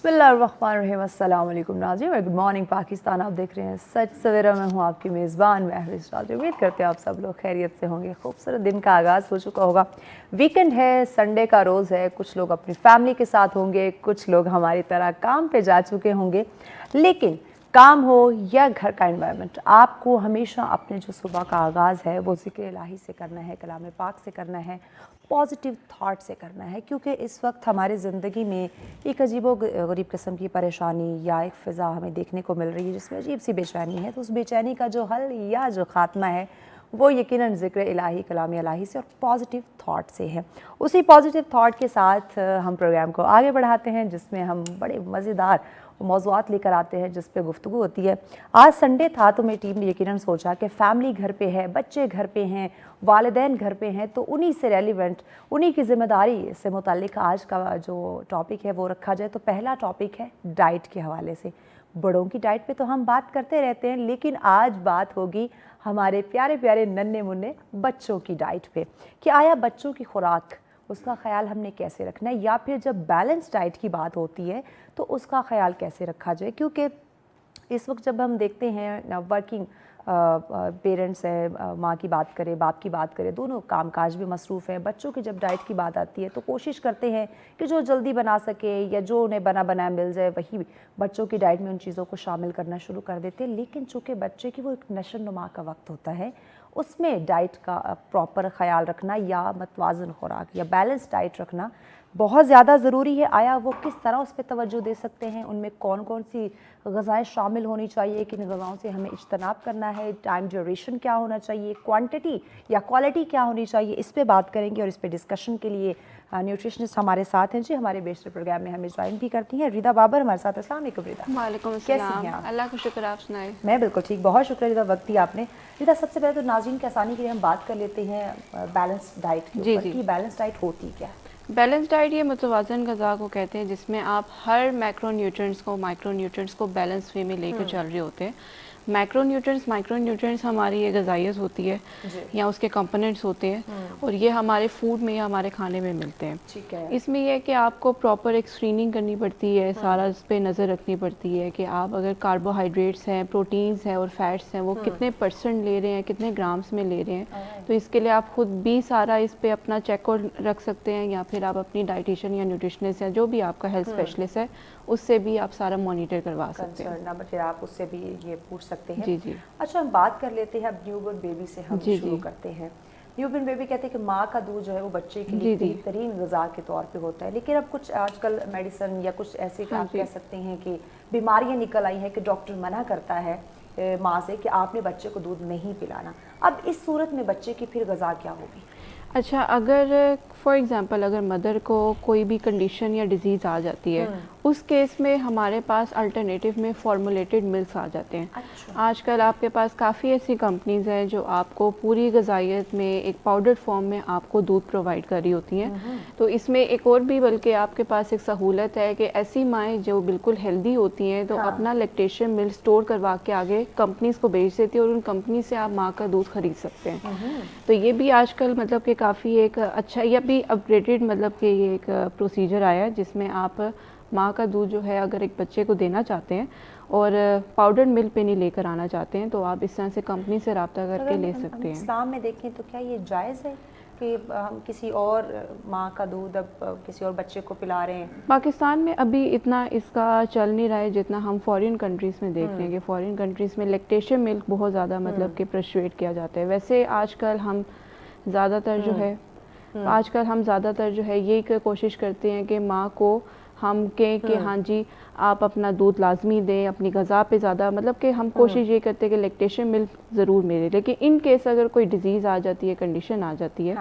बिस्मिल्लाहिर्रहमानिर्रहीम, अस्सलाम वालेकुम नाज़रीन, गुड मॉर्निंग पाकिस्तान। आप देख रहे हैं सच सवेरा। मैं हूँ आपकी मेज़बान महरिश राज। उम्मीद करते हैं आप सब लोग खैरियत से होंगे। खूबसूरत दिन का आगाज़ हो चुका होगा, वीकेंड है, संडे का रोज़ है। कुछ लोग अपनी फैमिली के साथ होंगे, कुछ लोग हमारी तरह काम पे जा चुके होंगे। लेकिन काम हो या घर का एनवायरनमेंट, आपको हमेशा अपने जो सुबह का आगाज़ है वो ज़िक्र इलाही से करना है, कलाम पाक से करना है, पॉजिटिव थाट से करना है। क्योंकि इस वक्त हमारी ज़िंदगी में एक अजीबो गरीब किस्म की परेशानी या एक फ़िज़ा हमें देखने को मिल रही है जिसमें अजीब सी बेचैनी है। तो उस बेचैनी का जो हल या जो ख़ात्मा है वो यकीनन ज़िक्र इलाही, कलाम इलाही से और पॉजिटिव थाट से है। उसी पॉजिटिव थाट के साथ हम प्रोग्राम को आगे बढ़ाते हैं, जिसमें हम बड़े मज़ेदार मौज़ूआत लेकर आते हैं जिस पे गुफ्तगू होती है। आज संडे था तो मेरी टीम ने यकीनन सोचा कि फ़ैमिली घर पे है, बच्चे घर पे हैं, वालिदैन घर पे हैं, तो उन्हीं से रेलिवेंट, उन्हीं की ज़िम्मेदारी से मुताल्लिक़ आज का जो टॉपिक है वो रखा जाए। तो पहला टॉपिक है डाइट के हवाले से। बड़ों की डाइट पे तो हम बात करते रहते हैं, लेकिन आज बात होगी हमारे प्यारे प्यारे नन्हे मुन्ने बच्चों की डाइट पे कि आया बच्चों की खुराक, उसका ख़्याल हमने कैसे रखना है, या फिर जब बैलेंस डाइट की बात होती है तो उसका ख़्याल कैसे रखा जाए। क्योंकि इस वक्त जब हम देखते हैं वर्किंग पेरेंट्स हैं, माँ की बात करें, बाप की बात करें, दोनों कामकाज में मसरूफ़ हैं। बच्चों की जब डाइट की बात आती है तो कोशिश करते हैं कि जो जल्दी बना सके या जो उन्हें बना बनाया मिल जाए वही बच्चों की डाइट में उन चीज़ों को शामिल करना शुरू कर देते हैं। लेकिन चूँकि बच्चे की वो एक नशो नुमा का वक्त होता है, उसमें डाइट का प्रॉपर ख़्याल रखना या मतवाज़न खुराक या बैलेंस डाइट रखना बहुत ज़्यादा ज़रूरी है। आया वो किस तरह उस पर तवज्जो दे सकते हैं, उनमें कौन कौन सी ग़िज़ाएँ शामिल होनी चाहिए, किन ग़िज़ाओं से हमें इज्तनाब करना है, टाइम ड्यूरेशन क्या होना चाहिए, क्वांटिटी या क्वालिटी क्या होनी चाहिए, इस पे बात करेंगे। और इस पे डिस्कशन के लिए न्यूट्रिशनिस्ट हमारे साथ हैं जी। हमारे बेशतर प्रोग्राम में हमें ज्वाइन भी करती हैं रिदा बाबर हमारे साथ। अस्सलाम वालेकुम रिदा। वालेकुम कैसी अस्सलाम। हैं आप? अल्लाह का शुक्र, आप सुनाएं। मैं बिल्कुल ठीक, बहुत शुक्रिया रिदा, वक्त दिया आपने। रिदा, सबसे पहले तो नाज़रीन की आसानी के लिए हम बात कर लेते हैं बैलेंस डाइट के जी ऊपर जी। कि बैलेंस डाइट होती क्या है। बैलेंस डाइट ये मुतवाज़न ग़िज़ा को कहते हैं जिसमें आप हर मैक्रोन्यूट्रिएंट्स को, माइक्रोन्यूट्रिएंट्स को बैलेंस वे में लेकर चल रहे होते हैं। मैक्रोन्यूट्रिएंट्स, माइक्रोन्यूट्रिएंट्स हमारी ये ग़िज़ाइयत होती है या उसके कंपोनेंट्स होते हैं और ये हमारे फूड में या हमारे खाने में मिलते हैं। ठीक है। इसमें यह है कि आपको प्रॉपर एक स्क्रीनिंग करनी पड़ती है, सारा इस पे नज़र रखनी पड़ती है कि आप अगर कार्बोहाइड्रेट्स हैं, प्रोटीन्स हैं और फैट्स हैं वो कितने परसेंट ले रहे हैं, कितने ग्राम्स में ले रहे हैं। तो इसके लिए आप खुद भी सारा इस पे अपना चेक रख सकते हैं या फिर आप अपनी डाइटिशियन या न्यूट्रिशनिस्ट या जो भी आपका हेल्थ स्पेशलिस्ट है उससे भी आप सारा मॉनिटर करवा सकते हैं। नंबर फिर आप उससे भी ये पूछ सकते हैं। जी जी। अच्छा, हम बात कर लेते हैं अब न्यूबॉर्न बेबी से हम जी शुरू जी। करते हैं। न्यूबॉर्न बेबी कहते हैं कि माँ का दूध जो है वो बच्चे के लिए जी जी। बेहतरीन ग़िज़ा के तौर पे होता है। लेकिन अब कुछ आजकल मेडिसिन या कुछ ऐसे हाँ आप जी। कह सकते हैं कि बीमारियाँ निकल आई हैं कि डॉक्टर मना करता है माँ से कि आपने बच्चे को दूध नहीं पिलाना। अब इस सूरत में बच्चे की फिर ग़िज़ा क्या होगी? अच्छा, अगर फॉर एग्ज़ाम्पल अगर मदर को कोई भी कंडीशन या डिज़ीज़ आ जाती है उस केस में हमारे पास अल्टरनेटिव में फॉर्मुलेटेड मिल्क्स आ जाते हैं। अच्छा। आजकल आपके पास काफ़ी ऐसी कंपनीज़ हैं जो आपको पूरी ग़िज़ाइयत में एक पाउडर फॉर्म में आपको दूध प्रोवाइड कर रही होती हैं। तो इसमें एक और भी बल्कि आपके पास एक सहूलत है कि ऐसी माएँ जो बिल्कुल हेल्दी होती हैं तो अपना लैक्टेशन मिल्क स्टोर करवा के आगे कंपनीज़ को बेच देती है और उन कंपनी से आप माँ का दूध ख़रीद सकते हैं। तो ये भी आजकल मतलब कि काफ़ी एक अच्छा या भी अपग्रेडेड मतलब कि ये एक प्रोसीजर आया है जिसमें आप माँ का दूध जो है अगर एक बच्चे को देना चाहते हैं और पाउडर मिल्क पे नहीं लेकर आना चाहते हैं तो आप इस तरह से कंपनी से रब्ता करके ले सकते हैं। इस्लाम में देखें तो क्या ये जायज़ है कि हम किसी और माँ का दूध अब किसी और बच्चे को पिला रहे हैं? पाकिस्तान में अभी इतना इसका चल नहीं रहा है जितना हम फॉरेन कंट्रीज़ में देख रहे हैं कि फॉरेन कंट्रीज़ में लैक्टेशन मिल्क बहुत ज़्यादा मतलब कि प्रशुएट किया जाता है। वैसे आजकल हम ज़्यादातर जो है यही कोशिश करते हैं कि माँ को हम कहें कि हाँ जी आप अपना दूध लाजमी दें, अपनी ग़िज़ा पे ज़्यादा मतलब कि हम कोशिश ये करते हैं कि लैक्टेशन मिल्क ज़रूर मिले। लेकिन इन केस अगर कोई डिज़ीज़ आ जाती है, कंडीशन आ जाती है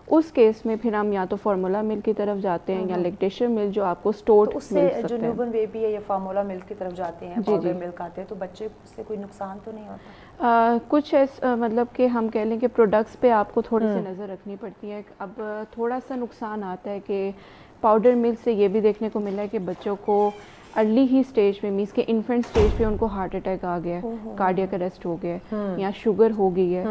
उस केस में फिर हम या तो फार्मूला मिल्क की तरफ जाते हैं या लैक्टेशन मिल्क जो आपको स्टोर्ड तो उससे जो न्यूबॉर्न बेबी है या फार्मूला मिल्क की तरफ जाते हैं, पाउडर मिल्क आते हैं, तो बच्चे से कोई नुकसान तो नहीं होता? कुछ मतलब कि हम कह लें कि प्रोडक्ट्स पे आपको थोड़ी सी नज़र रखनी पड़ती है। अब थोड़ा सा नुकसान आता है कि पाउडर मिल्क से ये भी देखने को मिला है कि बच्चों को अर्ली ही स्टेज पे मीन्स के इन्फेंट स्टेज पे उनको हार्ट अटैक आ गया है, कार्डियक अरेस्ट हो गया है या शुगर हो गई है।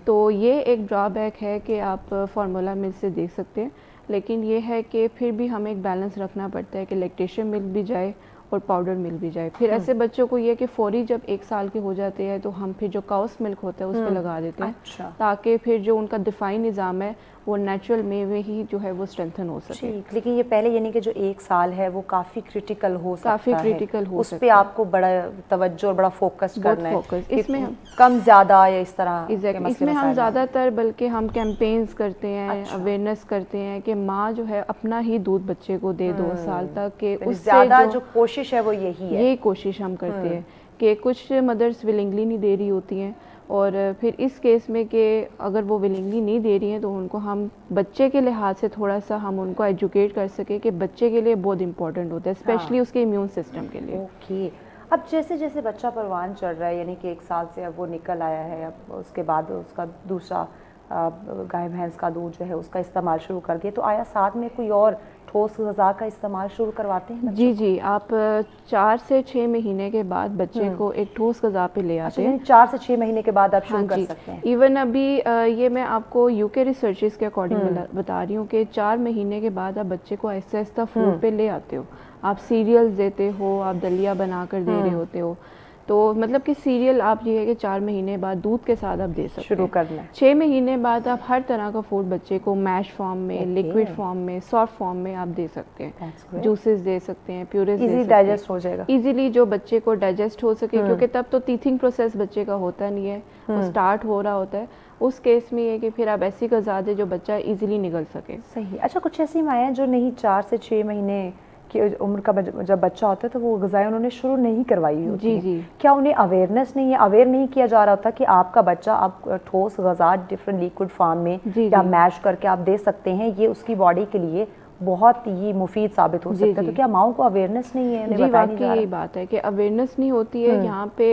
तो ये एक ड्रॉबैक है कि आप फार्मूला मिल्क से देख सकते हैं। लेकिन ये है कि फिर भी हमें एक बैलेंस रखना पड़ता है कि लैक्टेशन मिल्क भी जाए और पाउडर मिल भी जाए। फिर ऐसे बच्चों को ये कि फौरी जब 1 साल के हो जाते हैं तो हम फिर जो काउस मिल्क होता है उस पर लगा देते हैं, अच्छा। ताकि फिर जो उनका दिफाई निज़ाम है वो नेचुरल में ही जो है वो स्ट्रेंथन हो सके। ठीक, लेकिन ये पहले यानी कि जो 1 साल है वो काफ़ी क्रिटिकल हो सकता है, काफ़ी क्रिटिकल हो उस सकता पे है। आपको बड़ा तवज्जो और बड़ा फोकस बहुत करना है फोकस कि इसमें हम कम ज़्यादा या इस तरह के एग्जैक्टली मसले इसमें हम मसाइल ना हो। ज़्यादातर बल्कि हम कैंपेन्स करते हैं, अच्छा। अवेयरनेस करते हैं कि माँ जो है अपना ही दूध बच्चे को दे 2 साल तक, कि यानी उससे ज़्यादा जो जो कोशिश है वो यही है। ये कोशिश हम करते हैं कि कुछ मदर्स विलिंगली नहीं दे रही होती हैं, और फिर इस केस में कि अगर वो विलिंगली नहीं दे रही हैं तो उनको हम बच्चे के लिहाज से थोड़ा सा हम उनको एजुकेट कर सकें कि बच्चे के लिए बहुत इंपॉर्टेंट होता है, स्पेशली उसके इम्यून सिस्टम के लिए। ओके, अब जैसे जैसे बच्चा परवान चढ़ रहा है, यानी कि 1 साल से अब वो निकल आया है, अब उसके बाद उसका दूसरा गाय भैंस का दूध जो है उसका इस्तेमाल शुरू कर दिया, तो आया साथ में कोई और ठोस ग़िज़ा का इस्तेमाल शुरू करवाते हैं बच्चों जी को? जी, आप 4 से 6 महीने के बाद बच्चे को एक ठोस ग़िज़ा पे ले अच्छा, आते हैं। यानी 4 से 6 महीने के बाद आप हाँ शुरू कर जी, सकते हैं। इवन अभी ये मैं आपको यूके रिसर्चेस के अकॉर्डिंग बता रही हूँ कि 4 महीने के बाद आप बच्चे को आहिस्ता आहिस्ता फूड पे ले आते हो। आप सीरियल्स देते हो, आप दलिया बना कर दे रहे होते हो, तो मतलब कि सीरियल आप ये है कि 4 महीने बाद दूध के साथ आप दे सकते शुरू हैं। करना है। 6 महीने बाद आप हर तरह का फूड बच्चे को मैश फॉर्म में, Okay. लिक्विड फॉर्म में, सॉफ्ट फॉर्म में आप दे सकते That's हैं। great. जूसेस दे सकते हैं, प्यूरेज दे इजी सकते हैं, डाइजेस्ट हो जाएगा। इजीली जो बच्चे को डाइजेस्ट हो सके, क्योंकि तब तो टीथिंग प्रोसेस बच्चे का होता नहीं है, वो स्टार्ट हो रहा होता है। उस केस में ये कि फिर आप ऐसी ग़िज़ा दें जो बच्चा इजीली निगल सके। सही। अच्छा, कुछ ऐसी माएँ जो नहीं 4 से 6 महीने की उम्र का जब बच्चा होता है तो वो ग़िज़ाएँ उन्होंने शुरू नहीं करवाई होती जी हैं। जी, क्या उन्हें अवेयरनेस नहीं है, अवेयर नहीं किया जा रहा होता कि आपका बच्चा आप ठोस ग़िज़ा डिफरेंट लिक्विड फॉर्म में जी या जी, मैश करके आप दे सकते हैं, ये उसकी बॉडी के लिए बहुत ही मुफीद साबित हो जी सकता है, जी, तो क्या माओं को अवेयरनेस नहीं है, उन्हें जी बताया नहीं वाकई जा यही रहा? बात है कि अवेयरनेस नहीं होती है यहाँ पे।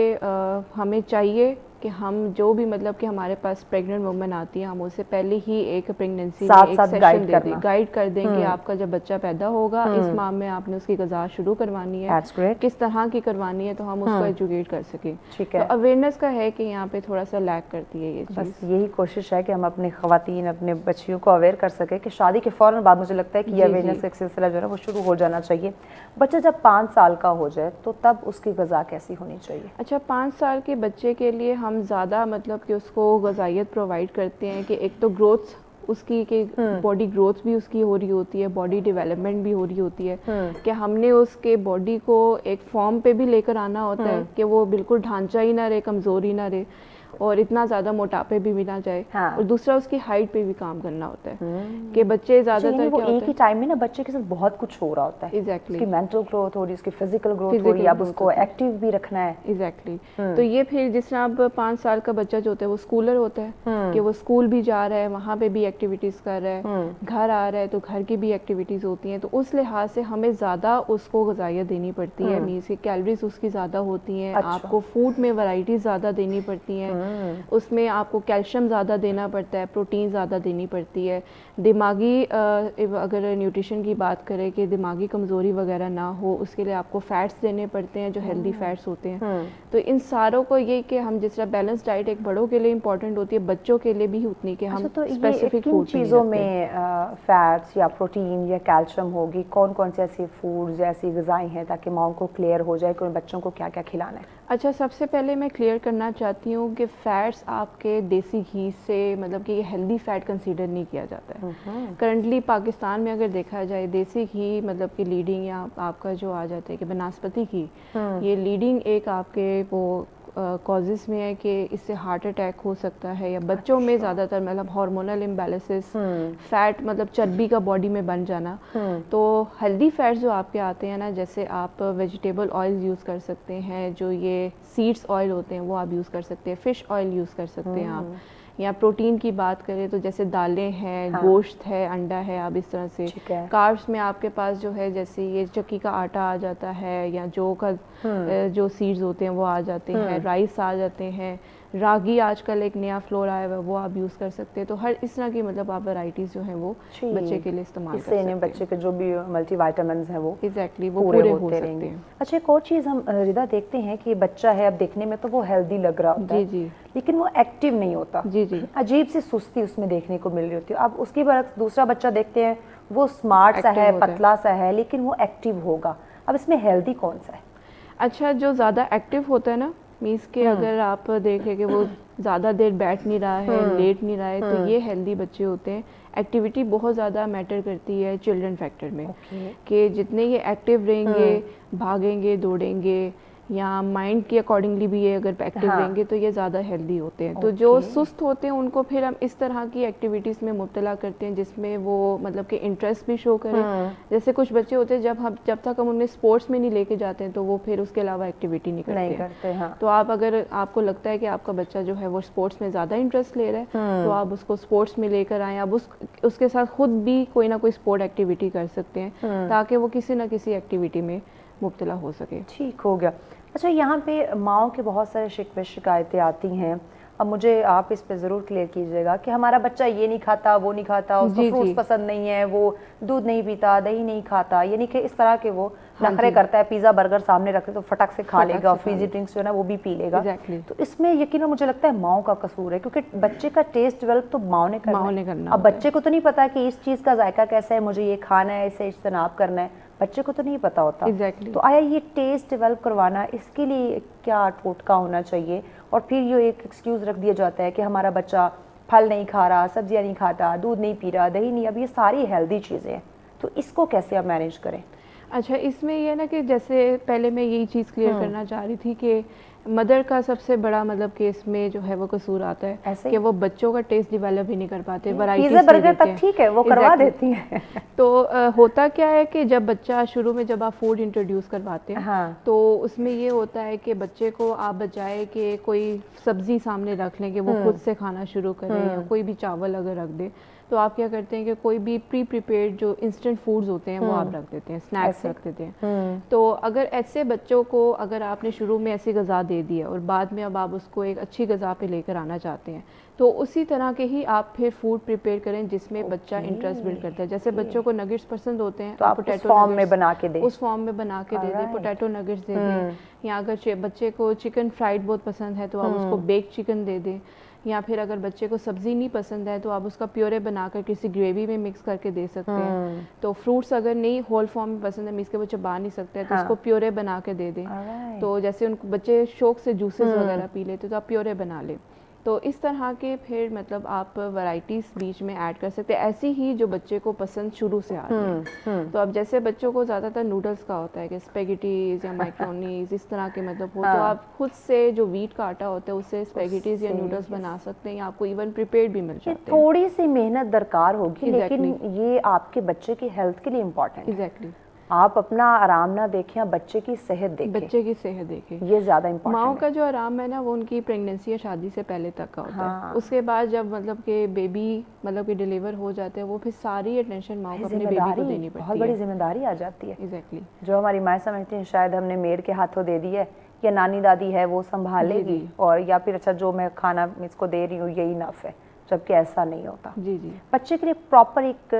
हमें चाहिए कि हम जो भी मतलब कि हमारे पास प्रेग्नेंट वुमन आती है, हम उससे पहले ही एक प्रेगनेंसी में साथ एक साथ सेशन गाइड दे करना। दें, गाइड कर दें कि आपका जब बच्चा पैदा होगा इस माह में आपने उसकी ग़िज़ा शुरू करवानी है, That's great. किस तरह की करवानी है, तो हम उसको एजुकेट कर सकें। ठीक तो है। अवेयरनेस का है कि यहाँ पे थोड़ा सा लैक करती है ये चीज़। बस यही कोशिश है कि हम अपने ख़वातीन, अपने बच्चियों को अवेयर कर सकें कि शादी के फ़ौरन बाद मुझे लगता है कि ये जी, अवेयरनेस जी। का एक सिलसिला जो है ना वो शुरू हो जाना चाहिए। बच्चा जब 5 साल का हो जाए तो तब उसकी ग़िज़ा कैसी होनी चाहिए? अच्छा, 5 साल के बच्चे के लिए हम ज़्यादा मतलब कि उसको ग़िज़ाइयत प्रोवाइड करते हैं कि एक तो ग्रोथ उसकी, कि बॉडी ग्रोथ भी उसकी हो रही होती है, बॉडी डेवलपमेंट भी हो रही होती है, कि हमने उसके बॉडी को एक फॉर्म पे भी लेकर आना होता है कि वो बिल्कुल ढांचा ही ना रहे, कमज़ोर ही ना रहे, और इतना ज़्यादा मोटापे भी ना जाए। हाँ। और दूसरा उसकी हाइट पे भी काम करना होता है कि बच्चे अच्छा, यानी ज़्यादातर वो क्या एक होता ही है, टाइम में ना बच्चे के साथ बहुत कुछ हो रहा होता है। एग्जैक्टली उसकी मेंटल ग्रोथ हो रही है, उसकी फिजिकल ग्रोथ हो रही फिजिकल है, अब ग्रोथ उसको होती है, एक्टिव भी रखना है। एग्जैक्टली तो ये फिर जिस तरह अब 5 साल का बच्चा जो होता है वो स्कूलर होता है कि वो स्कूल भी जा रहा है, वहाँ पे भी एक्टिविटीज़ कर रहा है, घर आ रहा है तो घर की भी एक्टिविटीज़ होती हैं, तो उस लिहाज से हमें ज़्यादा उसको ग़िज़ाइयत देनी पड़ती है, मीन्स की कैलोरीज उसकी ज़्यादा होती हैं। अच्छा। आपको फूड में वैरायटीज़ ज़्यादा देनी पड़ती हैं, उसमें आपको कैल्शियम ज़्यादा देना पड़ता है, प्रोटीन ज़्यादा देनी पड़ती है। दिमागी अगर न्यूट्रिशन की बात करें कि दिमागी कमज़ोरी वगैरह ना हो, उसके लिए आपको फ़ैट्स देने पड़ते हैं जो हेल्दी फ़ैट्स होते हैं। तो इन सारों को ये कि हम जिस तरह बैलेंस डाइट एक बड़ों के लिए इंपॉर्टेंट होती है, बच्चों के लिए भी उतनी कि हम अच्छा, तो ये स्पेसिफिक किन फूड चीज़ों में फैट्स या प्रोटीन या कैल्शियम होगी, कौन कौन से ऐसे फूड्स या ऐसी ग़िज़ाएँ हैं ताकि माओं को क्लियर हो जाए कि उन बच्चों को क्या क्या खिलाना है? अच्छा, सबसे पहले मैं क्लियर करना चाहती हूँ कि फ़ैट्स आपके देसी घी से मतलब कि ये हेल्दी फ़ैट कंसीडर नहीं किया जाता है। करंटली पाकिस्तान में अगर देखा जाए देसी घी मतलब कि लीडिंग, या आपका जो आ जाता है कि बनास्पति घी, ये लीडिंग एक आपके वो कॉजेज़ में है कि इससे हार्ट अटैक हो सकता है, या बच्चों में ज़्यादातर मतलब हार्मोनल इम्बैलेंसेस, फ़ैट मतलब चर्बी का बॉडी में बन जाना। तो हेल्दी फ़ैट्स जो आपके आते हैं ना, जैसे आप वेजिटेबल ऑयल यूज़ कर सकते हैं, जो ये सीड्स ऑयल होते हैं वो आप यूज़ कर सकते हैं, फ़िश ऑयल यूज़ कर सकते हैं आप, या प्रोटीन की बात करें तो जैसे दालें हैं, गोश्त है, अंडा है, आप इस तरह से। कार्ब्स में आपके पास जो है जैसे ये चक्की का आटा आ जाता है, या जौ का जो सीड्स होते हैं वो आ जाते हैं, राइस आ जाते हैं, रागी आजकल एक नया फ्लोर आया हुआ है वो आप यूज़ कर सकते हैं। तो हर इस तरह की मतलब आप वैरायटीज़ जो हैं वो बच्चे के लिए इस्तेमाल कर सकते हैं, इससे बच्चे के जो भी मल्टीविटामिन्स हैं वो एग्जैक्टली वो पूरे हो सकते हैं। अच्छा, एक और चीज़ हम रिदा देखते हैं कि बच्चा है, अब देखने में तो वो हेल्दी लग रहा होता है, जी, लेकिन वो एक्टिव नहीं होता। जी जी, अजीब सी सुस्ती उसमें देखने को मिल रही होती है। अब उसकी बरक्स दूसरा बच्चा देखते हैं, वो स्मार्ट सा है, पतला सा है, लेकिन वो एक्टिव होगा। अब इसमें हेल्दी कौन सा है? अच्छा, जो ज़्यादा एक्टिव होता है ना, मीन्स के अगर आप देखें कि वो ज़्यादा देर बैठ नहीं रहा है, लेट नहीं रहा है, तो ये हेल्दी बच्चे होते हैं। एक्टिविटी बहुत ज़्यादा मैटर करती है चिल्ड्रन फैक्टर में, कि जितने ये एक्टिव रहेंगे, भागेंगे, दौड़ेंगे, या माइंड के अकॉर्डिंगली भी ये अगर एक्टिव रहेंगे तो ये ज़्यादा हेल्दी होते हैं। तो जो सुस्त होते हैं उनको फिर हम इस तरह की एक्टिविटीज़ में मुब्तला करते हैं जिसमें वो मतलब कि इंटरेस्ट भी शो करें। जैसे कुछ बच्चे होते हैं जब तक हम उन्हें स्पोर्ट्स में नहीं लेके जाते हैं तो वो फिर उसके अलावा एक्टिविटी नहीं करते हैं। तो आप अगर आपको लगता है कि आपका बच्चा जो है वो स्पोर्ट्स में ज़्यादा इंटरेस्ट ले रहा है तो आप उसको स्पोर्ट्स में लेकर आएँ। आप उसके साथ खुद भी कोई ना कोई स्पोर्ट एक्टिविटी कर सकते हैं ताकि वो किसी ना किसी एक्टिविटी में मुब्तला हो सके। ठीक हो गया। अच्छा, यहाँ पे माओ के बहुत सारे शिकवे शिकायतें आती हैं। अब मुझे आप इस पे ज़रूर क्लियर कीजिएगा कि हमारा बच्चा ये नहीं खाता, वो नहीं खाता, उसको फ्रूट्स पसंद नहीं है, वो दूध नहीं पीता, दही नहीं खाता, यानी कि इस तरह के वो नखरे करता है। पिज़्ज़ा बर्गर सामने रखे तो फटक से खा लेगा, फ्रीजी ड्रिंक्स जो है ना वो भी पी लेगा। तो इसमें यकीनन मुझे लगता है माओ का कसूर है, क्योंकि बच्चे का टेस्ट डेवलप तो माओ ने करना। अब बच्चे को तो नहीं पता कि इस चीज़ का जायका कैसा है, मुझे ये खाना है, इसे इज्तनाब करना है, बच्चे को तो नहीं पता होता। तो आया ये टेस्ट डेवलप करवाना, इसके लिए क्या टोटका होना चाहिए? और फिर ये एक एक्सक्यूज़ रख दिया जाता है कि हमारा बच्चा फल नहीं खा रहा, सब्जियां नहीं खाता, दूध नहीं पी रहा, दही नहीं। अब ये सारी हेल्दी चीज़ें हैं, तो इसको कैसे आप मैनेज करें? अच्छा, इसमें यह ना कि जैसे पहले मैं यही चीज़ क्लियर करना चाह रही थी कि मदर का सबसे बड़ा मतलब कि इसमें जो है वो कसूर आता है कि वो बच्चों का टेस्ट डेवलप ही नहीं कर पाते। वैरायटी पिज़्ज़ा बर्गर तक ठीक है, वो करवा देती हैं। तो होता क्या है कि जब बच्चा शुरू में जब आप फूड इंट्रोड्यूस करवाते हैं तो उसमें ये होता है कि बच्चे को आप बजाय कि कोई सब्जी सामने रख लें कि वो खुद से खाना शुरू करें, या कोई भी चावल अगर रख दे तो आप क्या करते हैं कि कोई भी प्री प्रिपेयर्ड जो इंस्टेंट फूड्स होते हैं वो आप रख देते हैं, स्नैक्स रख देते हैं। तो अगर ऐसे बच्चों को अगर आपने शुरू में ऐसी ग़िज़ा दे दी है और बाद में अब आप उसको एक अच्छी ग़िज़ा पे लेकर आना चाहते हैं तो उसी तरह के ही आप फिर फूड प्रिपेयर करें जिसमें बच्चा इंटरेस्ट बिल्ड करता है। जैसे बच्चों को नगेट्स पसंद होते हैं तो आप उस फॉर्म में बना के दें, उस फॉर्म में बना के दे दें, पोटैटो नगेट्स दे दें। या अगर बच्चे को चिकन फ्राइड बहुत पसंद है तो आप उसको बेक चिकन दे दें। या फिर अगर बच्चे को सब्ज़ी नहीं पसंद है तो आप उसका प्योरे बनाकर किसी ग्रेवी में मिक्स करके दे सकते हैं। तो फ्रूट्स अगर नहीं होल फॉर्म में पसंद है, मीन्स के वो चबा नहीं सकते हैं, तो उसको प्योरे बना के दे दें। तो जैसे उनको बच्चे शौक से जूसेस वगैरह पी लेते तो आप प्योरे बना लें। तो इस तरह के फिर मतलब आप वैरायटीज़ बीच में ऐड कर सकते हैं, ऐसी ही जो बच्चे को पसंद शुरू से आ रही है। तो अब जैसे बच्चों को ज़्यादातर नूडल्स का होता है कि स्पेगेटीज़ या मैक्रोनीज़ इस तरह के मतलब हो, तो आप खुद से जो व्हीट का आटा होता है उससे स्पेगेटीज़ या नूडल्स बना सकते हैं, या आपको इवन प्रिपेयर्ड भी मिल जाते हैं। थोड़ी सी मेहनत दरकार होगी, लेकिन ये आपके बच्चे की हेल्थ के लिए इम्पोर्टेंट है। एग्जैक्टली। आप अपना आराम ना देखें, बच्चे की सेहत देखें। बच्चे की सेहत देखें, ये ज़्यादा इम्पोर्टेंट है। माँ का जो आराम है ना वो उनकी प्रेगनेंसी या शादी से पहले तक का होता है। उसके बाद जब मतलब कि बेबी मतलब कि डिलीवर हो जाते हैं वो फिर सारी अटेंशन माँ को अपने बेबी को देनी पड़ती है। बहुत बड़ी जिम्मेदारी आ जाती है। एग्जैक्टली। जो हमारी माँ समझती हैं शायद हमने मेड के हाथों दे दी है या नानी दादी है वो संभालेगी, और या फिर अच्छा जो मैं खाना इसको दे रही हूँ यही इनफ है, जबकि ऐसा नहीं होता। बच्चे के लिए प्रॉपर एक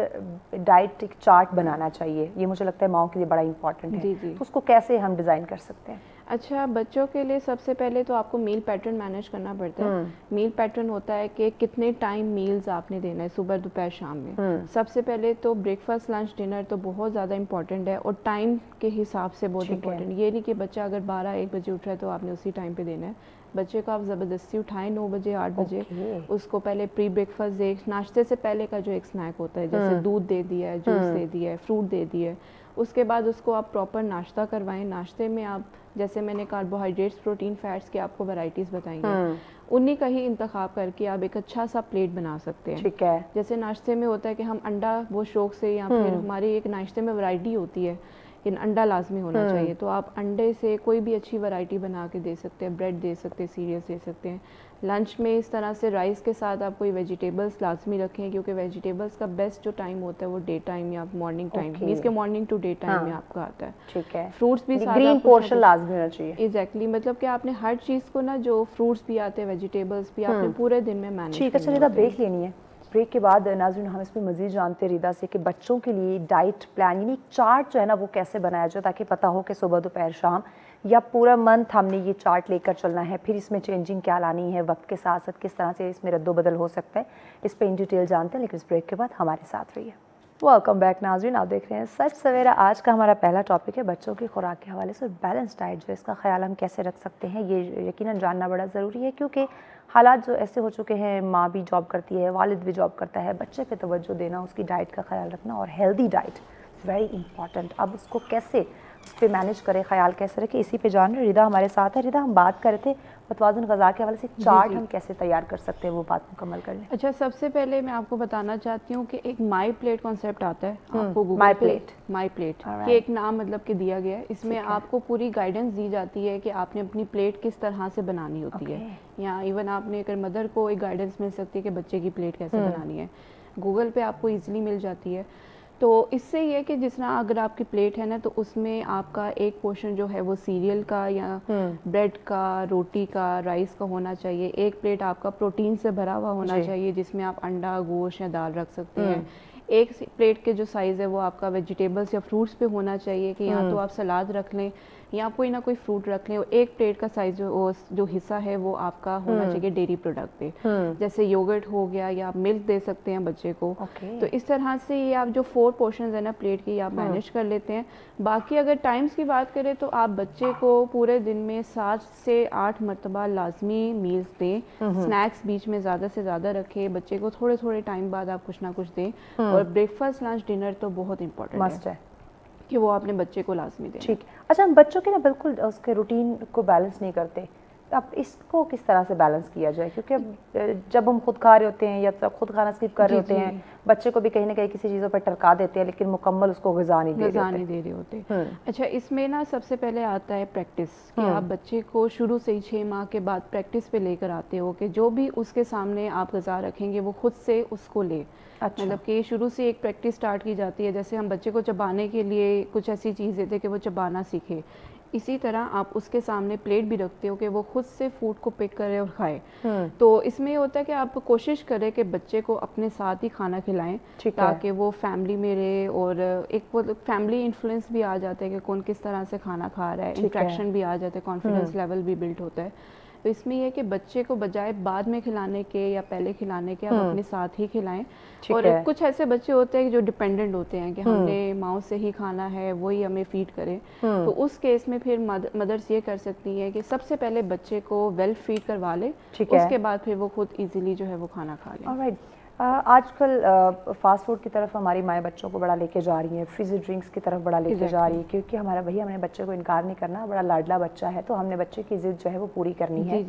डाइट एक चार्ट बनाना चाहिए, ये मुझे लगता है माओ के लिए बड़ा इंपॉर्टेंट है। तो उसको कैसे हम डिज़ाइन कर सकते हैं? अच्छा, बच्चों के लिए सबसे पहले तो आपको मील पैटर्न मैनेज करना पड़ता है। मील पैटर्न होता है कि कितने टाइम मील्स आपने देना है, सुबह दोपहर शाम में। सबसे पहले तो ब्रेकफास्ट लंच डिनर तो बहुत ज़्यादा इंपॉर्टेंट है और टाइम के हिसाब से बहुत इंपॉर्टेंट। ये नहीं कि बच्चा अगर 12-1 बजे उठ रहा है तो आपने उसी टाइम पे देना है। बच्चे को आप ज़बरदस्ती उठाएं 9 बजे 8 बजे, उसको पहले प्री ब्रेकफास्ट दे, नाश्ते से पहले का जो एक स्नैक होता है जैसे दूध दे दिया है, जूस दे दिया है, फ्रूट दे दिया है। उसके बाद उसको आप प्रॉपर नाश्ता करवाएं। नाश्ते में आप जैसे मैंने कार्बोहाइड्रेट्स, प्रोटीन, फैट्स की आपको वैरायटीज़ बताई हैं, उन्हीं का ही इंतखाब करके आप एक अच्छा सा प्लेट बना सकते हैं। ठीक है। जैसे नाश्ते में होता है कि हम अंडा वो शौक से, या फिर हमारी एक नाश्ते में वैरायटी होती है कि अंडा लाजमी होना चाहिए, तो आप अंडे से कोई भी अच्छी वैरायटी बना के दे सकते हैं, ब्रेड दे सकते हैं, सीरियल्स दे सकते हैं। लंच में इस तरह से राइस के साथ आप कोई वेजिटेबल्स लाजमी रखें, क्योंकि वेजिटेबल्स का बेस्ट जो टाइम होता है वो डे टाइम या मॉर्निंग टाइम, मींस के मॉर्निंग टू डे टाइम में आपका आता है। ठीक है। फ्रूट्स भी साथ, ग्रीन पोर्शन लाजमी होना चाहिए। एग्जैक्टली, मतलब कि आपने हर चीज़ को ना, जो फ्रूट्स भी आते हैं, वेजिटेबल्स भी आपने पूरे दिन में मैनेज। ठीक है, चलिए ब्रेक लेनी है। ब्रेक के बाद नाज़रीन हम इसमें मज़ीद जानते हैं रिदा से कि बच्चों के लिए डाइट प्लान यानी चार्ट जो है ना वो कैसे बनाया जाए, ताकि पता हो कि सुबह दोपहर शाम या पूरा मंथ हमने ये चार्ट लेकर चलना है, फिर इसमें चेंजिंग क्या लानी है, वक्त के साथ साथ किस तरह से इसमें रद्दोबदल हो सकता है, इस पर इन डिटेल जानते हैं। लेकिन इस ब्रेक के बाद हमारे साथ रहिए। वेलकम बैक नाज़रीन, आप देख रहे हैं सच सवेरा। आज का हमारा पहला टॉपिक है बच्चों की खुराक के हवाले से बैलेंस डाइट, जो इसका ख्याल हम कैसे रख सकते हैं ये यकीनन जानना बड़ा ज़रूरी है, क्योंकि हालात जो ऐसे हो चुके हैं, माँ भी जॉब करती है, वालिद भी जॉब करता है, बच्चे पे तवज्जो देना, उसकी डाइट का ख्याल रखना और हेल्दी डाइट वेरी इंपॉर्टेंट। अब उसको कैसे उस पर मैनेज करें, ख्याल कैसे रखें, इसी पे जान रहे रिदा हमारे साथ है। रिदा, हम बात कर रहे थे मतवाज़न ग़ज़ा के हवाले से चार्ट हम कैसे तैयार कर सकते हैं, वो बात मुकम्मल कर लें। अच्छा, सबसे पहले मैं आपको बताना चाहती हूँ कि एक माई प्लेट कॉन्सेप्ट आता है आपको गूगल माई पे। Plate, my plate Alright. ये एक नाम मतलब कि दिया गया है। इसमें आपको पूरी गाइडेंस दी जाती है कि आपने अपनी प्लेट किस तरह से बनानी होती है, या इवन आपने अगर मदर को एक गाइडेंस मिल सकती है कि बच्चे की प्लेट कैसे बनानी है, गूगल पे आपको ईजिली मिल जाती है। तो इससे ये कि जिस तरह अगर आपकी प्लेट है ना, तो उसमें आपका एक पोर्शन जो है वो सीरियल का या ब्रेड का, रोटी का, राइस का होना चाहिए। एक प्लेट आपका प्रोटीन से भरा हुआ होना चाहिए, जिसमें आप अंडा, गोश्त या दाल रख सकते हैं। एक प्लेट के जो साइज़ है वो आपका वेजिटेबल्स या फ्रूट्स पे होना चाहिए, कि या तो आप सलाद रख लें या कोई ना कोई फ्रूट रख लें। और एक प्लेट का साइज़ जो हिस्सा है वो आपका होना चाहिए डेयरी प्रोडक्ट पे, जैसे योगर्ट हो गया, या आप मिल्क दे सकते हैं बच्चे को। तो इस तरह से ये आप जो 4 पोर्शंस है ना प्लेट की, आप मैनेज कर लेते हैं। बाकी अगर टाइम्स की बात करें तो आप बच्चे को पूरे दिन में 7 से 8 मरतबा लाजमी मील्स दें। स्नैक्स बीच में ज़्यादा से ज़्यादा रखें, बच्चे को थोड़े थोड़े टाइम बाद आप कुछ ना कुछ दें। और ब्रेकफास्ट, लंच, डिनर तो बहुत इंपॉर्टेंट है कि वो अपने बच्चे को लाजमी दें। ठीक। अच्छा, हम बच्चों के ना बिल्कुल उसके रूटीन को बैलेंस नहीं करते, अब इसको किस तरह से बैलेंस किया जाए? क्योंकि अब जब हम खुद खा रहे होते हैं या तब खुद खाना स्किप कर रहे होते हैं, बच्चे को भी कहीं ना कहीं किसी चीज़ों पर टरका देते हैं, लेकिन मुकम्मल उसको ग़िज़ा नहीं दे रहे होते। अच्छा, इसमें ना सबसे पहले आता है प्रैक्टिस, कि आप बच्चे को शुरू से ही 6 माह के बाद प्रैक्टिस पे लेकर आते हो कि जो भी उसके सामने आप ग़िज़ा रखेंगे वो खुद से उसको ले। अच्छा। मतलब कि शुरू से एक प्रैक्टिस स्टार्ट की जाती है। जैसे हम बच्चे को चबाने के लिए कुछ ऐसी चीज़ देते हैं कि वो चबाना सीखे, इसी तरह आप उसके सामने प्लेट भी रखते हो कि वो खुद से फूड को पिक करे और खाए। तो इसमें ये होता है कि आप कोशिश करें कि बच्चे को अपने साथ ही खाना खिलाएं, ताकि वो फैमिली में रहे, और एक वो फैमिली इन्फ्लुएंस भी आ जाता है कि कौन किस तरह से खाना खा रहा है, इंट्रैक्शन भी आ जाता है, कॉन्फिडेंस लेवल भी बिल्ड होता है। तो इसमें यह कि बच्चे को बजाय बाद में खिलाने के या पहले खिलाने के, आप अपने साथ ही खिलाएं। और कुछ ऐसे बच्चे होते हैं जो डिपेंडेंट होते हैं कि हमने माँ से ही खाना है, वही हमें फीड करे। तो उस केस में फिर मदर्स ये कर सकती हैं कि सबसे पहले बच्चे को वेल फीड करवा ले, उसके बाद फिर वो खुद इजीली जो है वो खाना खा ले। आजकल फास्ट फूड की तरफ हमारी माएँ बच्चों को बड़ा लेके जा रही हैं, फ्रिज ड्रिंक्स की तरफ बड़ा लेके जा रही है, क्योंकि हमारा भैया हमने बच्चे को इनकार नहीं करना, बड़ा लाडला बच्चा है, तो हमने बच्चे की ज़िद जो है वो पूरी करनी है।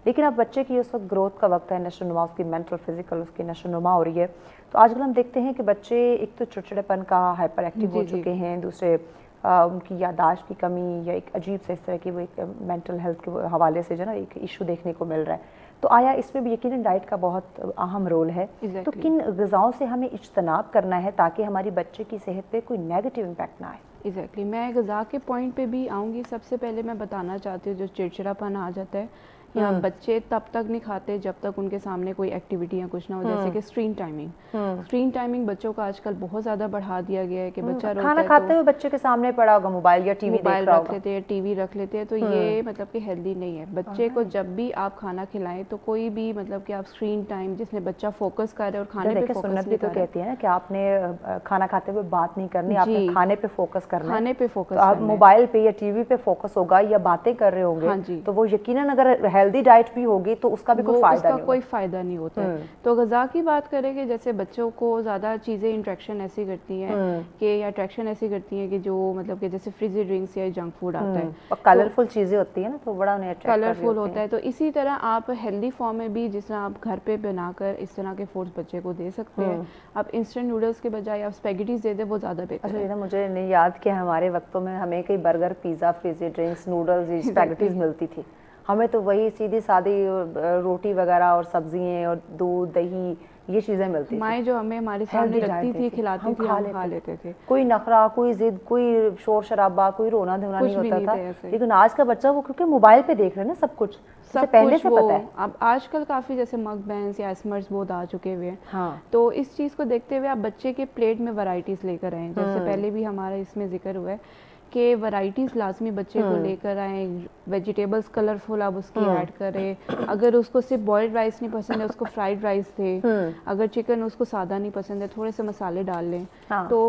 लेकिन अब बच्चे की उस वक्त ग्रोथ का वक्त है, नशो नुमा, उसकी मेंटल फिजिकल उसकी नशो नुमा हो रही है। तो आजकल हम देखते हैं कि बच्चे एक तो चिड़चिड़ेपन का हाइपर एक्टिव हो चुके हैं, दूसरे उनकी याददाश्त की कमी या एक अजीब से इस तरह की वो एक मेंटल हेल्थ के हवाले से जो ना एक इशू देखने को मिल रहा है। तो आया इसमें भी यकीनन डाइट का बहुत अहम रोल है। तो किन ग़िज़ाओं से हमें इज्तनाब करना है ताकि हमारी बच्चे की सेहत पे कोई नेगेटिव इम्पैक्ट ना आए? एग्जैक्टली, मैं ग़िज़ा के पॉइंट पे भी आऊँगी। सबसे पहले मैं बताना चाहती हूँ, जो चिड़चिड़ापन आ जाता है, या बच्चे तब तक नहीं खाते जब तक उनके सामने कोई एक्टिविटी या कुछ ना हो, जैसे कि स्क्रीन टाइमिंग बच्चों का आजकल बहुत ज़्यादा बढ़ा दिया गया है कि बच्चा खाना खाते हुए बच्चे के सामने पड़ा होगा मोबाइल या टीवी रख लेते हैं, टीवी रख लेते हैं। तो ये मतलब कि हेल्दी नहीं है। बच्चे को जब भी आप खाना खिलाएं तो कोई भी मतलब कि आप स्क्रीन टाइम जिसमें बच्चा फोकस कर रहा है और खाने पे फोकस सुन्नत भी तो कहती है ना कि आपने खाना खाते हुए बात नहीं करनी, आपने खाने पे फोकस करना है। खाने पे फोकस, तो आप मोबाइल पे या टीवी पे फोकस होगा या बातें कर रहे होंगे, तो वो यकीनन अगर हेल्दी डाइट भी होगी तो उसका भी कोई फायदा नहीं होता है। तो ग़िज़ा की बात करें कि जैसे बच्चों को ज़्यादा चीज़ें इंट्रैक्शन ऐसी करती हैं कि, या अट्रैक्शन ऐसी करती हैं कि जो मतलब कि जैसे फ्रिज ड्रिंक्स या जंक फूड आता है, और कलरफुल चीज़ें होती है ना, तो बड़ा उन्हें कलरफुल होता है। तो इसी तरह आप हेल्दी फॉर्म में भी, जिस तरह आप घर पे बनाकर इस तरह के फूड्स बच्चे को दे सकते हैं। आप इंस्टेंट नूडल्स के बजाय आप स्पैगेटीज दे दें, वो ज़्यादा बेहतर है। मुझे नहीं याद कि हमारे वक्तों में हमें कई burger, pizza, fridge drinks, noodles, spaghettis मिलती थी। हमें तो वही सीधी सादी रोटी वगैरह और सब्जियां और दूध, दही, ये चीज़ें मिलती थी। माएँ जो हमें हमारे सामने रखती थी, खिलाती थी, हम खा लेते थे। कोई नखरा, कोई जिद, कोई शोर शराबा, कोई रोना धोना नहीं होता था। लेकिन आज का बच्चा वो क्योंकि मोबाइल पे देख रहे हैं ना सब कुछ, पहले से पता है। अब आजकल काफ़ी जैसे मकबैंस या स्मर्ट्स बहुत आ चुके हुए हैं। तो इस चीज़ को देखते हुए आप बच्चे के प्लेट में वैरायटीज़ लेकर आएँ। जैसे पहले भी हमारा इसमें जिक्र हुआ है कि वैरायटीज़ लाजमी बच्चे को लेकर आए, वेजिटेबल्स कलरफुल आप उसकी ऐड करें। अगर उसको सिर्फ बॉइल्ड राइस नहीं पसंद है, उसको फ्राइड राइस दें। अगर चिकन उसको सादा नहीं पसंद है, थोड़े से मसाले डाल लें। हाँ। तो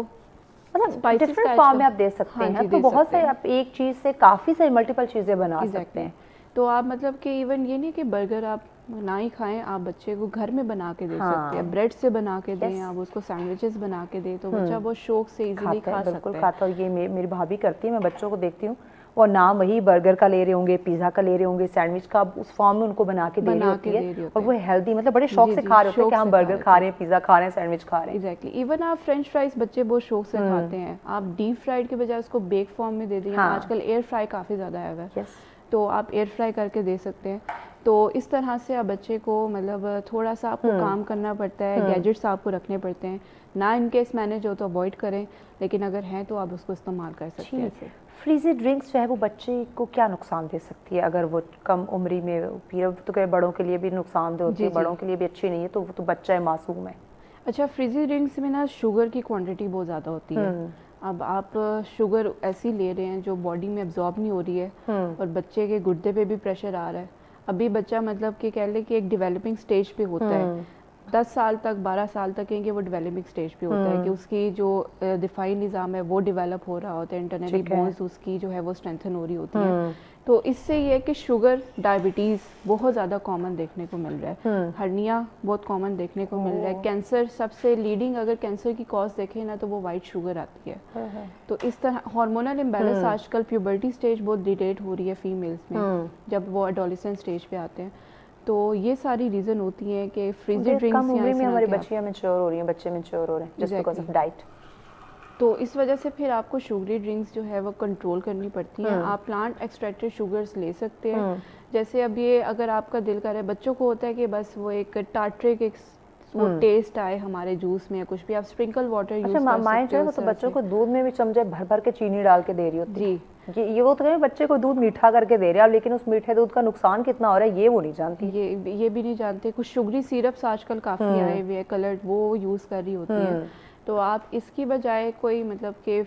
मतलब स्पाइसेस डिफरेंट फॉर्म में आप दे सकते हाँ हैं, जी, तो दे बहुत सकते से हैं। आप एक चीज़ से काफ़ी सारी मल्टीपल चीज़ें बना सकते एग्जैक्टली हैं। तो आप मतलब कि इवन ये नहीं कि बर्गर आप ना ही खाएं, आप बच्चे को घर में बना के दे सकते हैं, ब्रेड से बना के दें, आप उसको सैंडविचेस बना के दें, तो बच्चा बहुत शौक से इजीली खाता है, खा बिल्कुल सकता है। खाता है। और ये मेरी भाभी करती है, मैं बच्चों को देखती हूँ, और नाम वही बर्गर का ले रहे होंगे, पिज़्ज़ा का ले रहे होंगे, सैंडविच का उस फॉर्म में उनको बना के दे रही होती है, और वो हेल्दी, मतलब बड़े शौक से खा रहे होते हैं कि हम बर्गर खा रहे हैं, पिज़्ज़ा खा रहे हैं, सैंडविच खा रहे हैं। एग्जैक्टली इवन आप फ्रेंच फ्राइज बच्चे बहुत शौक से खाते हैं, आप डीप फ्राइड के बजाय उसको बेक फॉर्म में दे दें। आजकल एयर फ्राई काफ़ी ज़्यादा आया हुआ है, तो आप एयर फ्राई करके दे सकते हैं। तो इस तरह से आप बच्चे को मतलब थोड़ा सा आपको काम करना पड़ता है, गैजेट्स आपको रखने पड़ते हैं ना, इन केस मैनेज हो तो अवॉइड करें, लेकिन अगर हैं तो आप उसको इस्तेमाल कर सकते हैं ऐसे। फ्रीजी ड्रिंक्स जो है वो बच्चे को क्या नुकसान दे सकती है अगर वो कम उम्री में पी? तो क्या बड़ों के लिए भी नुकसानदेह होती है, बड़ों के लिए भी अच्छी नहीं है, तो वो तो बच्चा है, मासूम है। अच्छा, फ्रीजी ड्रिंक्स में ना शुगर की क्वांटिटी बहुत ज़्यादा होती है। अब आप शुगर ऐसी ले रहे हैं जो बॉडी में एब्जॉर्ब नहीं हो रही है, और बच्चे के गुर्दे पे भी प्रेशर आ रहा है। अभी बच्चा मतलब कि कह ले कि एक डेवलपिंग स्टेज पे होता है, 10 साल तक 12 साल तक कहेंगे वो डेवलपिंग स्टेज पे होता है, कि उसकी जो दिफाई निज़ाम है वो डेवलप हो रहा होता है, इंटरनली बोन्स उसकी जो है वो स्ट्रेंथन हो रही होती है। तो इससे ये है कि शुगर, डायबिटीज़ बहुत ज़्यादा कॉमन देखने को मिल रहा है, हर्निया बहुत कॉमन देखने को मिल रहा है, कैंसर सबसे लीडिंग, अगर कैंसर की कॉज देखें ना तो वो वाइट शुगर आती है। तो इस तरह हार्मोनल इम्बैलेंस, आजकल प्यूबर्टी स्टेज बहुत डिलेट हो रही है फीमेल्स में, जब वो एडोलेसेंट स्टेज पे आते हैं, तो ये सारी रीज़न होती है कि फ्रीजी ड्रिंक्स कम उम्र में हमारी बच्चियां मैच्योर हो रही हैं, बच्चे मैच्योर हो रहे हैं जस्ट बिकॉज ऑफ डाइट। तो इस वजह से फिर आपको शुगरी ड्रिंक्स जो है वो कंट्रोल करनी पड़ती हैं। आप प्लांट एक्सट्रैक्टेड शुगर्स ले सकते हैं, जैसे अब ये अगर आपका दिल करे, बच्चों को होता है कि बस वो एक टार्ट्रिक एक वो टेस्ट आए हमारे जूस में, कुछ भी आप स्प्रिंकल वाटर यूज कर सकते हो। तो बच्चों को दूध में भी चमचे भर भर के चीनी डाल के दे रही होती है जी। ये वो तो कहे बच्चे को दूध मीठा करके दे रहे हैं, लेकिन उस मीठे दूध का नुकसान कितना हो रहा है ये वो नहीं जानती। ये भी नहीं जानते। कुछ शुगरी सिरप्स आजकल काफ़ी आए हुए हैं, कलर्ड, वो यूज़ कर रही होती हैं। तो आप इसकी बजाय कोई मतलब कि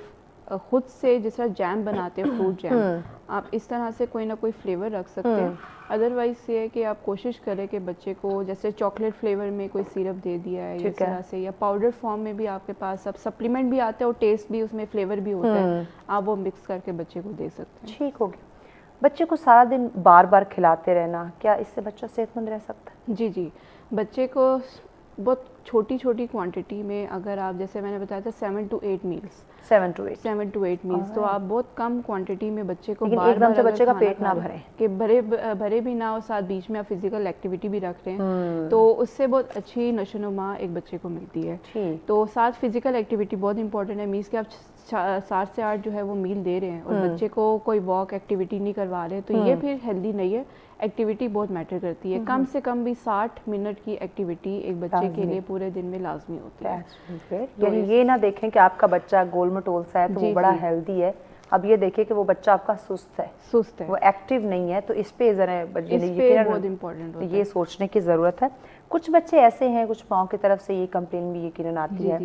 खुद से जिस तरह जैम बनाते हैं, फ्रूट जैम, आप इस तरह से कोई ना कोई फ्लेवर रख सकते हैं। अदरवाइज ये है कि आप कोशिश करें कि बच्चे को जैसे चॉकलेट फ्लेवर में कोई सिरप दे दिया है इस तरह से, या पाउडर फॉर्म में भी आपके पास सब सप्लीमेंट भी आते हैं और टेस्ट भी उसमें फ्लेवर भी होता है, आप वो मिक्स करके बच्चे को दे सकते हैं। ठीक हो गया। बच्चे को सारा दिन बार बार खिलाते रहना, क्या इससे बच्चा सेहतमंद रह सकता है? जी जी, बच्चे को बहुत छोटी छोटी क्वांटिटी में, अगर आप जैसे मैंने बताया था 7 to 8 मील्स, 7 to 8 मील्स, तो आप बहुत कम क्वांटिटी में बच्चे को बार एकदम से बच्चे का पेट ना भरे, कि भरे भी ना हो, साथ बीच में आप फिजिकल एक्टिविटी भी रख रहे हैं, तो उससे बहुत अच्छी नशोनुमा एक बच्चे को मिलती है। तो साथ फिजिकल एक्टिविटी बहुत इंपॉर्टेंट है। मीन्स कि आप 7 से 8 जो है वो मील दे रहे हैं और बच्चे को कोई वॉक एक्टिविटी नहीं करवा रहे, तो ये फिर हेल्दी नहीं है। एक्टिविटी बहुत मैटर करती है, कम से कम भी 60 मिनट की एक्टिविटी एक बच्चे के लिए पूरे दिन में लाजमी होती है। यानी ये ना देखें कि आपका बच्चा गोल मटोल सा है तो वो बड़ा हेल्दी है, अब ये देखिए कि वो बच्चा आपका सुस्त है, वो एक्टिव नहीं है, तो इस पे जरा बहुत इम्पोर्टेंट होता है, ये सोचने की ज़रूरत है। कुछ बच्चे ऐसे हैं, कुछ माओं की तरफ से ये कंप्लेन भी यकीनन आती है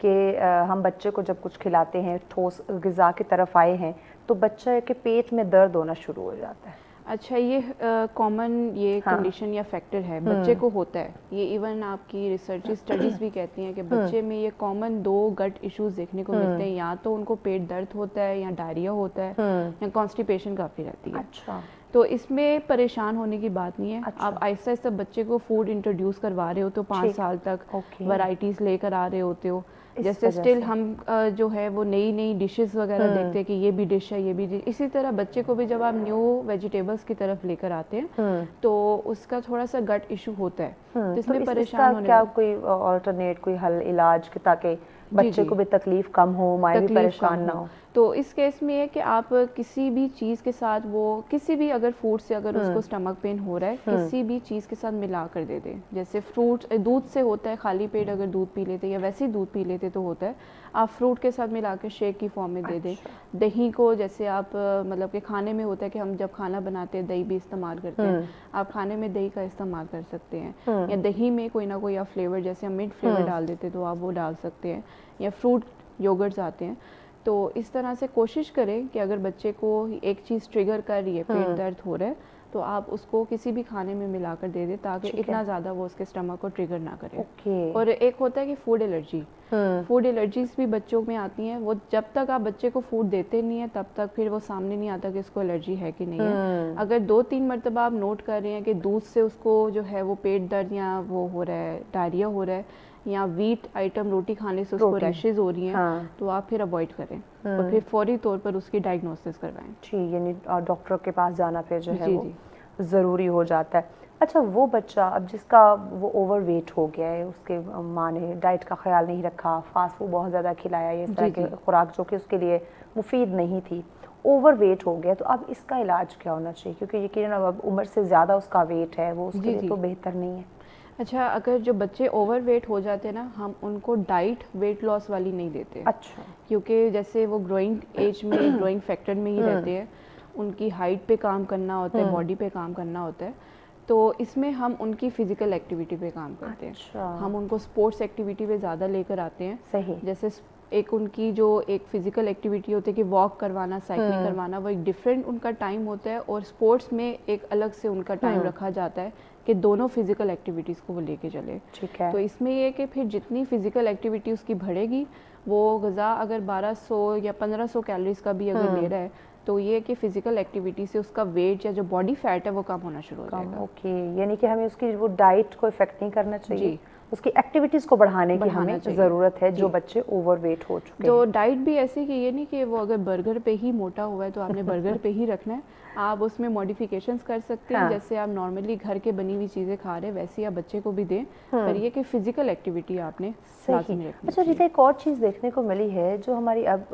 कि हम बच्चे को जब कुछ खिलाते हैं, ठोस ग़िज़ा की तरफ आए हैं, तो बच्चे के पेट में दर्द होना शुरू हो जाता है। अच्छा, ये कॉमन ये कंडीशन या फैक्टर है, बच्चे को होता है ये। इवन आपकी रिसर्च स्टडीज़ भी कहती हैं कि बच्चे में ये कॉमन 2 गट इश्यूज देखने को मिलते हैं, या तो उनको पेट दर्द होता है, या डायरिया होता है, या कॉन्स्टिपेशन काफ़ी रहती है। अच्छा, तो इसमें परेशान होने की बात नहीं है। आप आहिस्ता आहिस्ता बच्चे को फूड इंट्रोड्यूस करवा रहे होते हो, 5 साल तक वैरायटीज़ लेकर आ रहे होते हो। जैसे स्टिल हम जो है वो नई नई डिशेस वगैरह देखते हैं कि ये भी डिश है, ये भी डिश। इसी तरह बच्चे को भी जब आप न्यू वेजिटेबल्स की तरफ लेकर आते हैं तो उसका थोड़ा सा गट इशू होता है, तो इसमें परेशान होने क्या कोई ऑल्टरनेट कोई हल इलाज के, ताकि बच्चे को भी तकलीफ कम हो, माँ भी परेशान ना हो? तो इस केस में है कि आप किसी भी चीज़ के साथ, वो किसी भी अगर फूड से अगर उसको स्टमक पेन हो रहा है, किसी भी चीज़ के साथ मिला कर दे दें। जैसे फ्रूट दूध से होता है, खाली पेट अगर दूध पी लेते या वैसे ही दूध पी लेते तो होता है, आप फ्रूट के साथ मिला के शेक की फॉर्म में दे दें। दही को जैसे आप मतलब कि खाने में होता है कि हम जब खाना बनाते हैं दही भी इस्तेमाल करते हैं, आप खाने में दही का इस्तेमाल कर सकते हैं, या दही में कोई ना कोई आप फ्लेवर, जैसे हम मिंट फ्लेवर डाल देते तो आप वो डाल सकते हैं, या फ्रूट योगर्ट्स आते हैं। तो इस तरह से कोशिश करें कि अगर बच्चे को एक चीज़ ट्रिगर कर रही है, पेट दर्द हो रहा है, तो आप उसको किसी भी खाने में मिलाकर दे दें ताकि इतना ज़्यादा वो उसके स्टमक को ट्रिगर ना करे। ओके। और एक होता है कि फूड एलर्जी, फूड एलर्जीज भी बच्चों में आती हैं। वो जब तक आप बच्चे को फूड देते नहीं है तब तक फिर वो सामने नहीं आता कि उसको एलर्जी है कि नहीं है। अगर 2-3 मरतबा आप नोट कर रहे हैं कि दूध से उसको जो है वो पेट दर्द या वो हो रहा है, डायरिया हो रहा है, या वीट आइटम रोटी खाने से उसको रैशेज हो रही हैं, तो आप फिर अवॉइड करें और फिर फौरी तौर पर उसकी डायग्नोसिस करवाएं। जी, यानी डॉक्टर के पास जाना फिर जो है जी, वो ज़रूरी हो जाता है। अच्छा, वो बच्चा अब जिसका वो ओवरवेट हो गया है, उसके माँ ने डाइट का ख्याल नहीं रखा, फास्ट फूड बहुत ज़्यादा खिलाया, ये इस तरह की खुराक जो कि उसके लिए मुफीद नहीं थी, ओवरवेट हो गया, तो अब इसका इलाज क्या होना चाहिए? क्योंकि यकीनन अब उम्र से ज़्यादा उसका वेट है, वो उसके लिए तो बेहतर नहीं है। अच्छा, अगर जो बच्चे ओवरवेट हो जाते हैं ना, हम उनको डाइट वेट लॉस वाली नहीं देते। अच्छा। क्योंकि जैसे वो ग्रोइंग एज में ग्रोइंग फैक्टर में ही रहते हैं, उनकी हाइट पे काम करना होता है, बॉडी पे काम करना होता है, तो इसमें हम उनकी फिजिकल एक्टिविटी पे काम करते हैं। अच्छा। हम उनको स्पोर्ट्स एक्टिविटी पे ज़्यादा लेकर आते हैं। सही। जैसे एक उनकी जो एक फिजिकल एक्टिविटी होती है कि वॉक करवाना, साइकिलिंग करवाना, वो एक डिफरेंट उनका टाइम होता है, और स्पोर्ट्स में एक अलग से उनका टाइम रखा जाता है कि दोनों फिजिकल एक्टिविटीज़ को वो लेके चले। ठीक है। तो इसमें ये कि फिर जितनी फिजिकल एक्टिविटी उसकी बढ़ेगी, वो ग़िज़ा अगर 1200 या 1500 कैलोरीज का भी अगर ले रहा है, तो ये कि फिजिकल एक्टिविटी से उसका वेट या जो बॉडी फैट है वो कम होना शुरू हो जाएगा। ओके, यानी कि हमें उसकी वो डाइट को इफेक्ट नहीं करना चाहिए, उसकी एक्टिविटीज़ को बढ़ाने की हमें ज़रूरत है जो बच्चे ओवरवेट हो चुके हैं। तो डाइट भी ऐसी कि ये नहीं कि वो अगर बर्गर पे ही मोटा हुआ है तो आपने बर्गर पे ही रखना है, आप उसमें मॉडिफिकेशंस कर सकते हैं। जैसे आप नॉर्मली घर के बनी हुई चीज़ें खा रहे हैं वैसे आप बच्चे को भी दें, पर ये कि फिजिकल एक्टिविटी आपने लाजमी रखनी। अच्छा रीता, एक और चीज़ देखने को मिली है, जो हमारी अब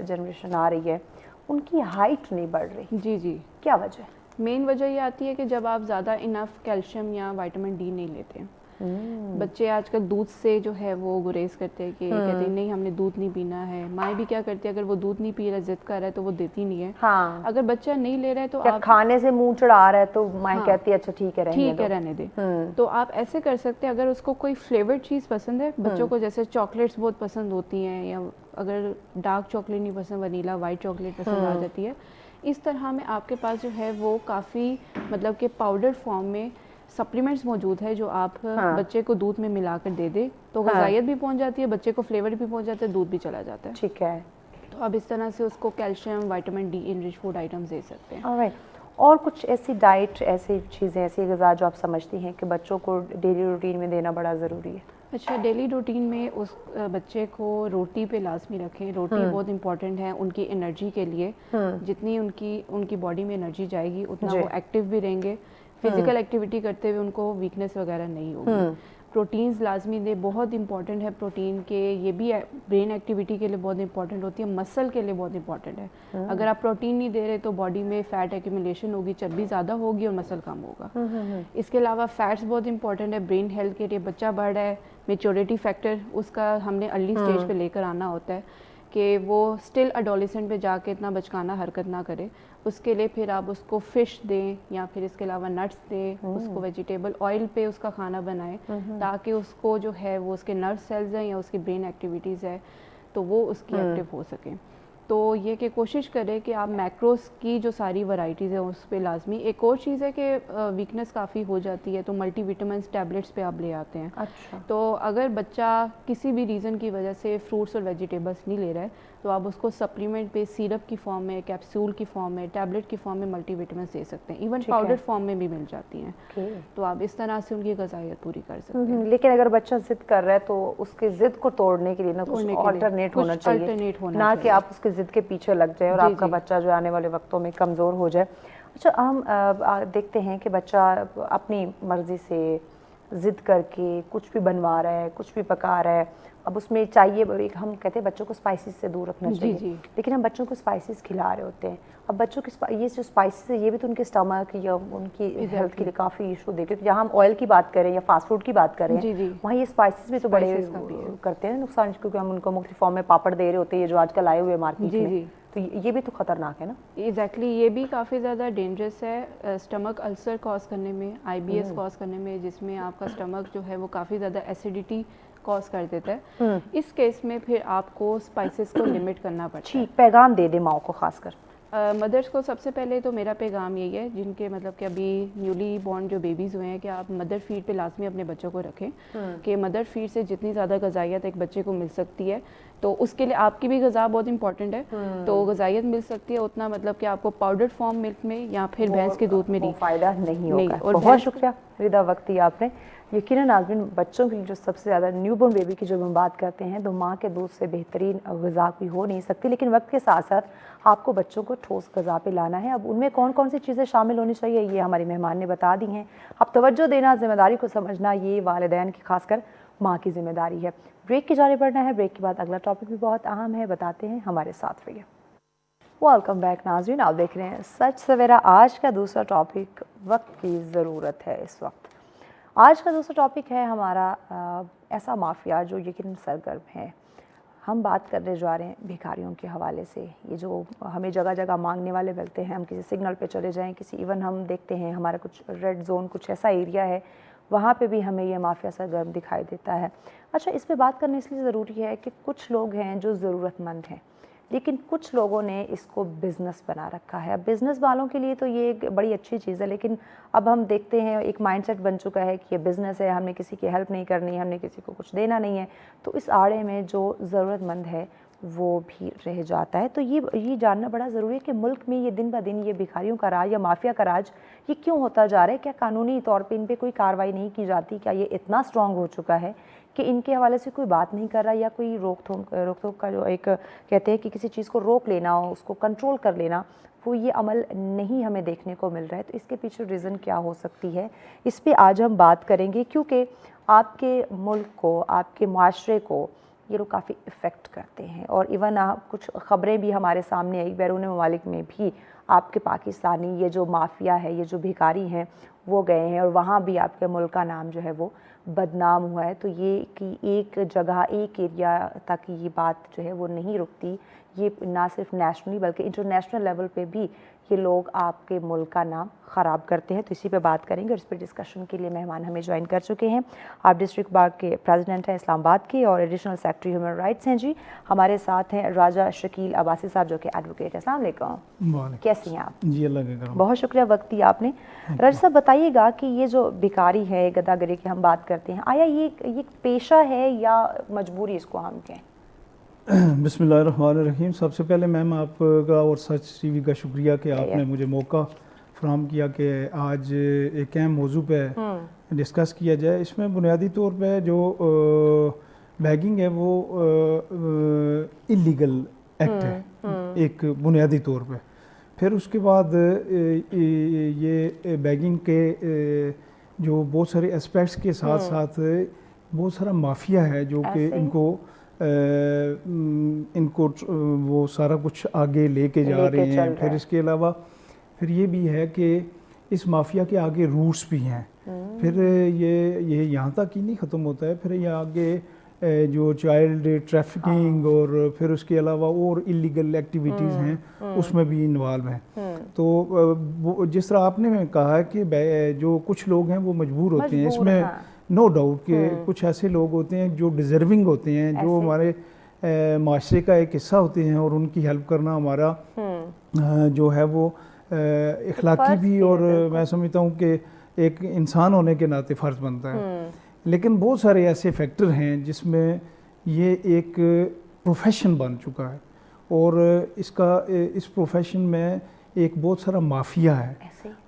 जनरेशन आ रही है, उनकी हाइट नहीं बढ़ रही। जी जी, क्या वजह है? मेन वजह ये आती है कि जब आप ज़्यादा इनफ कैल्शियम या विटामिन डी नहीं लेते हैं। बच्चे आजकल दूध से जो है वो गुरेज करते हैं कि कहते हैं नहीं हमने दूध नहीं पीना है। माएँ भी क्या करती है, अगर वो दूध नहीं पी रहा, जिद कर रहा है, तो वो देती नहीं है। हाँ। अगर बच्चा नहीं ले रहा है तो आप खाने से मुंह चढ़ा रहा है तो माएँ कहती है अच्छा ठीक है रहने दे। तो आप ऐसे कर सकते हैं, अगर उसको कोई फ्लेवर्ड चीज़ पसंद है बच्चों को, जैसे चॉकलेट्स बहुत पसंद होती हैं, या अगर डार्क चॉकलेट नहीं पसंद, वनीला वाइट चॉकलेट पसंद आ जाती है, इस तरह में आपके पास जो है वो काफ़ी मतलब कि पाउडर फॉर्म में सप्लीमेंट्स मौजूद है जो आप बच्चे को दूध में मिलाकर दे दे, तो ग़िज़ाइयत भी पहुंच जाती है, बच्चे को फ्लेवर भी पहुंच जाता है, दूध भी चला जाता है। ठीक है। तो आप इस तरह से उसको calcium, vitamin D enrich food items दे सकते हैं। ऑलराइट। और कुछ ऐसी डाइट, ऐसी चीज़ें, ऐसी ग़िज़ा जो आप समझती हैं कि बच्चों को डेली रूटीन में देना बड़ा ज़रूरी है? अच्छा, डेली रूटीन में उस बच्चे को रोटी पे लाजमी रखें। रोटी बहुत इंपॉर्टेंट है उनकी एनर्जी के लिए। जितनी उनकी बॉडी में एनर्जी जाएगी उतना वो एक्टिव भी रहेंगे। फिजिकल एक्टिविटी करते हुए उनको वीकनेस वगैरह नहीं होगी। प्रोटीन्स लाजमी दे, बहुत इंपॉर्टेंट है प्रोटीन के, ये भी ब्रेन एक्टिविटी के लिए बहुत इंपॉर्टेंट होती है, मसल के लिए बहुत इंपॉर्टेंट है। अगर आप प्रोटीन नहीं दे रहे तो बॉडी में फैट एक्यूमुलेशन होगी, चर्बी ज़्यादा होगी और मसल कम होगा। इसके अलावा फैट्स बहुत इंपॉर्टेंट है ब्रेन हेल्थ के लिए। बच्चा बढ़ रहा है, मेच्योरिटी फैक्टर उसका हमने अर्ली स्टेज पे लेकर आना होता है कि वो स्टिल एडोलेसेंट पे जाके इतना बचकाना हरकत ना करे। उसके लिए फिर आप उसको फ़िश दें, या फिर इसके अलावा नट्स दें, उसको वेजिटेबल ऑयल पे उसका खाना बनाएं, ताकि उसको जो है वो उसके नर्व सेल्स हैं या उसकी ब्रेन एक्टिविटीज़ है तो वो उसकी एक्टिव हो सकें। तो ये कि कोशिश करें कि आप मैक्रोस की जो सारी वैरायटीज़ हैं उस पे लाजमी। एक और चीज़ है कि वीकनेस काफ़ी हो जाती है तो मल्टीविटामिन्स टैबलेट्स पे आप ले आते हैं। अच्छा। तो अगर बच्चा किसी भी रीज़न की वजह से फ्रूट्स और वेजिटेबल्स नहीं ले रहा है तो आप उसको सप्लीमेंट पे सिरप की फॉर्म में, कैप्सूल की फॉर्म में, टैबलेट की फॉर्म में मल्टीविटामिन्स दे सकते हैं। इवन पाउडर फॉर्म में भी मिल जाती हैं। तो आप इस तरह से उनकी ग़िज़ाइयत पूरी कर सकते हैं। लेकिन अगर बच्चा जिद कर रहा है तो उसकी जिद को तोड़ने के लिए ना कुछ अल्टरनेट होना चाहिए, ना कि आप उसकी जिद के पीछे लग जाए और आपका बच्चा जो आने वाले वक्तों में कमज़ोर हो जाए। अच्छा, हम देखते हैं कि बच्चा अपनी मर्ज़ी से ज़िद करके कुछ भी बनवा रहा है, कुछ भी पका रहा है, अब उसमें चाहिए, एक हम कहते हैं बच्चों को स्पाइसेस से दूर रखना चाहिए, लेकिन हम बच्चों को स्पाइसेस खिला रहे होते हैं। अब बच्चों के ये जो स्पाइसेस है ये भी तो उनके स्टमक या उनकी हेल्थ के लिए काफ़ी इशू देते हैं। जहाँ हम ऑयल की बात करें या फास्ट फूड की बात करें, वहाँ ये स्पाइसेस भी तो बड़े करते हैं नुकसान, क्योंकि हम उनको मुख्तलिफ फॉर्म में पापड़ दे रहे होते हैं जो आजकल आए हुए मार्केट में, तो ये भी तो खतरनाक है ना। एग्जैक्टली, ये भी काफ़ी ज़्यादा डेंजरस है स्टमक अल्सर कॉज करने में, IBS कॉज करने में, जिसमें आपका स्टमक जो है वो काफ़ी ज़्यादा एसिडिटी कॉज कर देता है। इस केस में फिर आपको स्पाइसेस को लिमिट करना पड़ता है। ठीक, पैगाम दे दे माओ को खासकर। मदर्स को सबसे पहले तो मेरा पैगाम यही है, जिनके मतलब कि अभी न्यूली बॉर्न जो बेबीज़ हुए हैं, कि आप मदर फीड पे लाजमी अपने बच्चों को रखें कि मदर फीड से जितनी ज़्यादा गजाइयत एक बच्चे को मिल सकती है, तो उसके लिए आपकी भी गज़ा बहुत इंपॉर्टेंट है। तो गजाइयत मिल सकती है उतना, मतलब कि आपको पाउडर्ड फॉर्म मिल्क में या फिर भैंस के दूध में नहीं फ़ायदा नहीं होगा। और बहुत शुक्रिया रिदा वक्ती आपने। यकीनन नाज़रीन, बच्चों के लिए जो सबसे ज़्यादा न्यूबॉर्न बेबी की जब हम बात करते हैं तो माँ के दूध से बेहतरीन ग़िज़ा कोई हो नहीं सकती, लेकिन वक्त के साथ साथ आपको बच्चों को ठोस ग़िज़ा पे लाना है। अब उनमें कौन कौन सी चीज़ें शामिल होनी चाहिए ये हमारी मेहमान ने बता दी हैं। अब तवज्जो देना, ज़िम्मेदारी को समझना, ये वालिदैन की खासकर माँ की ज़िम्मेदारी है। ब्रेक की जाने पड़ना है। ब्रेक के बाद अगला टॉपिक भी बहुत अहम है, बताते हैं, हमारे साथ रहिए। वेलकम बैक नाज़रीन, आप देख रहे हैं सच सवेरा। आज का दूसरा टॉपिक वक्त की ज़रूरत है। इस वक्त आज का दूसरा टॉपिक है हमारा ऐसा माफिया जो यकीनन सरगर्म है। हम बात करने जा रहे हैं भिखारियों के हवाले से। ये जो हमें जगह जगह मांगने वाले मिलते हैं, हम किसी सिग्नल पे चले जाएं, किसी इवन हम देखते हैं हमारा कुछ रेड जोन कुछ ऐसा एरिया है, वहाँ पे भी हमें ये माफिया सरगर्म दिखाई देता है। अच्छा, इस पे बात करने इसलिए ज़रूरी है कि कुछ लोग हैं जो ज़रूरतमंद हैं, लेकिन कुछ लोगों ने इसको बिज़नेस बना रखा है। अब बिज़नेस वालों के लिए तो ये एक बड़ी अच्छी चीज़ है, लेकिन अब हम देखते हैं एक माइंडसेट बन चुका है कि ये बिज़नेस है, हमने किसी की हेल्प नहीं करनी है, हमने किसी को कुछ देना नहीं है, तो इस आड़े में जो ज़रूरतमंद है वो भी रह जाता है। तो ये जानना बड़ा ज़रूरी है कि मुल्क में ये दिन ब दिन ये भिखारियों का राज या माफिया का राज ये क्यों होता जा रहा है। क्या कानूनी तौर पे इन पे कोई कार्रवाई नहीं की जाती? क्या ये इतना स्ट्रॉन्ग हो चुका है कि इनके हवाले से कोई बात नहीं कर रहा, या कोई रोक का जो एक कहते हैं कि किसी चीज़ को रोक लेना हो, उसको कंट्रोल कर लेना, वो ये अमल नहीं हमें देखने को मिल रहा है। तो इसके पीछे रीज़न क्या हो सकती है, इस पे आज हम बात करेंगे, क्योंकि आपके मुल्क को, आपके माशरे को ये लोग काफ़ी इफ़ेक्ट करते हैं। और इवन कुछ ख़बरें भी हमारे सामने आई बैरून ममालिक में भी आपके पाकिस्तानी ये जो माफिया है, ये जो भिखारी हैं, वो गए हैं और वहाँ भी आपके मुल्क का नाम जो है वो बदनाम हुआ है। तो ये कि एक जगह, एक एरिया तक ये बात जो है वो नहीं रुकती, ये ना सिर्फ नेशनली बल्कि इंटरनेशनल लेवल पे भी ये लोग आपके मुल्क का नाम ख़राब करते हैं। तो इसी पे बात करेंगे और इस पर डिस्कशन के लिए मेहमान हमें ज्वाइन कर चुके हैं। आप डिस्ट्रिक्ट बार के प्रेसिडेंट हैं इस्लामाबाद के और एडिशनल सेक्रेटरी ह्यूमन राइट्स हैं जी। हमारे साथ हैं राजा शकील अब्बासी साहब जो कि एडवोकेट है। अस्सलाम वालेकुम, कैसी हैं आप? जी, अल्लाह का करम। बहुत शुक्रिया वक्त दिया आपने। राजा साहब, बताइएगा कि ये जो भिखारी है, गदागरी की हम बात करते हैं, आया ये पेशा है या मजबूरी इसको हम कहें? बिस्मिल्लाहिर्रहमानिर्रहीम। सबसे पहले मैम आपका और सच टीवी का शुक्रिया कि आपने मुझे मौका फ्राहम किया कि आज एक अहम मौजू पे डिस्कस किया जाए। इसमें बुनियादी तौर पे जो बैगिंग है वो इलीगल एक्ट है एक बुनियादी तौर पे। फिर उसके बाद ये बैगिंग के जो बहुत सारे एस्पेक्ट्स के साथ साथ बहुत सारा माफिया है जो कि इनको वो सारा कुछ आगे लेके जा रहे हैं। फिर इसके अलावा फिर ये भी है कि इस माफिया के आगे रूट्स भी हैं। फिर ये यहाँ तक ही नहीं ख़त्म होता है, फिर ये आगे जो चाइल्ड ट्रैफिकिंग और फिर उसके अलावा और इलीगल एक्टिविटीज़ हैं उसमें भी इन्वॉल्व हैं। तो जिस तरह आपने कहा कि जो कुछ लोग हैं वो मजबूर होते हैं, इसमें नो डाउट कि कुछ ऐसे लोग होते हैं जो डिज़र्विंग होते हैं, जो हमारे माशरे का एक हिस्सा होते हैं और उनकी हेल्प करना हमारा जो है वो इखलाकी भी और मैं समझता हूँ कि एक इंसान होने के नाते फ़र्ज़ बनता है। लेकिन बहुत सारे ऐसे फैक्टर हैं जिसमें ये एक प्रोफेशन बन चुका है और इस प्रोफेशन में एक बहुत सारा माफिया है।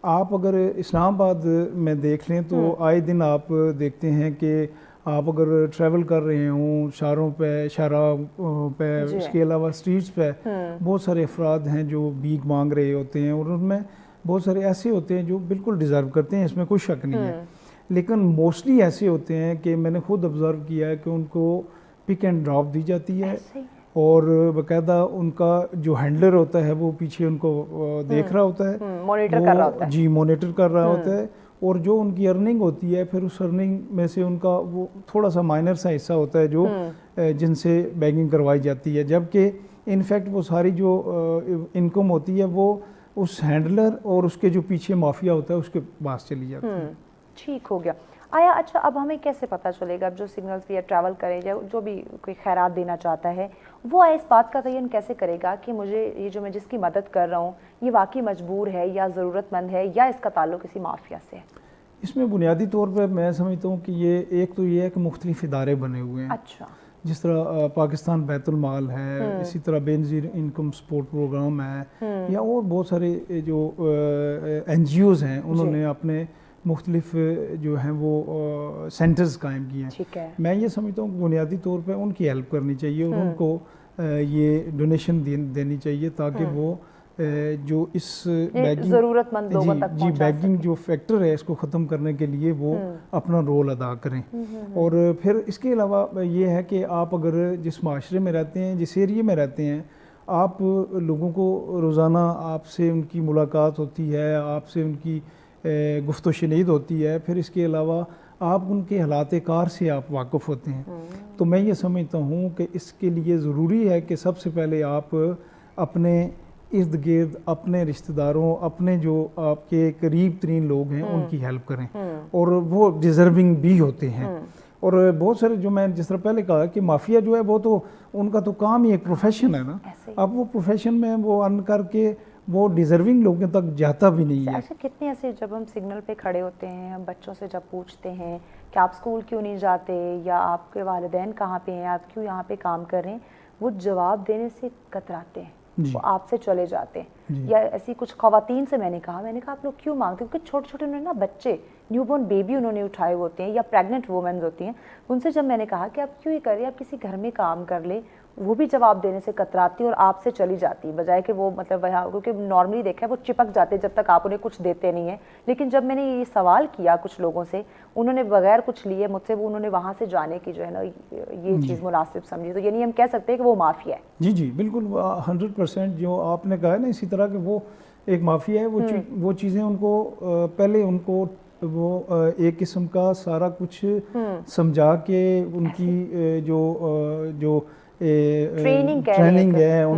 आप अगर इस्लामाबाद में देख लें तो आए दिन आप देखते हैं कि आप अगर ट्रैवल कर रहे हों शारों पे, शराब पे, इसके अलावा स्ट्रीट्स पे बहुत सारे अफराद हैं जो भीख मांग रहे होते हैं और उनमें बहुत सारे ऐसे होते हैं जो बिल्कुल डिज़र्व करते हैं, इसमें कोई शक नहीं है। लेकिन मोस्टली ऐसे होते हैं कि मैंने खुद ऑब्ज़र्व किया है कि उनको पिक एंड ड्रॉप दी जाती है और बाकायदा उनका जो हैंडलर होता है वो पीछे उनको देख रहा होता है, मॉनिटर कर रहा होता है। जी, मॉनिटर कर रहा होता है। और जो उनकी अर्निंग होती है फिर उस अर्निंग में से उनका वो थोड़ा सा माइनर सा हिस्सा होता है जो जिनसे बैगिंग करवाई जाती है, जबकि इनफैक्ट वो सारी जो इनकम होती है वो उस हैंडलर और उसके जो पीछे माफिया होता है उसके पास चली जाती है। ठीक हो गया। आया। अच्छा, अब हमें कैसे पता चलेगा, अब जो सिग्नल्स भी ट्रैवल करें या जो भी कोई खैरात देना चाहता है, वो इस बात का तयन कैसे करेगा कि मुझे ये जो मैं जिसकी मदद कर रहा हूँ ये वाकई मजबूर है या ज़रूरतमंद है या इसका ताल्लुक किसी माफिया से है? इसमें बुनियादी तौर पर मैं समझता हूँ कि ये है कि मुख्तलिफ इदारे बने हुए हैं। अच्छा। जिस तरह पाकिस्तान बैतुल माल है, इसी तरह बेनज़ीर इनकम सपोर्ट प्रोग्राम है, या और बहुत सारे जो NGOs हैं, उन्होंने अपने मुख्तलिफ जो हैं वो सेंटर्स कायम किए हैं। ठीक है। मैं ये समझता हूँ बुनियादी तौर पे उनकी हेल्प करनी चाहिए और उनको ये डोनेशन देनी चाहिए ताकि वो जो इस बैगिंग ज़रूरतमंद लोगों तक जी पहुंचा बैगिंग सकें। जो फैक्टर है इसको ख़त्म करने के लिए वो अपना रोल अदा करें। और फिर इसके अलावा ये है कि आप अगर जिस माशरे में रहते हैं, जिस एरिए में रहते हैं, आप लोगों को रोज़ाना आपसे उनकी मुलाकात होती है, आपसे उनकी गुफ्तो शनीद होती है, फिर इसके अलावा आप उनके हालात कार से आप वाकिफ़ होते हैं। तो मैं ये समझता हूँ कि इसके लिए ज़रूरी है कि सबसे पहले आप अपने इर्द गिर्द अपने रिश्तेदारों, अपने जो आपके करीब तरीन लोग हैं उनकी हेल्प करें, और वो डिज़र्विंग भी होते हैं। और बहुत सारे जो मैं जिस तरह पहले कहा कि माफिया जो है वो तो उनका तो काम ही एक प्रोफेशन है ना, अब वो प्रोफेशन में वो अर्न करके वो डिज़र्विंग लोगों तक जाता भी नहीं है। अच्छा, कितने ऐसे जब हम सिग्नल पे खड़े होते हैं, हम बच्चों से जब पूछते हैं कि आप स्कूल क्यों नहीं जाते या आपके वालिदैन कहाँ पे हैं, आप क्यों यहाँ पे काम कर रहे हैं, वो जवाब देने से कतराते हैं, वो आपसे चले जाते हैं। या ऐसी कुछ ख़वातीन से मैंने कहा आप लोग क्यों मांगते हो, क्योंकि छोटे छोटे उन्होंने ना बच्चे, न्यूबॉर्न बेबी उन्होंने उठाए होते हैं या प्रेग्नेंट वुमेन्स होती हैं, उनसे जब मैंने कहा कि आप क्यों ये कर रहे हैं, आप किसी घर में काम कर ले, वो भी जवाब देने से कतराती और आपसे चली जाती, बजाय कि वो मतलब वहाँ, क्योंकि नॉर्मली देखा है वो चिपक जाते जब तक आप उन्हें कुछ देते नहीं है। लेकिन जब मैंने ये सवाल किया कुछ लोगों से, उन्होंने बगैर कुछ लिए मुझसे वो उन्होंने वहाँ से जाने की जो है ना ये चीज़ मुनासिब समझी। तो यानी हम कह सकते हैं कि वो माफिया है। जी जी बिल्कुल 100% जो आपने कहा है ना, इसी तरह के वो एक माफिया है। वो चीज़ें उनको पहले उनको वो एक किस्म का सारा कुछ समझा के उनकी जो ट्रेनिंग है और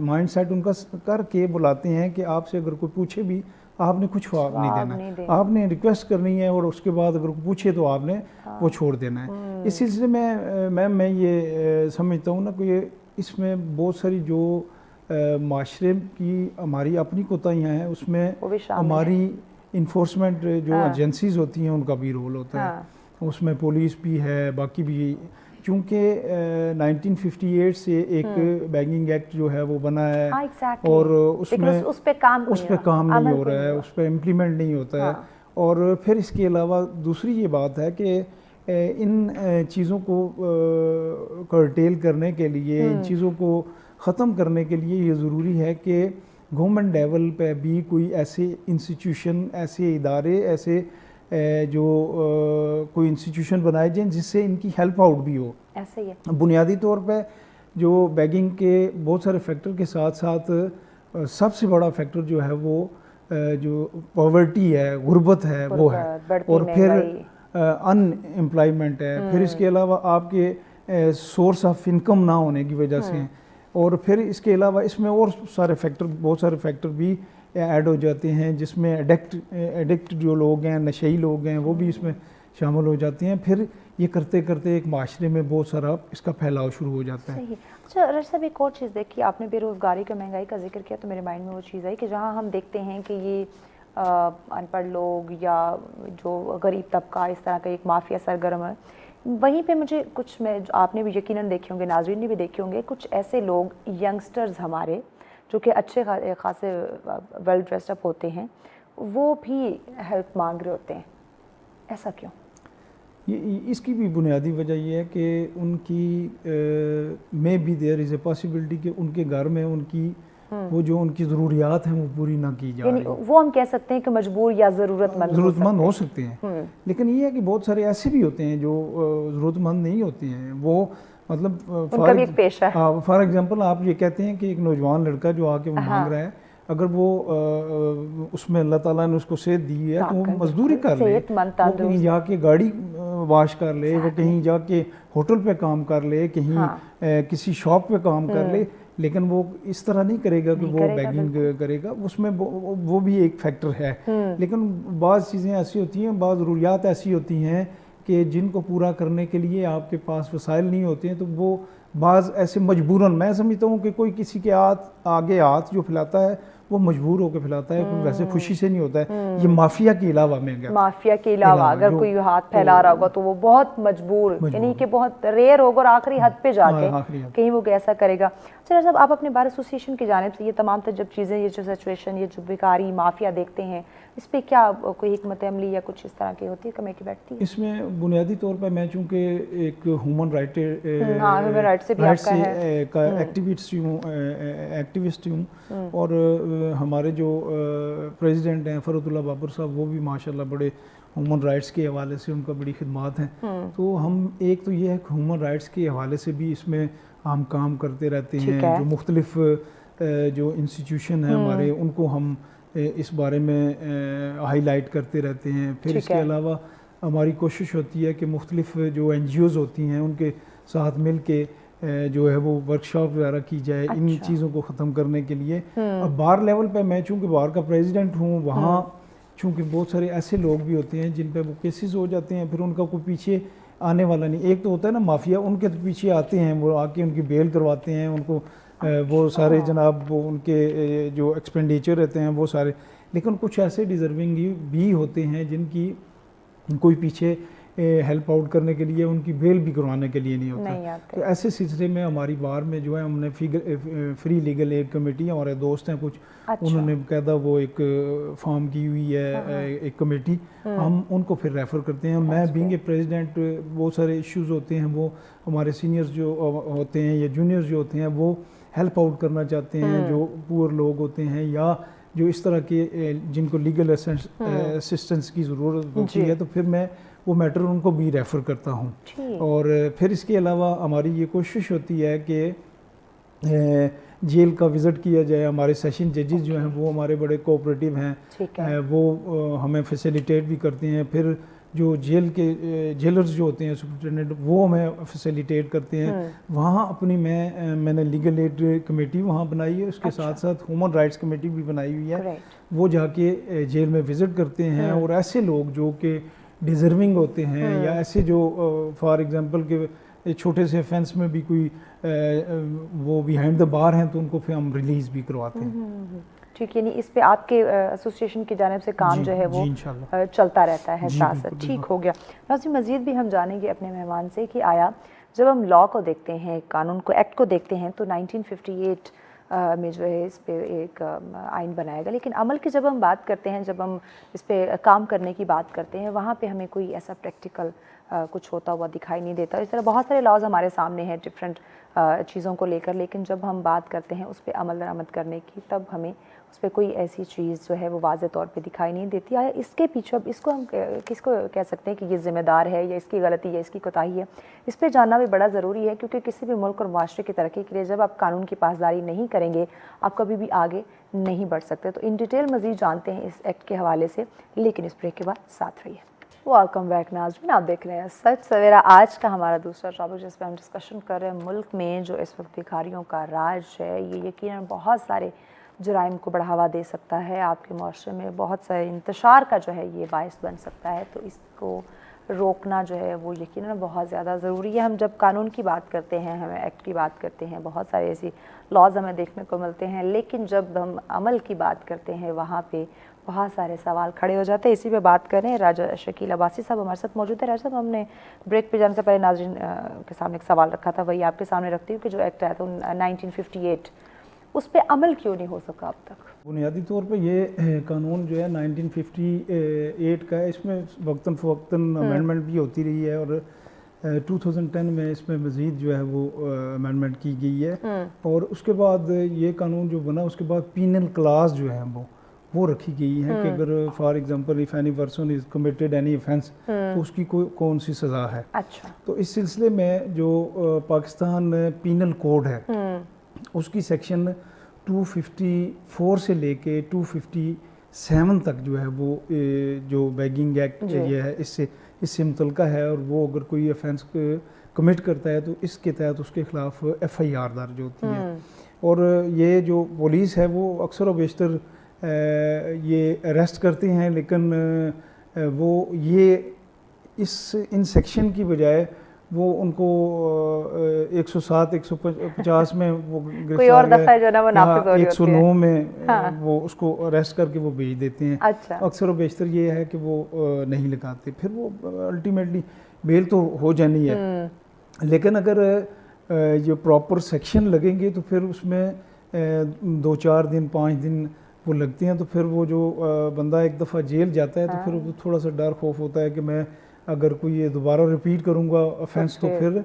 माइंड सेट उनका करके बुलाते हैं कि आपसे अगर कोई पूछे भी आपने कुछ जवाब नहीं देना, आपने रिक्वेस्ट करनी है और उसके बाद अगर कोई पूछे तो आपने वो छोड़ देना है। इस सिलसिले में मैं ये समझता हूँ ना कि इसमें बहुत सारी जो माशरे की हमारी अपनी कोताहियाँ हैं, उसमें हमारी इन्फोर्समेंट जो एजेंसीज होती हैं उनका भी रोल होता है। उसमें पुलिस भी है, बाकी भी, चूँकि 1958 से एक बैंकिंग एक्ट जो है वो बना है, और उसमें उस पर काम नहीं हो रहा है, उस पर इम्प्लीमेंट नहीं होता है। और फिर इसके अलावा दूसरी ये बात है कि इन चीज़ों को कर्टेल करने के लिए, इन चीज़ों को ख़त्म करने के लिए ये ज़रूरी है कि गवर्नमेंट लेवल पे भी कोई ऐसे इंस्टीट्यूशन, ऐसे इदारे, ऐसे जो कोई इंस्टीट्यूशन बनाए जाएं जिससे इनकी हेल्प आउट भी हो। ऐसे ही है। बुनियादी तौर पे जो बैगिंग के बहुत सारे फैक्टर के साथ साथ सबसे बड़ा फैक्टर जो है वो जो पॉवर्टी है, गुर्बत है, वो है, और फिर अनएम्प्लॉयमेंट है, फिर इसके अलावा आपके सोर्स ऑफ इनकम ना होने की वजह से, और फिर इसके अलावा इसमें और सारे फैक्टर, बहुत सारे फैक्टर भी ऐड हो जाते हैं, जिसमें एडिक्ट जो लोग हैं, नशेई लोग हैं, वो भी इसमें शामिल हो जाते हैं। फिर ये करते करते एक माशरे में बहुत सारा इसका फैलाव शुरू हो जाता है। सही। अच्छा रश साहब, एक और चीज़ देखिए, आपने बेरोज़गारी का, महंगाई का जिक्र किया तो मेरे माइंड में वो चीज़ आई कि जहाँ हम देखते हैं कि ये अनपढ़ लोग या जो गरीब तबका इस तरह का एक माफिया सरगर्म है, वहीं पे मुझे कुछ, में आपने भी यकीनन देखे होंगे, नाज़रीन ने भी देखे होंगे, कुछ ऐसे लोग यंगस्टर्स हमारे जो कि अच्छे खासे वेल ड्रेस्ड अप होते हैं, वो भी हेल्प मांग रहे होते हैं। ऐसा क्यों? इसकी भी बुनियादी वजह यह है कि उनकी maybe there is a possibility कि उनके घर में उनकी वो जो उनकी ज़रूरियात हैं वो पूरी ना की जा रही। वो हम कह सकते हैं कि मजबूर या ज़रूरतमंद हो सकते हैं। लेकिन ये है कि बहुत सारे ऐसे भी होते हैं जो ज़रूरतमंद नहीं होते हैं, वो मतलब उनका भी एक पेशा है। फॉर एग्जांपल आप ये कहते हैं कि एक नौजवान लड़का जो आके मांग रहा है, अगर वो उसमें अल्लाह ताला ने उसको सेहत दी है तो वो मजदूरी कर ले, वो कहीं जाके गाड़ी वाश कर ले, वो कहीं जाके होटल पे काम कर ले, कहीं किसी शॉप पे काम कर ले, लेकिन वो इस तरह नहीं करेगा कि नहीं वो करेगा, बैगिंग करेगा, उसमें वो भी एक फैक्टर है। लेकिन बाज़ चीज़ें ऐसी होती हैं, बाज़ ज़रूरियात ऐसी होती हैं कि जिनको पूरा करने के लिए आपके पास वसाइल नहीं होते हैं, तो वो बाज़ ऐसे मजबूरन, मैं समझता हूँ कि कोई किसी के आगे हाथ जो फैलाता है वो मजबूर होकर फैलाता है, कोई वैसे खुशी से नहीं होता है। ये माफिया के अलावा में गया, माफिया के अलावा अगर कोई हाथ फैला रहा होगा तो वो बहुत मजबूर, यानी कि बहुत रेयर होगा और आखिरी हद पे जाके कहीं वो ऐसा करेगा। चलो जब आप अपने बार एसोसिएशन की जानिब से ये तमाम जब चीज़ें, ये जो सिचुएशन, ये जो बेकारी माफिया देखते हैं, इस पे क्या कोई हिकमत अमली या कुछ इस तरह की होती है, कमेटी बैठती है? इसमें बुनियादी तौर पर मैं चूँकि एक ह्यूमन राइट से भी आपका है का एक्टिविस्ट हूँ और हमारे जो प्रेसिडेंट हैं फरूतुल्लाह बाबर साहब, वो भी माशाल्लाह बड़े ह्यूमन राइट्स के हवाले से उनका बड़ी खिदमात हैं। तो हम एक तो ये है कि ह्यूमन राइट्स के हवाले से भी इसमें हम काम करते रहते हैं। जो मुख्तलिफ जो इंस्टीट्यूशन हैं हमारे, उनको हम इस बारे में हाईलाइट करते रहते हैं। फिर इसके अलावा हमारी कोशिश होती है कि मुख्तलिफ जो NGOs होती हैं उनके साथ मिल के जो है वो वर्कशॉप वगैरह की जाए इन चीज़ों को ख़त्म करने के लिए। अब बार लेवल पे मैं चूँकि बार का प्रेसिडेंट हूँ, वहाँ चूँकि बहुत सारे ऐसे लोग भी होते हैं जिन पे वो केसेस हो जाते हैं, फिर उनका कोई पीछे आने वाला नहीं। एक तो होता है ना माफिया, उनके तो पीछे आते हैं, वो आके उनकी बेल करवाते हैं, उनको वो सारे जनाब वो उनके जो एक्सपेंडिचर रहते हैं वो सारे। लेकिन कुछ ऐसे डिज़र्विंग भी होते हैं जिनकी कोई पीछे हेल्प आउट करने के लिए, उनकी बेल भी करवाने के लिए नहीं होता। तो ऐसे सिलसिले में हमारी बार में जो है हमने फ्री लीगल एड कमेटी, हमारे दोस्त हैं कुछ, उन्होंने बाकायदा वो एक फॉर्म की हुई है एक कमेटी, हम उनको फिर रेफ़र करते हैं। मैं बीइंग ए प्रेसिडेंट, बहुत सारे इश्यूज़ होते हैं वो हमारे सीनियर्स जो होते हैं या जूनियर्स जो होते हैं वो हेल्प आउट करना चाहते हैं, जो पुअर लोग होते हैं या जो इस तरह के जिनको लीगल असिस्टेंस की ज़रूरत होती है, तो फिर मैं वो मैटर उनको भी रेफ़र करता हूँ। और फिर इसके अलावा हमारी ये कोशिश होती है कि जेल का विज़िट किया जाए। हमारे सेशन जजेस जो हैं वो हमारे बड़े कोऑपरेटिव हैं, वो हमें फैसिलिटेट भी करते हैं। फिर जो जेल के जेलर्स जो होते हैं सुपरिटेंडेंट, वो हमें फैसिलिटेट करते हैं। वहाँ अपनी मैंने लीगल एड कमेटी वहाँ बनाई है, उसके साथ साथ ह्यूमन राइट्स कमेटी भी बनाई हुई है। वो जाके जेल में विज़िट करते हैं और ऐसे लोग जो कि डिज़र्विंग होते हैं या ऐसे जो फॉर एग्जांपल के छोटे से ऑफेंस में भी कोई वो बिहाइंड द बार हैं, तो उनको फिर हम रिलीज़ भी करवाते हैं। ठीक, यानी इस पे आपके एसोसिएशन की जानिब से काम जो है वो चलता रहता है साथ साथ। ठीक हो गया। नाज़रीन, मज़ीद भी हम जानेंगे अपने मेहमान से कि आया जब हम लॉ को देखते हैं, कानून को, एक्ट को देखते हैं, तो 1958 में जो है इस पे एक आइन बनाया गया, लेकिन अमल की जब हम बात करते हैं, जब हम इस पे काम करने की बात करते हैं, वहाँ पे हमें कोई ऐसा प्रैक्टिकल कुछ होता हुआ दिखाई नहीं देता। इस तरह बहुत सारे लॉज हमारे सामने हैं डिफरेंट चीज़ों को लेकर, लेकिन जब हम बात करते हैं उस पर अमल दरामद करने की, तब हमें उस पर कोई ऐसी चीज़ जो है वो वाज़े तौर पे दिखाई नहीं देती। या इसके पीछे अब इसको हम किसको कह सकते हैं कि ये ज़िम्मेदार है या इसकी गलती है, इसकी कोताही है, इस पर जानना भी बड़ा ज़रूरी है, क्योंकि किसी भी मुल्क और माशरे की तरक्की के लिए जब आप कानून की पासदारी नहीं करेंगे, आप कभी भी आगे नहीं बढ़ सकते। तो इन डिटेल मज़ीद जानते हैं इस एक्ट के हवाले से, लेकिन इस ब्रेक के बाद साथ रहिए। वेलकम बैक नाज़रीन, आप देख रहे हैं सच सवेरा। आज का हमारा दूसरा टॉपिक जिस पर हम डिस्कशन कर रहे हैं, मुल्क में जो इस वक्त भिखारियों का राज है, ये यकीनन बहुत सारे जुराइम को बढ़ावा दे सकता है, आपके माशरे में बहुत सारे इंतशार का जो है ये बायस बन सकता है। तो इसको रोकना जो है वो यकीनन बहुत ज़्यादा ज़रूरी है। हम जब कानून की बात करते हैं, हमें एक्ट की बात करते हैं, बहुत सारे ऐसी लॉज हमें देखने को मिलते हैं, लेकिन जब हम अमल की बात करते हैं वहाँ पे बहुत सारे सवाल खड़े हो जाते हैं। इसी पे बात करें, राजा शकील अब्बासी साहब हमारे साथ मौजूद है। राजा साहब, हमने ब्रेक पे जाने से पहले नाज़रीन के सामने एक सवाल रखा था, वही आपके सामने रखती हूँ कि जो एक्ट आया था 1958, उस पर अमल क्यों नहीं हो सका अब तक? बुनियादी तौर पे ये कानून जो है 1958 का है, इसमें वक्तन फ़वक्तन अमेंडमेंट भी होती रही है और 2010 में इसमें मज़ीद जो है वो अमेंडमेंट की गई है। और उसके बाद ये कानून जो बना, उसके बाद पीनल क्लास जो है वो रखी गई है कि अगर for example if any person is committed any offence, तो उसकी कौन सी सज़ा है। अच्छा, तो इस सिलसिले में जो पाकिस्तान पीनल कोड है, उसकी सेक्शन 254 से लेके 257 तक जो है वो जो बैगिंग एक्ट ये है इससे मुतल्लिका है। और वो अगर कोई ऑफेंस कमिट करता है तो इसके तहत उसके ख़िलाफ़ FIR दर्ज होती है। और ये जो पुलिस है वो अक्सर व बेशतर ये अरेस्ट करते हैं, लेकिन वो ये इन सेक्शन की बजाय वो उनको 107 150 में वो कोई और दफा जो ना वो नाफिज हो रही होती है, 109 में वो उसको अरेस्ट करके वो भेज देते हैं। अच्छा। अक्सर व बेशतर ये है कि वो नहीं लगाते, फिर वो अल्टीमेटली बेल तो हो जानी है, लेकिन अगर जो प्रॉपर सेक्शन लगेंगे तो फिर उसमें 2-4 दिन 5 दिन वो लगते हैं, तो फिर वो जो बंदा एक दफ़ा जेल जाता है तो फिर वो थोड़ा सा डर खौफ होता है कि मैं अगर कोई ये दोबारा रिपीट करूँगा ऑफेंस तो फिर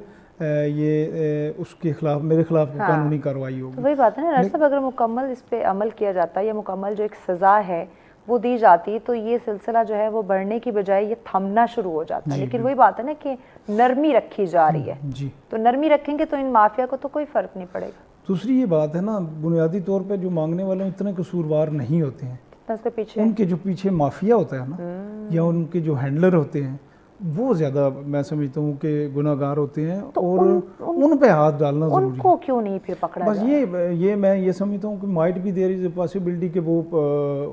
ये उसके खिलाफ मेरे खिलाफ कानूनी कार्रवाई होगी। तो वही बात है ना डॉक्टर साहब, अगर मुकम्मल इस पे अमल किया जाता है या मुकम्मल जो एक सज़ा है वो दी जाती तो ये सिलसिला जो है वो बढ़ने की बजाय ये थमना शुरू हो जाता है। लेकिन वही बात है ना कि नरमी रखी जा रही है जी, तो नरमी रखेंगे तो इन माफिया को तो कोई फ़र्क नहीं पड़ेगा। दूसरी ये बात है ना, बुनियादी तौर पे जो मांगने वाले इतने कसूरवार नहीं होते हैं, उसके पीछे उनके जो पीछे माफिया होता है ना या उनके जो हैंडलर होते हैं वो ज़्यादा मैं समझता हूँ कि गुनाहगार होते हैं, तो और उन पे हाथ डालना ज़रूरी है। उनको क्यों नहीं फिर पकड़ा बस ये मैं ये समझता हूँ कि माइट भी देयर इज़ अ पॉसिबिलिटी कि वो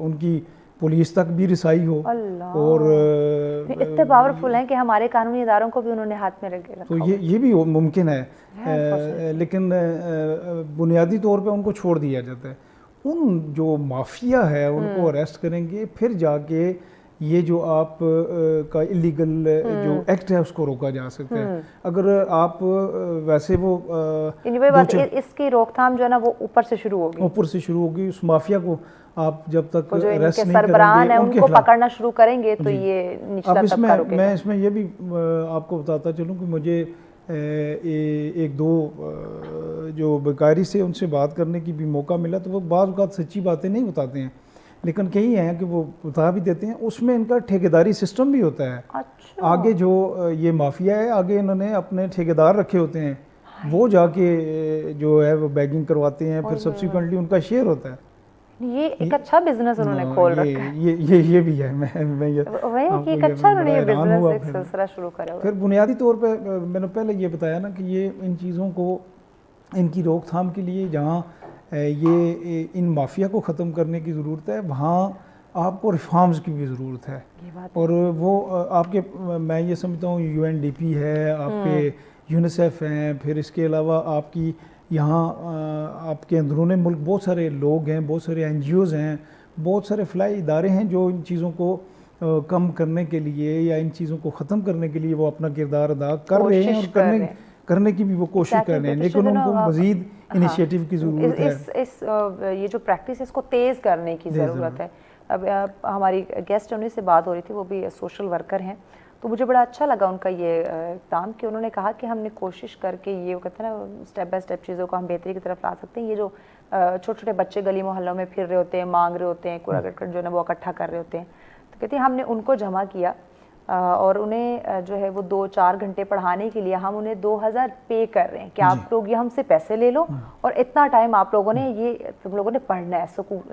उनकी पुलिस तक भी रिसाई हो, और इतने पावरफुल हैं कि हमारे कानूनी इदारों को भी उन्होंने हाथ में रखा। तो ये भी मुमकिन है, लेकिन बुनियादी तौर पे उनको छोड़ दिया जाता है। उन जो माफिया है उनको अरेस्ट करेंगे, फिर जाके ये जो आप का इलीगल जो एक्ट है उसको रोका जा सकता है। अगर आप वैसे वो इसकी रोकथाम जो है ना वो ऊपर से शुरू होगी, उस माफिया को आप जब तक अरेस्ट नहीं सरबराह है उनको पकड़ना शुरू करेंगे तो ये निचला तबका रुकेगा। मैं इसमें ये भी आपको बताता चलूँ कि मुझे एक दो जो बेकारी से उनसे बात करने की भी मौका मिला, तो वो बाज़ औक़ात सच्ची बातें नहीं बताते हैं, लेकिन कई हैं कि वो बता भी देते हैं। उसमें इनका ठेकेदारी सिस्टम भी होता है। अच्छा। आगे जो ये माफिया है आगे इन्होंने अपने ठेकेदार रखे होते हैं, वो जाके जो है वो बैगिंग करवाते हैं, फिर सब्सिक्वेंटली उनका शेयर होता है। ये एक अच्छा बिजनेस उन्होंने खोल रखा है। ये भी है। मैं ये एक अच्छा उन्होंने ये बिजनेस एक सिलसिला शुरू करा हुआ है। फिर बुनियादी तौर पे मैंने पहले ये बताया ना कि ये इन चीज़ों को इनकी रोकथाम के लिए जहाँ ये इन माफिया को ख़त्म करने की ज़रूरत है, वहाँ आपको रिफॉर्म्स की भी ज़रूरत है। और वो आपके मैं ये समझता हूँ UNDP है, आपके यूनिसेफ हैं, फिर इसके अलावा आपकी यहाँ आपके अंदरूनी मुल्क बहुत सारे लोग हैं, बहुत सारे NGOs हैं, बहुत सारे फलाई इदारे हैं जो इन चीज़ों को कम करने के लिए या इन चीज़ों को ख़त्म करने के लिए वो अपना किरदार अदा कर रहे हैं और करने की भी वो कोशिश कर रहे हैं, लेकिन उनको मज़ीद इनिशिएटिव की ज़रूरत है। ये जो प्रैक्टिस है इसको तेज़ करने की ज़रूरत है। अब हमारी गेस्ट उन्हीं से बात हो रही थी, वो भी सोशल वर्कर हैं, तो मुझे बड़ा अच्छा लगा उनका ये काम कि उन्होंने कहा कि हमने कोशिश करके ये वो कहते हैं ना स्टेप बाय स्टेप चीज़ों को हम बेहतरी की तरफ ला सकते हैं। ये जो छोटे छोटे बच्चे गली मोहल्लों में फिर रहे होते हैं, मांग रहे होते हैं, कूड़ा करकट जो है ना वो इकट्ठा कर रहे होते हैं, तो कहती हैं हमने उनको जमा किया और उन्हें जो है वो 2-4 घंटे पढ़ाने के लिए हम उन्हें 2000 पे कर रहे हैं कि आप लोग ये हमसे पैसे ले लो और इतना टाइम आप लोगों ने ये तुम लोगों ने पढ़ना है,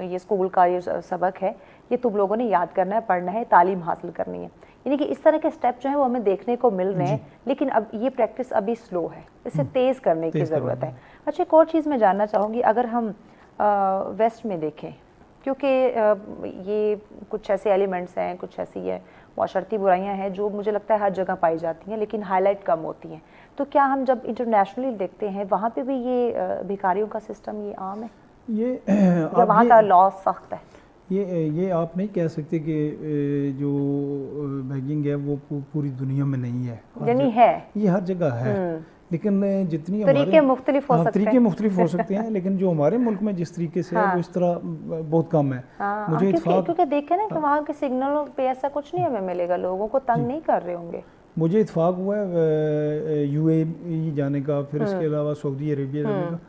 ये स्कूल का ये सबक है, ये तुम लोगों ने याद करना है, पढ़ना है, तालीम हासिल करनी है। यानी कि इस तरह के स्टेप जो है वो हमें देखने को मिल रहे हैं, लेकिन अब ये प्रैक्टिस अभी स्लो है, इसे तेज़ करने की ज़रूरत है। अच्छा, एक और चीज़ मैं जानना चाहूँगी, अगर हम वेस्ट में देखें, क्योंकि ये कुछ ऐसे एलिमेंट्स हैं, कुछ ऐसी है माशरती बुराइयां हैं जो मुझे लगता है हर जगह पाई जाती हैं लेकिन हाईलाइट कम होती हैं, तो क्या हम जब इंटरनेशनली देखते हैं वहाँ पे भी ये भिखारियों का सिस्टम ये आम है, या वहाँ का लॉ सख्त है? ये आप नहीं कह सकते कि जो बैगिंग है वो पूरी दुनिया में नहीं है, यानी है ये हर जगह है, लेकिन जितनी तरीके मुख्तलिफ हो सकते हैं, लेकिन जो हमारे मुल्क में जिस तरीके से है वो इस तरह बहुत कम है। मुझे इत्फाक क्योंकि देखे ना कि वहाँ के सिग्नलों पे ऐसा कुछ नहीं हमें मिलेगा, लोगों को तंग नहीं कर रहे होंगे। मुझे इत्फाक हुआ है UAE जाने का, फिर इसके अलावा सऊदी अरेबिया जाने का,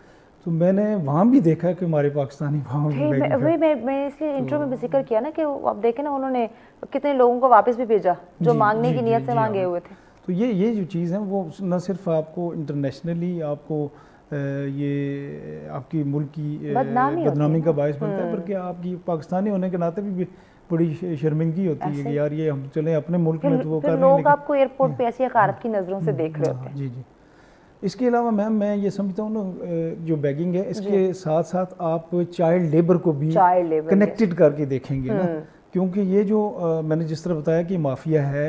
तो मैंने वहाँ भी देखा है कि हमारे पाकिस्तानी वही मैं इसलिए इंट्रो में भी जिक्र किया ना कि आप देखें ना उन्होंने कितने लोगों को वापस भी भेजा जो मांगने की नीयत से वहाँ गए हुए थे। तो ये जो चीज़ है वो न सिर्फ आपको इंटरनेशनली आपको ये आपकी मुल्क की बदनामी का बायस बनता है, बल्कि आपकी पाकिस्तानी होने के नाते भी बड़ी शर्मिंदगी होती है कि यार ये हम चले अपने मुल्क में तो वो कर रहे हैं, लोग आपको एयरपोर्ट पे ऐसी हकारत की नज़रों से देख रहे होते हैं। जी। इसके अलावा मैम मैं ये समझता हूँ ना जो बैगिंग है इसके साथ साथ आप चाइल्ड लेबर को भी कनेक्टेड करके देखेंगे ना, क्योंकि ये जो मैंने जिस तरह बताया कि माफिया है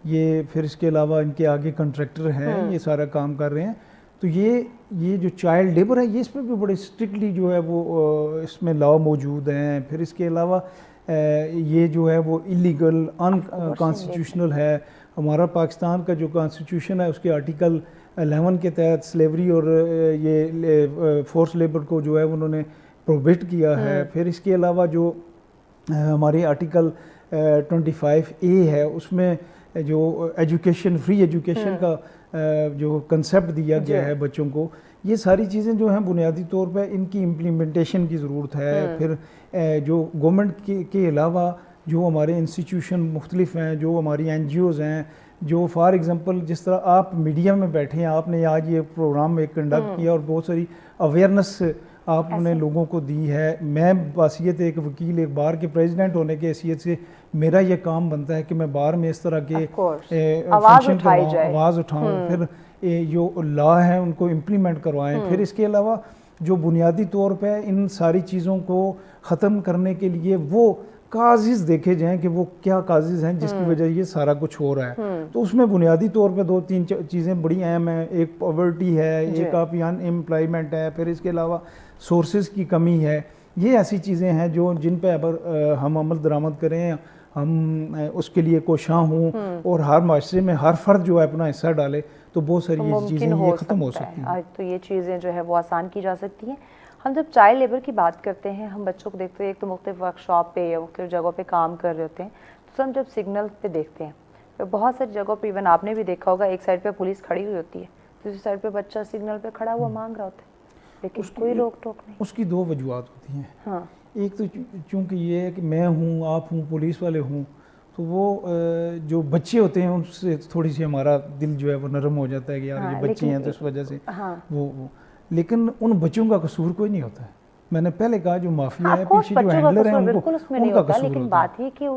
ये, फिर इसके अलावा इनके आगे कॉन्ट्रैक्टर हैं ये सारा काम कर रहे हैं, तो ये जो चाइल्ड लेबर है ये इसमें भी बड़े स्ट्रिक्टली जो है वो इसमें लॉ मौजूद हैं। फिर इसके अलावा ये जो है वो इलीगल अनकॉन्स्टिट्यूशनल है। हमारा पाकिस्तान का जो कॉन्स्टिट्यूशन है उसके आर्टिकल 11 के तहत स्लेवरी और ये फोर्स लेबर को जो है उन्होंने प्रोहिबिट किया है। फिर इसके अलावा जो हमारे आर्टिकल 25A है उसमें जो एजुकेशन, फ्री एजुकेशन का जो कंसेप्ट दिया गया है बच्चों को, ये सारी चीज़ें जो हैं बुनियादी तौर पे इनकी इम्प्लीमेंटेशन की ज़रूरत है। फिर जो गवर्नमेंट के अलावा जो हमारे इंस्टीट्यूशन मुख्तलिफ हैं, जो हमारी NGOs हैं, जो फॉर एग्ज़ाम्पल जिस तरह आप मीडिया में बैठे हैं, आपने आज ये प्रोग्राम एक कंडक्ट किया और बहुत सारी अवेयरनेस आपने लोगों को दी है। मैं बासियत एक वकील, एक बार के प्रेसिडेंट होने की हैसियत से मेरा ये काम बनता है कि मैं बार में इस तरह के फंक्शन करवाऊँ, आवाज़ उठाऊँ, फिर जो लॉ हैं उनको इम्प्लीमेंट करवाएं। फिर इसके अलावा जो बुनियादी तौर पे इन सारी चीज़ों को ख़त्म करने के लिए वो काजिज़ देखे जाएं कि वो क्या काजिज़ हैं जिसकी वजह ये सारा कुछ हो रहा है। तो उसमें बुनियादी तौर पे 2-3 चीज़ें बड़ी अहम हैं। एक पॉवर्टी है, एक आपकी अनएम्प्लॉयमेंट है, फिर इसके अलावा सोर्सेज की कमी है। ये ऐसी चीज़ें हैं जो जिन पे अगर हम अमल दरामद करें, हम उसके लिए कोशां हों और हर माशरे में हर फर्द जो है अपना हिस्सा डाले तो बहुत सारी ये चीज़ें ये ख़त्म हो सकती हैं। तो ये चीज़ें जो है वो आसान की जा सकती हैं। हम जब चाइल्ड लेबर की बात करते हैं, हम बच्चों को देखते हैं, एक तो मुख्तलिफ वर्कशॉप पे या मुख्तलिफ जगहों पे काम कर रहे होते हैं, तो हम जब सिग्नल पे देखते हैं तो बहुत सारी जगहों पे, इवन आपने भी देखा होगा, एक साइड पे पुलिस खड़ी हुई होती है, दूसरी साइड पे बच्चा सिग्नल पे खड़ा हुआ मांग रहा होता है, लेकिन कोई रोक टोक नहीं। उसकी 2 वजूहत होती हैं। हाँ, एक तो चूँकि ये है कि मैं हूँ, आप हूँ, पुलिस वाले हूँ, तो वो जो बच्चे होते हैं उनसे थोड़ी सी हमारा दिल जो है वो नरम हो जाता है कि यार ये बच्चे हैं तो इस वजह से वो लेकिन उन बच्चों का कसूर कोई नहीं होता है। मैंने पहले कहा जो माफिया है पीछे जो हैंडलर है उनको उनका कसूर लेकिन होता बात ये कि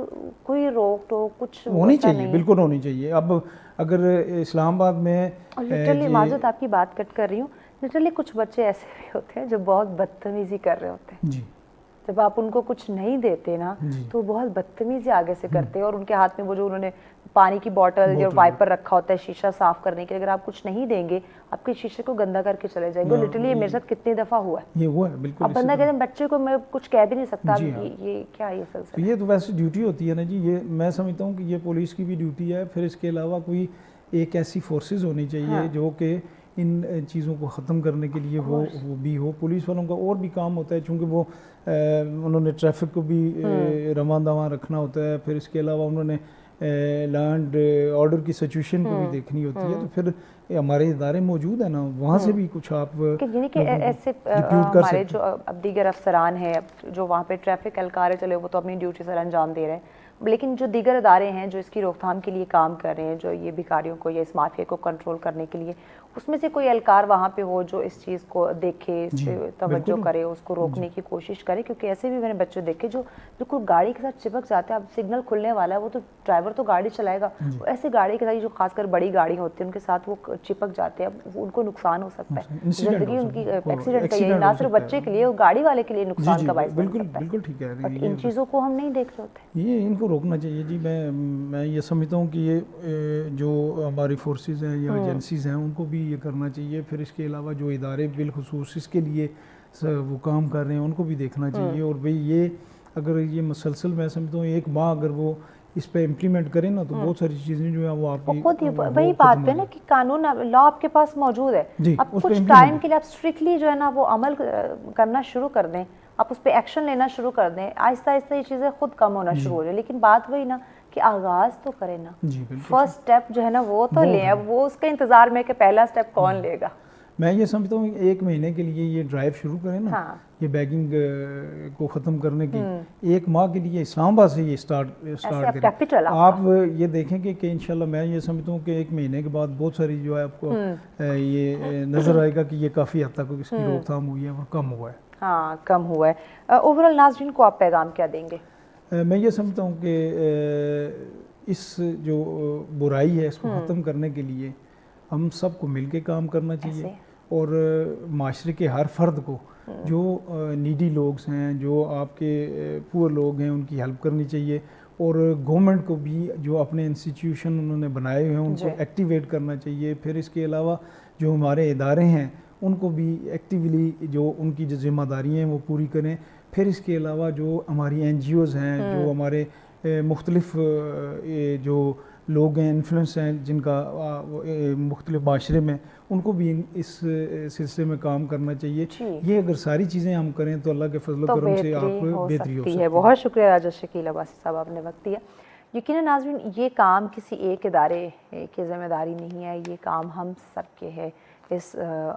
कोई रोक टोक कुछ होनी चाहिए, बिल्कुल होनी चाहिए। अब अगर इस्लामाबाद में लिटरली माजूद आपकी बात कट कर रही हूँ, लिटरली कुछ बच्चे ऐसे भी होते हैं जो बहुत बदतमीजी कर रहे होते हैं जी। जब आप उनको कुछ नहीं देते ना तो बहुत बदतमीजी आगे से करते हैं, और उनके हाथ में वो जो उन्होंने पानी की बोतल या वाइपर रखा होता है शीशा साफ करने के लिए, अगर आप कुछ नहीं देंगे आपके शीशे को गंदा करके चले जाएंगे। लिटरली मेरे साथ कितनी दफा हुआ है, ये हुआ है बिल्कुल। अब बंदा कहते हैं बच्चे को मैं कुछ कह भी नहीं सकता, ये क्या ये सिलसिला। तो ये तो वैसे ड्यूटी होती है ना जी, ये मैं समझता हूँ कि ये पुलिस की भी ड्यूटी है। फिर इसके अलावा कोई एक ऐसी फोर्सेज होनी चाहिए जो कि इन चीज़ों को ख़त्म करने के लिए वो भी हो। पुलिस वालों का और भी काम होता है, चूँकि वो उन्होंने ट्रैफिक को भी रवां दवां रखना होता है। फिर इसके अलावा उन्होंने लैंड ऑर्डर की सिचुएशन को भी देखनी होती है। तो फिर हमारे इदारे मौजूद है ना, वहाँ से भी कुछ आप यानी कि ऐसे हमारे जो अब दीगर अफसरान हैं जो वहाँ पे ट्रैफिक एहलकार चले, वो तो अपनी ड्यूटी सर अंजाम दे रहे हैं, लेकिन जो दीगर इदारे हैं जो इसकी रोकथाम के लिए काम कर रहे हैं, जो ये भिखारियों को या इस माफिया को कंट्रोल करने के लिए, उसमें से कोई एहलकार वहाँ पे हो जो इस चीज़ को देखे, इस पे तवज्जो करे, उसको रोकने की कोशिश करे। क्योंकि ऐसे भी मैंने बच्चे देखे जो बिल्कुल गाड़ी के साथ चिपक जाते हैं। अब सिग्नल खुलने वाला है, वो तो ड्राइवर तो गाड़ी चलाएगा, ऐसे गाड़ी के साथ जो खासकर बड़ी गाड़ी होती है उनके साथ वो चिपक जाते हैं, अब उनको नुकसान हो सकता है, जिंदगी उनकी एक्सीडेंट का यही ना सिर्फ बच्चे के लिए, वो गाड़ी वाले के लिए नुकसान का बाइस बन सकता है। बिल्कुल ठीक है, बट इन चीज़ों को हम नहीं देख रहे होते, ये इनको रोकना चाहिए जी। मैं ये समझता हूँ कि ये जो हमारी फोर्सेस हैं या एजेंसीज हैं उनको भी ये करना चाहिए। फिर इसके अलावा जो इदारे बिलखुसूस इसके लिए वो काम कर रहे हैं उनको भी देखना चाहिए। और भाई ये अगर ये मुसलसल मैं समझता हूँ 1 माह अगर वो इस पे इम्प्लीमेंट करें ना तो बहुत सारी चीज़ें जो है वो आपकी खुद वही बात है ना कि कानून लॉ आपके पास मौजूद है, अब कुछ टाइम के लिए आप स्ट्रिक्टली जो है ना वो अमल करना शुरू कर दें, आप उस पर एक्शन लेना शुरू कर दें, आहिस्ता आहिस्ता ये चीज़ें खुद कम होना शुरू हो जाए। लेकिन बात वही ना कि आगाज़ तो करें ना, फर्स्ट स्टेप जो है ना वो तो लें। अब वो उसके इंतज़ार में कि पहला स्टेप कौन लेगा। मैं ये समझता हूँ 1 महीने के लिए ये ड्राइव शुरू करें ना, ये बैगिंग को ख़त्म करने की 1 माह के लिए इस्लामाबाद से ये स्टार्ट करें। आप ये देखेंगे कि इंशाल्लाह मैं ये समझता हूँ कि 1 महीने के बाद बहुत सारी जो है आपको ये नज़र आएगा कि ये काफ़ी हद तक इसकी रोकथाम हुई है और कम हुआ है। हाँ, कम हुआ है। ओवरऑल नाज़रीन को आप पैगाम क्या देंगे? मैं ये समझता हूँ कि इस जो बुराई है इसको ख़त्म करने के लिए हम सबको मिलके काम करना चाहिए ऐसे। और माशरे के हर फर्द को जो नीडी लोग हैं, जो आपके पुअर लोग हैं, उनकी हेल्प करनी चाहिए। और गवर्नमेंट को भी जो अपने इंस्टीट्यूशन उन्होंने बनाए हुए हैं उनको एक्टिवेट करना चाहिए। फिर इसके अलावा जो हमारे इदारे हैं उनको भी एक्टिवली जो उनकी जो जिम्मेदारी हैं वो पूरी करें। फिर इसके अलावा जो हमारी NGOs हैं, जो हमारे मुख्तलिफ जो लोग हैं, इन्फ्लुएंस हैं जिनका मुख्तलिफ माशरे में, उनको भी इस सिलसिले में काम करना चाहिए। ये अगर सारी चीज़ें हम करें तो अल्लाह के फजल तो करम से आप बेहतरी हो बेहतरी हो सकती सकती है। है। बहुत शुक्रिया राजा शकील अब्बासी साहब, आपने वक्त दिया। यकीनन नाज़रीन, ये काम किसी एक इदारे की ज़िम्मेदारी नहीं है, ये काम हम सब के है। इस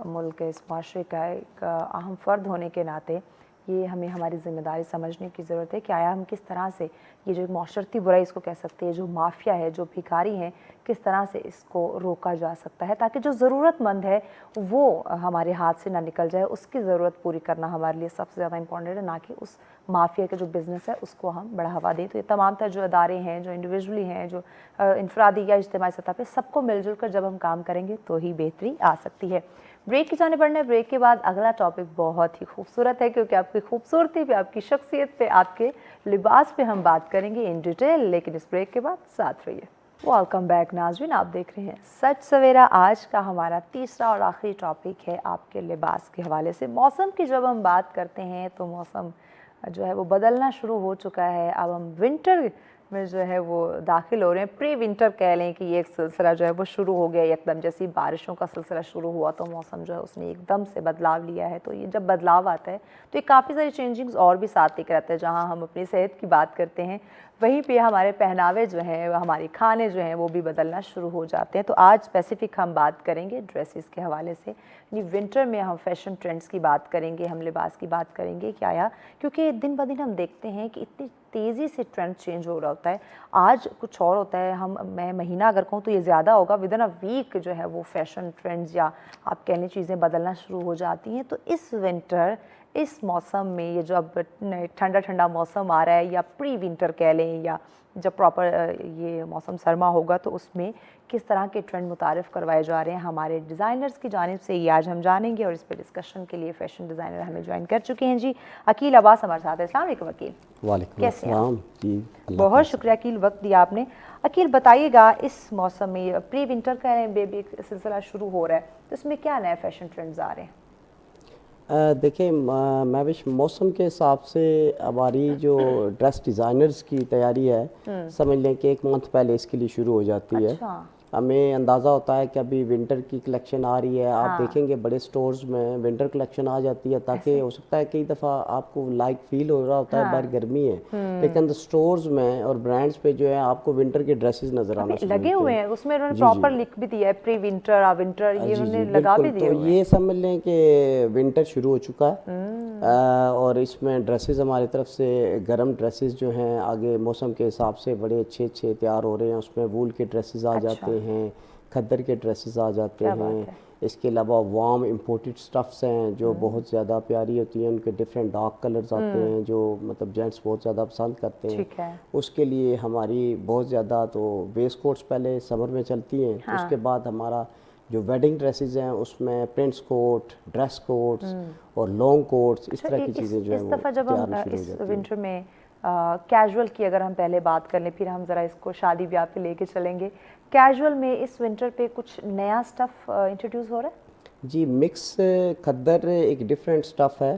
मुल्क इस माशरे का एक अहम फ़र्द होने के नाते ये हमें हमारी ज़िम्मेदारी समझने की ज़रूरत है कि आया हम किस तरह से ये जो माशरती बुराई इसको कह सकते हैं, जो माफिया है, जो भिखारी हैं, किस तरह से इसको रोका जा सकता है ताकि जो ज़रूरतमंद है वो हमारे हाथ से ना निकल जाए। उसकी ज़रूरत पूरी करना हमारे लिए सबसे ज़्यादा इंपॉर्टेंट है, ना कि उस माफिया के जो बिज़नेस है उसको हम बढ़ावा दें। तो ये तमाम तर जो अदारे हैं, जो इंडिविजुअली हैं, जो इनफरादी या इज्तिमाई सतह पर, सबको मिलजुल कर जब हम काम करेंगे तो ही बेहतरी आ सकती है। ब्रेक की जाने बढ़ना है। ब्रेक के बाद अगला टॉपिक बहुत ही खूबसूरत है, क्योंकि आपकी खूबसूरती पे, आपकी शख्सियत पे, आपके लिबास पे हम बात करेंगे इन डिटेल। लेकिन इस ब्रेक के बाद साथ रहिए। वेलकम बैक नाज़रीन, आप देख रहे हैं सच सवेरा। आज का हमारा तीसरा और आखिरी टॉपिक है आपके लिबास के हवाले से। मौसम की जब हम बात करते हैं तो मौसम जो है वो बदलना शुरू हो चुका है। अब हम विंटर में जो है वो दाखिल हो रहे हैं। प्री विंटर कह लें कि ये एक सिलसिला जो है वो शुरू हो गया एकदम। जैसी बारिशों का सिलसिला शुरू हुआ तो मौसम जो है उसने एकदम से बदलाव लिया है। तो ये जब बदलाव आता है तो ये काफ़ी सारी चेंजिंग्स और भी साथ लेकर आता है। जहाँ हम अपनी सेहत की बात करते हैं, वहीं पे हमारे पहनावे जो हैं, हमारे खाने जो हैं वो भी बदलना शुरू हो जाते हैं। तो आज स्पेसिफिक हम बात करेंगे ड्रेसेस के हवाले से। यानी विंटर में हम फैशन ट्रेंड्स की बात करेंगे, हम लिबास की बात करेंगे क्या आया, क्योंकि दिन ब दिन हम देखते हैं कि इतनी तेज़ी से ट्रेंड चेंज हो रहा होता है। आज कुछ और होता है, मैं महीना अगर कहूँ तो ये ज़्यादा होगा, विद इन अ वीक जो है वो फैशन ट्रेंड्स या आप कह लें चीज़ें बदलना शुरू हो जाती हैं। तो इस विंटर, इस मौसम में, ये जो अब ठंडा ठंडा मौसम आ रहा है, या प्री विंटर कह लें, या जब प्रॉपर ये मौसम सरमा होगा तो उसमें किस तरह के ट्रेंड मुतारिफ़ करवाए जा रहे हैं हमारे डिज़ाइनर्स की जानिब से, ये आज हम जानेंगे। और इस पर डिस्कशन के लिए फ़ैशन डिज़ाइनर हमें ज्वाइन कर चुके हैं जी, अकील अब्बास हमारे साथ है। अस्सलाम वालेकुम अकील। वालेकुम अस्सलाम जी, बहुत शुक्रिया अकील, वक्त दिया आपने। अकील बताइएगा, इस मौसम में प्री विंटर का बेबी सिलसिला शुरू हो रहा है, तो इसमें क्या नए फ़ैशन ट्रेंड्स आ रहे हैं? देखिए, मैं भी मौसम के हिसाब से हमारी जो ड्रेस डिज़ाइनर्स की तैयारी है, समझ लें कि 1 मंथ पहले इसके लिए शुरू हो जाती है। हमें अंदाज़ा होता है कि अभी विंटर की कलेक्शन आ रही है। आप देखेंगे बड़े स्टोर्स में विंटर कलेक्शन आ जाती है, ताकि हो सकता है कई दफ़ा आपको लाइक फील हो रहा होता है बाहर गर्मी है, लेकिन स्टोर्स में और ब्रांड्स पे जो है आपको विंटर के ड्रेसेस नजर आना लगे हुए हैं। उसमें उन्होंने प्रॉपर लिख भी दिया है, प्री विंटर, विंटर, ये उन्होंने लगा भी दिया। तो ये समझ लें कि विंटर शुरू हो चुका है। और इसमें ड्रेसेस हमारी तरफ से गर्म ड्रेसेस जो हैं आगे मौसम के हिसाब से बड़े अच्छे अच्छे तैयार हो रहे हैं। उसमें वूल के ड्रेसेस आ जाते हैं, खद्दर के ड्रेसेस आ जाते हैं। इसके अलावा वार्म इंपोर्टेड स्टफ्स हैं जो बहुत ज़्यादा प्यारी होती हैं। उनके डिफरेंट डार्क कलर्स आते हैं जो मतलब जेंट्स बहुत ज़्यादा पसंद करते हैं। उसके लिए हमारी बहुत ज़्यादा तो वेस्ट कोट्स पहले समर में चलती हैं। उसके बाद हमारा जो वेडिंग ड्रेसेस हैं उसमें प्रिंट्स कोट, ड्रेस कोट्स और लॉन्ग कोट्स, इस तरह की चीज़ें जो है इस दफ़ा जब हम इस विंटर में कैजुअल की अगर हम पहले बात कर लें, फिर हम ज़रा इसको शादी ब्याह पे लेके चलेंगे। कैजुअल में इस विंटर पे कुछ नया स्टफ़ इंट्रोड्यूस हो रहा है जी। मिक्स खद्दर एक डिफरेंट स्टफ़ है,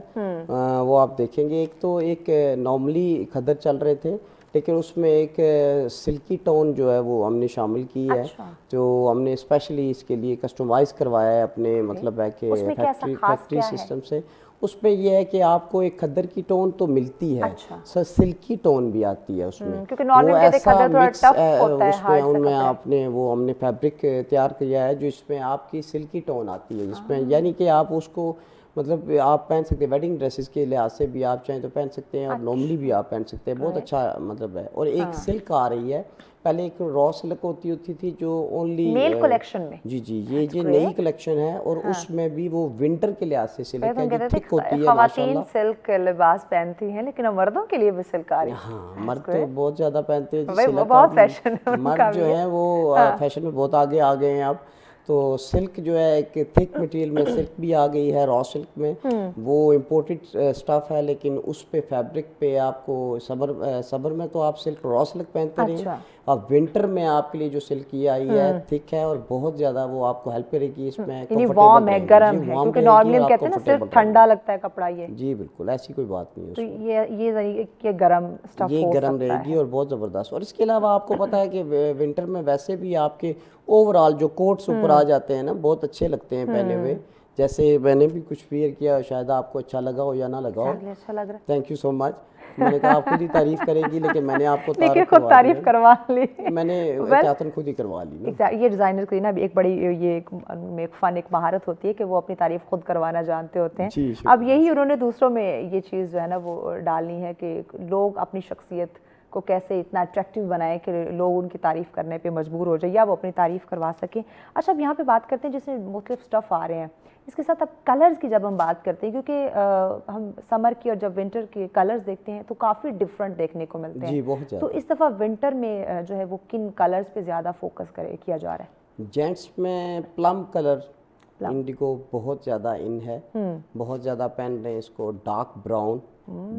वो आप देखेंगे। एक तो एक नॉर्मली खद्दर चल रहे थे, लेकिन उसमें एक सिल्की टोन जो है वो हमने शामिल की है। जो हमने स्पेशली इसके लिए कस्टमाइज़ करवाया है अपने मतलब है कि फैक्ट्री सिस्टम से। उसमें यह है कि आपको एक खद्दर की टोन तो मिलती है, सर सिल्की टोन भी आती है उसमें, क्योंकि नॉर्मल कहते खद्दर थोड़ा टफ होता है, उसमें उनमें आपने वो हमने फैब्रिक तैयार किया है जो इसमें आपकी सिल्की टोन आती है, जिसमें यानी कि आप उसको मतलब आप पहन सकते हैं वेडिंग ड्रेसेस के लिहाज से भी, आप चाहें तो पहन सकते हैं और नॉर्मली भी आप पहन सकते हैं। बहुत अच्छा मतलब है। और एक सिल्क आ रही है, पहले एक रॉ सिल्क होती थी जो ओनली मेल कलेक्शन में। जी जी, ये नई कलेक्शन है और उसमें भी वो विंटर के लिहाज से सिल्क है जो थिक होती है माशाल्लाह। सिल्क लिबास पहनती हैं, लेकिन मर्दों के लिए भी सिल्क आ रही है। हाँ, मर्द तो बहुत ज़्यादा पहनते हैं, बहुत फैशन है, मर्द जो है वो फैशन में बहुत आगे आ गए हैं अब। तो सिल्क जो है एक थिक मटेरियल में सिल्क भी आ गई है, रॉ सिल्क में वो इम्पोर्टेड स्टफ है, लेकिन उस पे फैब्रिक पे आपको समर में तो आप सिल्क रॉ सिल्क पहनते रहे, और विंटर में आपके लिए जो सिल्क ये आई है थिक है और बहुत ज़्यादा वो आपको हेल्प करेगी इसमें, वार्म है, गर्म है, क्योंकि नॉर्मली हम कहते हैं ना सिर्फ ठंडा लगता है कपड़ा, ये जी बिल्कुल ऐसी कोई बात नहीं है तो ये गर्म स्टफ ये गर्म रहेगी और बहुत ज़बरदस्त। और इसके अलावा आपको पता है कि विंटर में वैसे भी आपके ओवरऑल जो कोट्स ऊपर आ जाते हैं ना बहुत अच्छे लगते हैं पहने हुए, जैसे मैंने भी कुछ वियर किया, शायद आपको अच्छा लगा हो या ना लगा हो। अच्छा लग रहा है, थैंक यू सो मच। मैंने कहा आप खुद ही तारीफ करेगी, लेकिन मैंने आपको तारीफ करवा ली, मैंने चाहतन खुद ही करवा ली ना। ये डिजाइनर की ना एक बड़ी ये एक फन एक महारत होती है कि वो अपनी तारीफ खुद करवाना जानते होते हैं। अब यही उन्होंने दूसरों में ये चीज़ जो है ना वो डालनी है कि लोग अपनी शख्सियत को कैसे इतना अट्रैक्टिव बनाए कि लोग उनकी तारीफ़ करने पे मजबूर हो जाए या वो अपनी तारीफ़ करवा सकें। अच्छा, अब यहाँ पे बात करते हैं जिसमें मुख्तलिफ स्टफ़ आ रहे हैं, इसके साथ अब कलर्स की जब हम बात करते हैं, क्योंकि हम समर की और जब विंटर के कलर्स देखते हैं तो काफ़ी डिफरेंट देखने को मिलते हैं जी, बहुत ज़्यादा। तो इस दफ़ा विंटर में जो है वो किन कलर्स पे ज़्यादा फोकस किया जा रहा है? जेंट्स में प्लम कलर, इंडिगो बहुत ज़्यादा इन है, बहुत ज़्यादा पहन रहे हैं इसको, डार्क ब्राउन,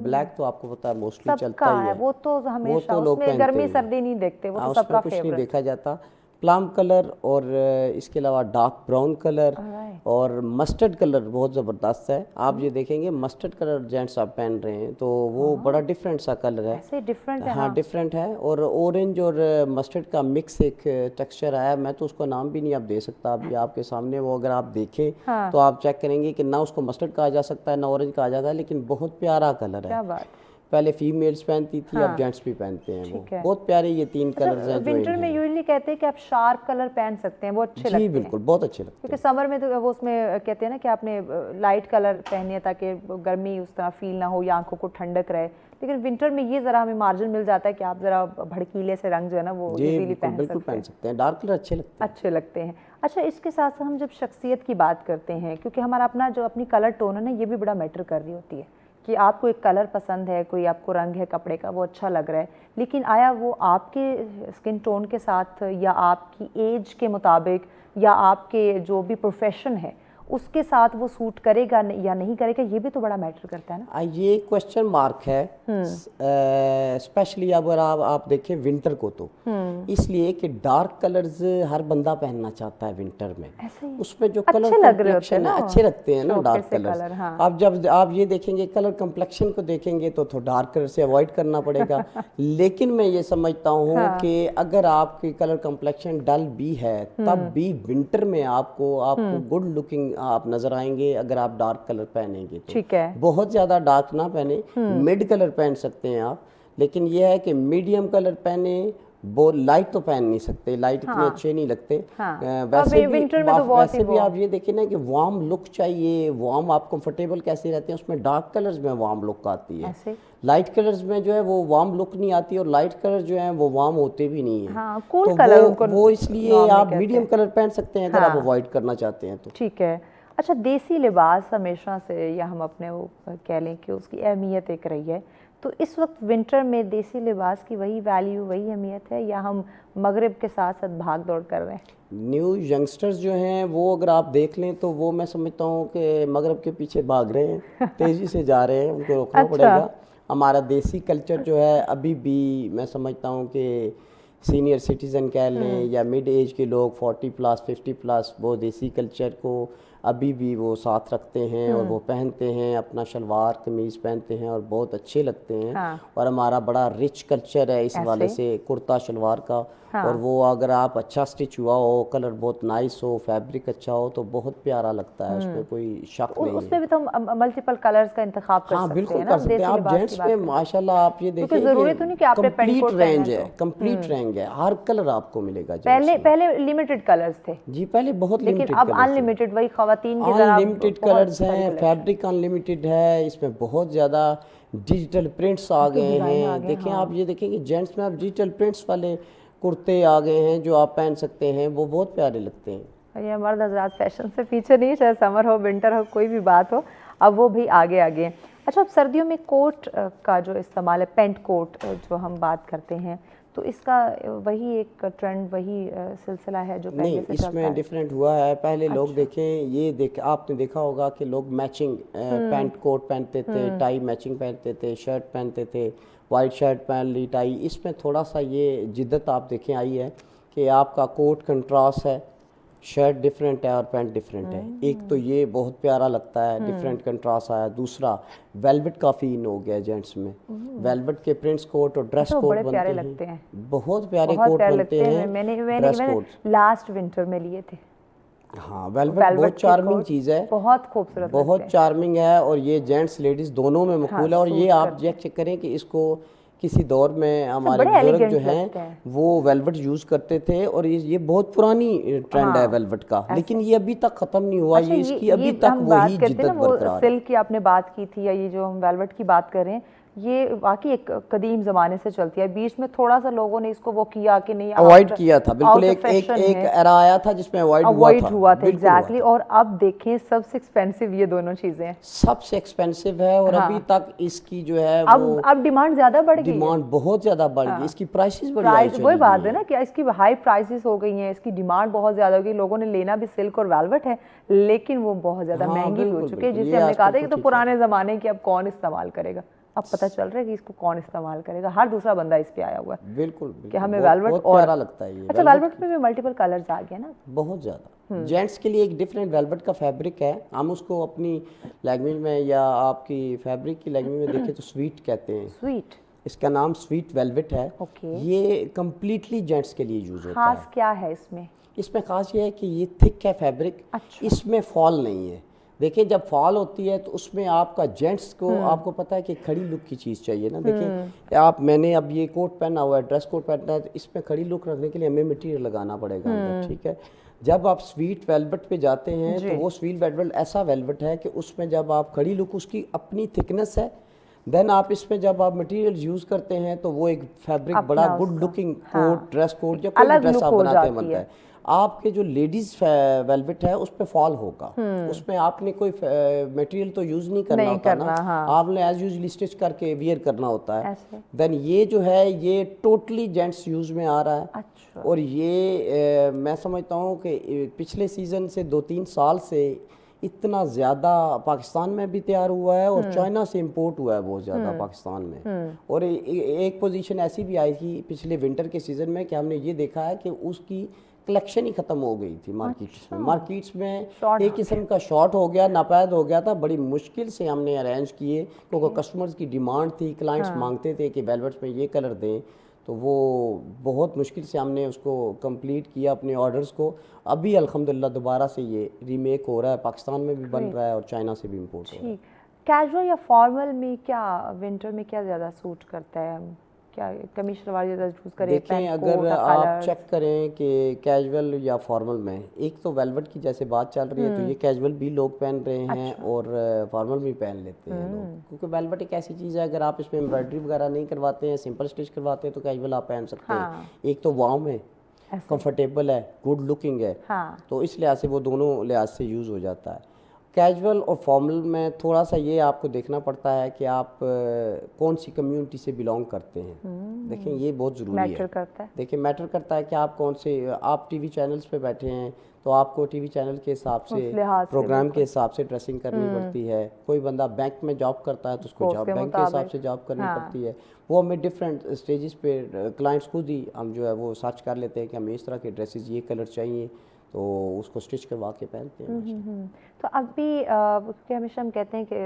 ब्लैक तो आपको पता है मोस्टली चलता ही है, वो तो हमेशा, वो तो लोग उसमें गर्मी सर्दी नहीं देखते, वो तो सबका कुछ नहीं फेवरेट। देखा जाता। प्लम कलर और इसके अलावा डार्क ब्राउन कलर और मस्टर्ड कलर बहुत ज़बरदस्त है। आप ये देखेंगे मस्टर्ड कलर जेंट्स आप पहन रहे हैं तो वो बड़ा डिफरेंट सा कलर है, ऐसे डिफरेंट है। हाँ डिफरेंट है। और ऑरेंज और मस्टर्ड का मिक्स एक टेक्सचर आया, मैं तो उसको नाम भी नहीं आप दे सकता अभी आपके सामने, वो अगर आप देखें तो आप चेक करेंगे कि ना उसको मस्टर्ड कहा जा सकता है ना ऑरेंज कहा जाता है, लेकिन बहुत प्यारा कलर है। क्या बात। पहले फीमेल्स पहनती थी, अब जेंट्स भी पहनते हैं। वो बहुत प्यारे ये तीन कलर्स हैं। विंटर में यूजुअली कहते हैं कि आप शार्प कलर पहन सकते हैं, वो अच्छे लगते हैं। जी बिल्कुल, बहुत अच्छे लगते हैं। क्योंकि समर में तो वो उसमें कहते हैं ना कि आपने लाइट कलर पहने ताकि गर्मी उस तरह फील ना हो या आंखों को ठंडक रहे, लेकिन विंटर में ये ज़रा हमें मार्जिन मिल जाता है कि आप ज़रा भड़कीले से रंग जो है ना वो इजीली बिल्कुल पहन सकते हैं। डार्क कलर अच्छे लगते हैं। अच्छा, इसके साथ साथ हम जब शख्सियत की बात करते हैं, क्योंकि हमारा अपना जो अपनी कलर टोन है ना ये भी बड़ा मैटर कर रही होती है कि आपको एक कलर पसंद है, कोई आपको रंग है कपड़े का वो अच्छा लग रहा है, लेकिन आया वो आपके स्किन टोन के साथ या आपकी एज के मुताबिक या आपके जो भी प्रोफेशन है उसके साथ वो सूट करेगा या नहीं करेगा, ये भी तो बड़ा मैटर करता है ना। ये क्वेश्चन मार्क है, स्पेशली अगर आप देखें विंटर को तो इसलिए कि डार्क कलर्स हर बंदा पहनना चाहता है विंटर में, उसमें जो कलर कम्प्लेक्शन है अच्छे लगते हैं ना डार्क कलर। अब जब आप ये देखेंगे कलर कम्प्लेक्शन को देखेंगे तो डार्क कलर से अवॉइड करना पड़ेगा लेकिन मैं ये समझता हूँ कि अगर आपकी कलर कम्प्लेक्शन डल भी है तब भी विंटर में आपको गुड लुकिंग आप नजर आएंगे अगर आप डार्क कलर पहनेंगे तो। ठीक है, बहुत ज्यादा डार्क ना पहने, मिड कलर पहन सकते हैं आप, लेकिन यह है कि मीडियम कलर पहने, वो लाइट तो पहन नहीं सकते, लाइट इतने अच्छे नहीं लगते। वैसे भी आप ये देखें ना कि वार्म लुक चाहिए, वार्म आप कंफर्टेबल कैसे रहते हैं उसमें डार्क कलर्स में वार्म लुक आती है, लाइट कलर्स में जो है वो वार्म लुक नहीं आती और लाइट कलर जो है वो वार्म होते भी नहीं है। कूल कलर वो इसलिए आप मीडियम कलर पहन सकते हैं अगर आप अवॉइड करना चाहते हैं तो। ठीक है। अच्छा, देसी लिबास हमेशा से या हम अपने वो कह लें कि उसकी अहमियत एक रही है, तो इस वक्त विंटर में देसी लिबास की वही वैल्यू वही अहमियत है या हम मगरिब के साथ साथ भाग दौड़ कर रहे हैं? न्यू यंगस्टर्स जो हैं वो अगर आप देख लें तो वो मैं समझता हूँ कि मगरिब के पीछे भाग रहे हैं, तेज़ी से जा रहे हैं, उनको रोकना पड़ेगा। हमारा देसी कल्चर जो है अभी भी मैं समझता हूँ कि सीनियर सिटीज़न कह लें या मिड एज के लोग 40+ 50+, वो देसी कल्चर को अभी भी वो साथ रखते हैं और वो पहनते हैं, अपना शलवार कमीज़ पहनते हैं और बहुत अच्छे लगते हैं। और हमारा बड़ा रिच कल्चर है इस वाले से कुर्ता शलवार का। और वो अगर आप अच्छा स्टिच हुआ हो, कलर बहुत नाइस हो, फैब्रिक अच्छा हो तो बहुत प्यारा लगता है, उसमें कोई शक नहीं है। उसमें भी तो हम मल्टीपल कलर्स का इंतखाब कर सकते हैं। बिल्कुल कर सकते हैं आप। जेंट्स में माशाल्लाह आप ये देखिए जरूरी तो नहीं कि आपने कंप्लीट रेंज है, कंप्लीट रेंज है, हर कलर आपको मिलेगा। पहले लिमिटेड कलर्स थे जी, पहले बहुत लिमिटेड, अब अनलिमिटेड वही खवातीन की तरह अनलिमिटेड कलर्स हैं, फैब्रिक अनलिमिटेड है, इसमें बहुत ज़्यादा डिजिटल प्रिंट्स आ गए हैं। देखें आप ये देखें कि जेंट्स में आप डिजिटल प्रिंट्स वाले कुर्ते आ गए हैं जो आप पहन सकते हैं, वो बहुत प्यारे लगते हैं। ये मर्द हजरात फैशन से पीछे नहीं, चाहे समर हो विंटर हो कोई भी बात हो, अब वो भी आगे आगे हैं। अच्छा, अब सर्दियों में कोट का जो इस्तेमाल है, पेंट कोट जो हम बात करते हैं, तो इसका वही एक ट्रेंड, वही सिलसिला है जो पहले नहीं, से चलता इसमें है। डिफरेंट हुआ है। पहले लोग देखें, आपने देखा होगा कि लोग मैचिंग पैंट कोट पहनते थे, टाई मैचिंग पहनते थे, शर्ट पहनते थे, वाइट शर्ट पहन ली, टाई। इसमें थोड़ा सा ये जिद्दत आप देखें आई है कि आपका कोट कंट्रास्ट है, शर्ट डिफरेंट है और पैंट डिफरेंट है। एक तो ये बहुत प्यारा लगता है, डिफरेंट कंट्रास्ट आया। दूसरा, वेलवेट काफ़ी इन हो गया जेंट्स में। वेलवेट के प्रिंट्स कोट और ड्रेस तो कोट बड़े बनते प्यारे हैं, लगते हैं, बहुत प्यारे बहुत कोट प्यारे बनते लगते हैं। हैं, मैंने ड्रेस कोट। लास्ट विंटर में लिए थे। हाँ, वेलवेट वेलवेट बहुत के चार्मिंग कोट चीज़ है, बहुत खूबसूरत बहुत लगते हैं। चार्मिंग है, और ये जेंट्स लेडीज़ दोनों में मकबूल है। और ये सूट आप करते चेक करें कि इसको किसी दौर में हमारे बड़े बुजुर्ग जो elegant हैं लगते हैं। वो वेलवेट यूज़ करते थे, और ये बहुत पुरानी ट्रेंड है वेलवेट का, लेकिन ये अभी तक ख़त्म नहीं हुआ। अच्छा, ये इसकी अभी तक हम बात वही करते हैं जिद्दत ना, वो बरकरार है। सिल्क की आपने बात की थी, या ये जो हम वेलवेट की बात कर रहे हैं, ये वाकई एक कदीम ज़माने से चलती है। बीच में थोड़ा सा लोगों ने इसको वो किया कि नहीं, अवॉइड किया था, बिल्कुल। एक एरा आया था जिसमें अवॉइड हुआ था, बिल्कुल एग्जैक्टली। और अब देखें सबसे एक्सपेंसिव ये दोनों चीज़ें हैं। सबसे एक्सपेंसिव है, और अभी तक इसकी जो है वो अब डिमांड ज़्यादा बढ़ गई है। डिमांड बहुत ज़्यादा बढ़ गई, इसकी प्राइसेस बढ़ प्राइस वही बात है ना कि इसकी हाई प्राइसेस हो गई हैं, इसकी डिमांड बहुत ज़्यादा हो गई। लोगों ने लेना भी सिल्क और वेलवेट है, लेकिन वो बहुत ज़्यादा हाँ, महंगी भी हो बिल्कुल, चुकी है, बिल्कुल। जिससे ये हमने कहा था आजकल कि तो तो ठीक पुराने ज़माने की अब कौन इस्तेमाल करेगा। अब पता चल रहा है कि इसको कौन इस्तेमाल करेगा, हर दूसरा बंदा इस पे आया हुआ है बिल्कुल, कि बिल्कुल। हमें बहुत वेलवेट। बहुत और प्यारा लगता है ये अच्छा, वेलवेट। वेलवेट में भी मल्टीपल कलर्स आ गए ना। बहुत ज़्यादा। जेंट्स के लिए एक डिफरेंट वेलवेट का फैब्रिक है, हम उसको अपनी लैंग्वेज में या आपकी फैब्रिक की लैंग्वेज में देखें तो स्वीट कहते हैं। स्वीट, इसका नाम स्वीट वेलवेट है। ओके। ये कम्प्लीटली जेंट्स के लिए यूज़ होता है। खास क्या है इसमें? इसमें खास ये है कि ये थिक है फैब्रिक, अच्छा। इसमें फॉल नहीं है। देखिए, जब फॉल होती है तो उसमें आपका जेंट्स को आपको पता है कि खड़ी लुक की चीज़ चाहिए ना। देखिए मैंने अब ये कोट पहना हुआ है, ड्रेस कोट पहना है, तो इसमें खड़ी लुक रखने के लिए हमें मटेरियल लगाना पड़ेगा अंदर, ठीक है। जब आप स्वीट वेलवेट पे जाते हैं तो वो स्वीट वेलवेट ऐसा वेलवेट है कि उसमें जब आप खड़ी लुक, उसकी अपनी थिकनेस है, देन आप इसमें जब आप मटेरियल यूज़ करते हैं तो वो एक फैब्रिक बड़ा good looking coat, dress coat या कोई भी ड्रेस आप बनाते हैं बनता है। आपके जो लेडीज वेलवेट है उस पे फॉल होगा, उसमें आपने कोई मटेरियल तो यूज नहीं करना होता ना, आपने एज यूजली स्टिच करके वियर करना होता है। देन ये जो है ये टोटली जेंट्स यूज में आ रहा है। अच्छा। और ये मैं समझता हूँ कि पिछले सीजन से 2-3 साल से इतना ज़्यादा पाकिस्तान में भी तैयार हुआ है और चाइना से इंपोर्ट हुआ है बहुत ज़्यादा पाकिस्तान में। और एक पोजीशन ऐसी भी आई थी पिछले विंटर के सीज़न में कि हमने ये देखा है कि उसकी कलेक्शन ही ख़त्म हो गई थी मार्केट्स में। मार्केट्स में एक किस्म का शॉर्ट हो गया, नापैद हो गया था। बड़ी मुश्किल से हमने अरेंज किए क्योंकि कस्टमर्स की डिमांड थी, क्लाइंट्स मांगते थे कि वेलवेट्स में ये कलर दें, तो वो बहुत मुश्किल से हमने उसको कंप्लीट किया अपने ऑर्डर्स को। अभी अल्हम्दुलिल्लाह दोबारा से ये रीमेक हो रहा है, पाकिस्तान में भी बन रहा है और चाइना से भी इम्पोर्ट हो रहा है। कैजुअल या फॉर्मल में क्या विंटर में क्या ज़्यादा सूट करता है? क्या कमीज सलवार ज़्यादा चूज़ करें? देखें, अगर आप चेक करें कि कैजुअल या फॉर्मल में, एक तो वेलवेट की जैसे बात चल रही है तो ये कैजुअल भी लोग पहन रहे हैं और फॉर्मल भी पहन लेते हैं लोग, क्योंकि वेलवेट एक ऐसी चीज़ है अगर आप इसमें एम्ब्रॉयडरी वगैरह नहीं करवाते हैं, सिंपल स्टिच करवाते हैं तो कैजुअल आप पहन सकते हैं। एक तो वार्म है, कंफर्टेबल है, गुड लुकिंग है, तो इस लिहाज से वो दोनों लिहाज से यूज़ हो जाता है। कैजुअल और फॉर्मल में थोड़ा सा ये आपको देखना पड़ता है कि आप कौन सी कम्युनिटी से बिलोंग करते हैं। देखें, ये बहुत ज़रूरी मैटर है। करता है। देखिए, मैटर करता है कि आप कौन से, आप टीवी चैनल्स पे बैठे हैं तो आपको टीवी चैनल के हिसाब से, प्रोग्राम के हिसाब से ड्रेसिंग करनी पड़ती है। कोई बंदा बैंक में जॉब करता है तो उसको जॉब बैंक के हिसाब से जॉब करनी पड़ती है। वो हमें डिफरेंट स्टेजेस पे क्लाइंट्स खुद ही हम जो है वो सर्च कर लेते हैं कि हमें इस तरह के ड्रेसेस, ये कलर चाहिए, तो उसको स्टिच करवा के पहनते हैं। तो अब भी क्योंकि हमेशा हम कहते हैं कि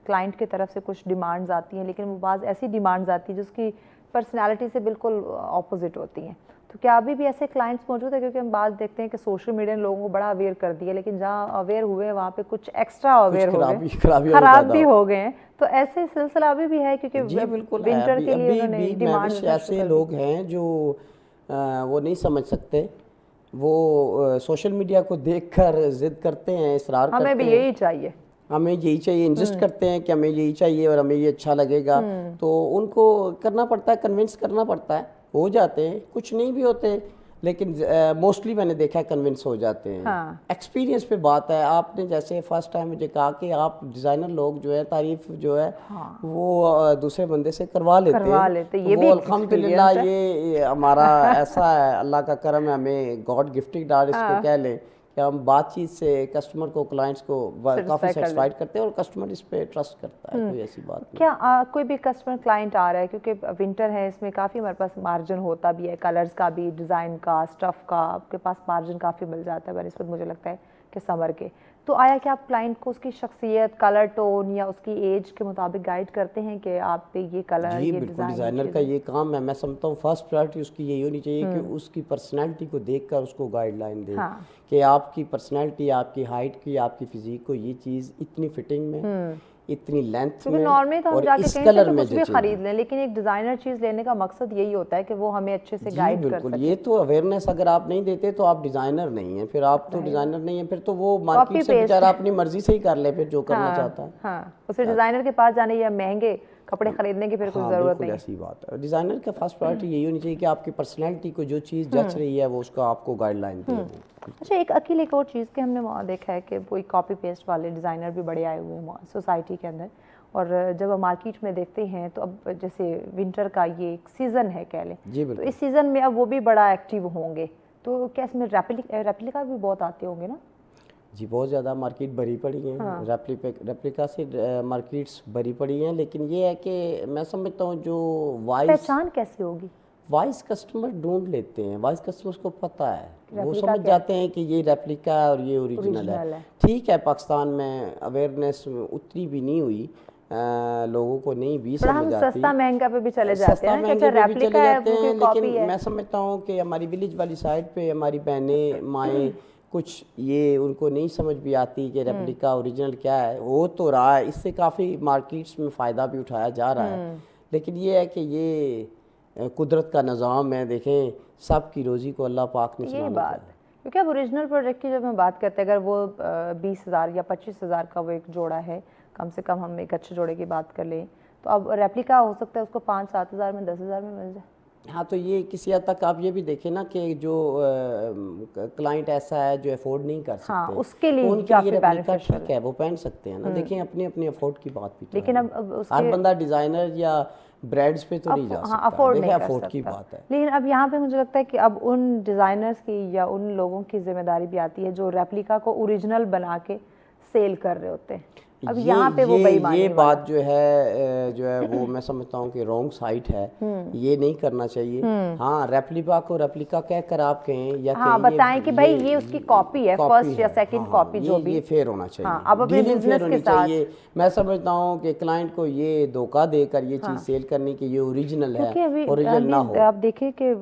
क्लाइंट की तरफ से कुछ डिमांड्स आती हैं, लेकिन वो बाज़ ऐसी डिमांड्स आती हैं जिसकी पर्सनालिटी से बिल्कुल ऑपोजिट होती हैं, तो क्या अभी भी ऐसे क्लाइंट्स मौजूद है? क्योंकि हम बात देखते हैं कि सोशल मीडिया ने लोगों को बड़ा अवेयर कर दिया, लेकिन जहाँ अवेयर हुए वहाँ पे कुछ एक्स्ट्रा अवेयर हो गए, खराब भी हो गए हैं। तो ऐसे सिलसिला अभी भी है क्योंकि विंटर के लिए उन्होंने डिमांड, ऐसे लोग हैं जो वो नहीं समझ सकते, वो सोशल मीडिया को देखकर जिद करते हैं, इसरार करते हैं, हमें भी यही चाहिए, हमें यही चाहिए, इंसिस्ट करते हैं कि हमें यही चाहिए और हमें ये अच्छा लगेगा। तो उनको करना पड़ता है, कन्विंस करना पड़ता है, हो जाते हैं, कुछ नहीं भी होते। लेकिन मोस्टली मैंने देखा है कन्विंस हो जाते हैं। हाँ। एक्सपीरियंस पे बात है। आपने जैसे फर्स्ट टाइम मुझे कहा कि आप डिज़ाइनर लोग जो है तारीफ जो है वो दूसरे बंदे से करवा लेते हैं। ये तो भी वो एक अल्हम्दुलिल्लाह experience है। ये हमारा ऐसा है, अल्लाह का करम है, हमें गॉड गिफ्टेड डाल इसको कह लें कि हम बातचीत से कस्टमर को, क्लाइंट्स को काफ़ी सेटिस्फाइड करते हैं और कस्टमर इस पे ट्रस्ट करता है। कोई ऐसी बात नहीं। क्या कोई भी कस्टमर क्लाइंट आ रहा है, क्योंकि विंटर है, इसमें काफ़ी हमारे पास मार्जिन होता भी है, कलर्स का भी, डिज़ाइन का, स्टफ़ का, आपके पास मार्जिन काफ़ी मिल जाता है बनिस्बत मुझे लगता है कि समर के। तो आया कि आप क्लाइंट को उसकी शख्सियत, कलर टोन या उसकी एज के मुताबिक गाइड करते हैं कि आप पे ये कलर, जी ये बिल्कुल, डिज़ाइन? डिज़ाइनर का ये काम है। मैं समझता हूँ फर्स्ट प्रायोरिटी उसकी यही होनी चाहिए कि उसकी पर्सनैलिटी को देखकर उसको गाइडलाइन दे कि आपकी पर्सनैलिटी, आपकी हाइट की, आपकी फिजिक को ये चीज़ इतनी फिटिंग में, इतनी लेंथ क्योंकि में नॉर्मली तो हम और जाके इस कहीं से कलर तो में कुछ भी खरीद लें, लेकिन एक डिज़ाइनर चीज़ लेने का मकसद यही होता है कि वो हमें अच्छे से गाइड कर बिल्कुल, सके। ये तो अवेयरनेस अगर आप नहीं देते तो आप डिज़ाइनर नहीं हैं। फिर आप तो डिज़ाइनर नहीं हैं, फिर तो वो मार्केट से बेचारा अपनी मर्जी से ही कर ले फिर जो करना चाहता है। हाँ, उसे डिज़ाइनर के पास जाने या महंगे कपड़े खरीदने की फिर कोई ज़रूरत बिल्कुल नहीं। ऐसी बात है। डिज़ाइनर का फर्स्ट प्रायोरिटी यही होनी चाहिए कि आपकी पर्सनैलिटी को जो चीज़ जच रही है वो उसका आपको गाइडलाइन दे। अच्छा, एक और चीज़ कि हमने वहाँ देखा है कि कोई कॉपी पेस्ट वाले डिज़ाइनर भी बड़े आए हुए हैं सोसाइटी के अंदर, और जब हम मार्केट में देखते हैं तो अब जैसे विंटर का ये एक सीज़न है कह लें, जी तो बिल्कुल। इस सीज़न में अब वो भी बड़ा एक्टिव होंगे, तो क्या इसमें रेप्लिका भी बहुत आते होंगे ना? जी बहुत ज़्यादा मार्केट भरी पड़ी है। रेप्लिका से मार्केट्स भरी पड़ी हैं, लेकिन ये है कि मैं समझता हूँ जो पहचान कैसे होगी? वाइस कस्टमर ढूंढ लेते हैं। वाइस कस्टमर्स को पता है, वो समझ जाते हैं कि ये रेप्लिका है और ये ओरिजिनल है। ठीक है, पाकिस्तान में अवेयरनेस उतनी भी नहीं हुई, लोगों को नहीं भी समझ आती। सस्ता महंगा पे भी चले जाते सस्ता हैं महंगे कि पे भी रेप्लिका चले है, जाते वो हैं, कोई कॉपी लेकिन है। मैं समझता हूँ कि हमारी विलेज वाली साइड पे हमारी बहनें, माएँ कुछ ये उनको नहीं समझ भी आती कि रेप्लिका ओरिजिनल क्या है। हो तो रहा है, इससे काफ़ी मार्केट्स में फ़ायदा भी उठाया जा रहा है, लेकिन ये है कि ये कुदरत का निज़ाम है। देखें, सब की रोज़ी को अल्लाह पाक ने यही बात, क्योंकि अब ओरिजिनल प्रोडक्ट की जब हम बात करते हैं, अगर वो 20,000 या 25,000 का वो एक जोड़ा है, कम से कम हम एक अच्छे जोड़े की बात कर लें, तो अब रेप्लिका हो सकता है उसको 5-7 हज़ार में, 10 हज़ार में मिल जाए। हाँ, तो ये किसी हद तक आप ये भी देखें ना कि जो क्लाइंट ऐसा है जो अफोर्ड नहीं कर सकते, हाँ, उसके लिए तो उनके लिए रेप्लिका ठीक है, वो पहन सकते हैं ना। देखें, अपनी अपनी अफोर्ड की बात भी तो लेकिन है। अब हर बंदा डिज़ाइनर या ब्रांड्स पे तो नहीं जा सकता। अफोर्ड नहीं कर अफोर्ड सकता। की बात है। लेकिन अब यहाँ पे मुझे लगता है कि अब उन डिज़ाइनर्स की या उन लोगों की जिम्मेदारी भी आती है जो रेप्लिका को ओरिजिनल बना के सेल कर रहे होते हैं। अब यहाँ पे वो बेईमानी ये बात जो है वो मैं समझता हूँ कि रॉन्ग साइट है, ये नहीं करना चाहिए। हाँ, रेप्लिका को रेप्लिका कहकर आप कहें या हाँ, बताएं कि भाई ये उसकी कॉपी है, फर्स्ट या सेकंड कॉपी जो भी, ये फेयर होना चाहिए। हाँ, अब अपने बिजनेस के साथ मैं समझता हूँ कि क्लाइंट को ये धोखा देकर ये चीज़ सेल करनी कि ये ओरिजिनल है, ओरिजिनल ना हो। आप देखें कि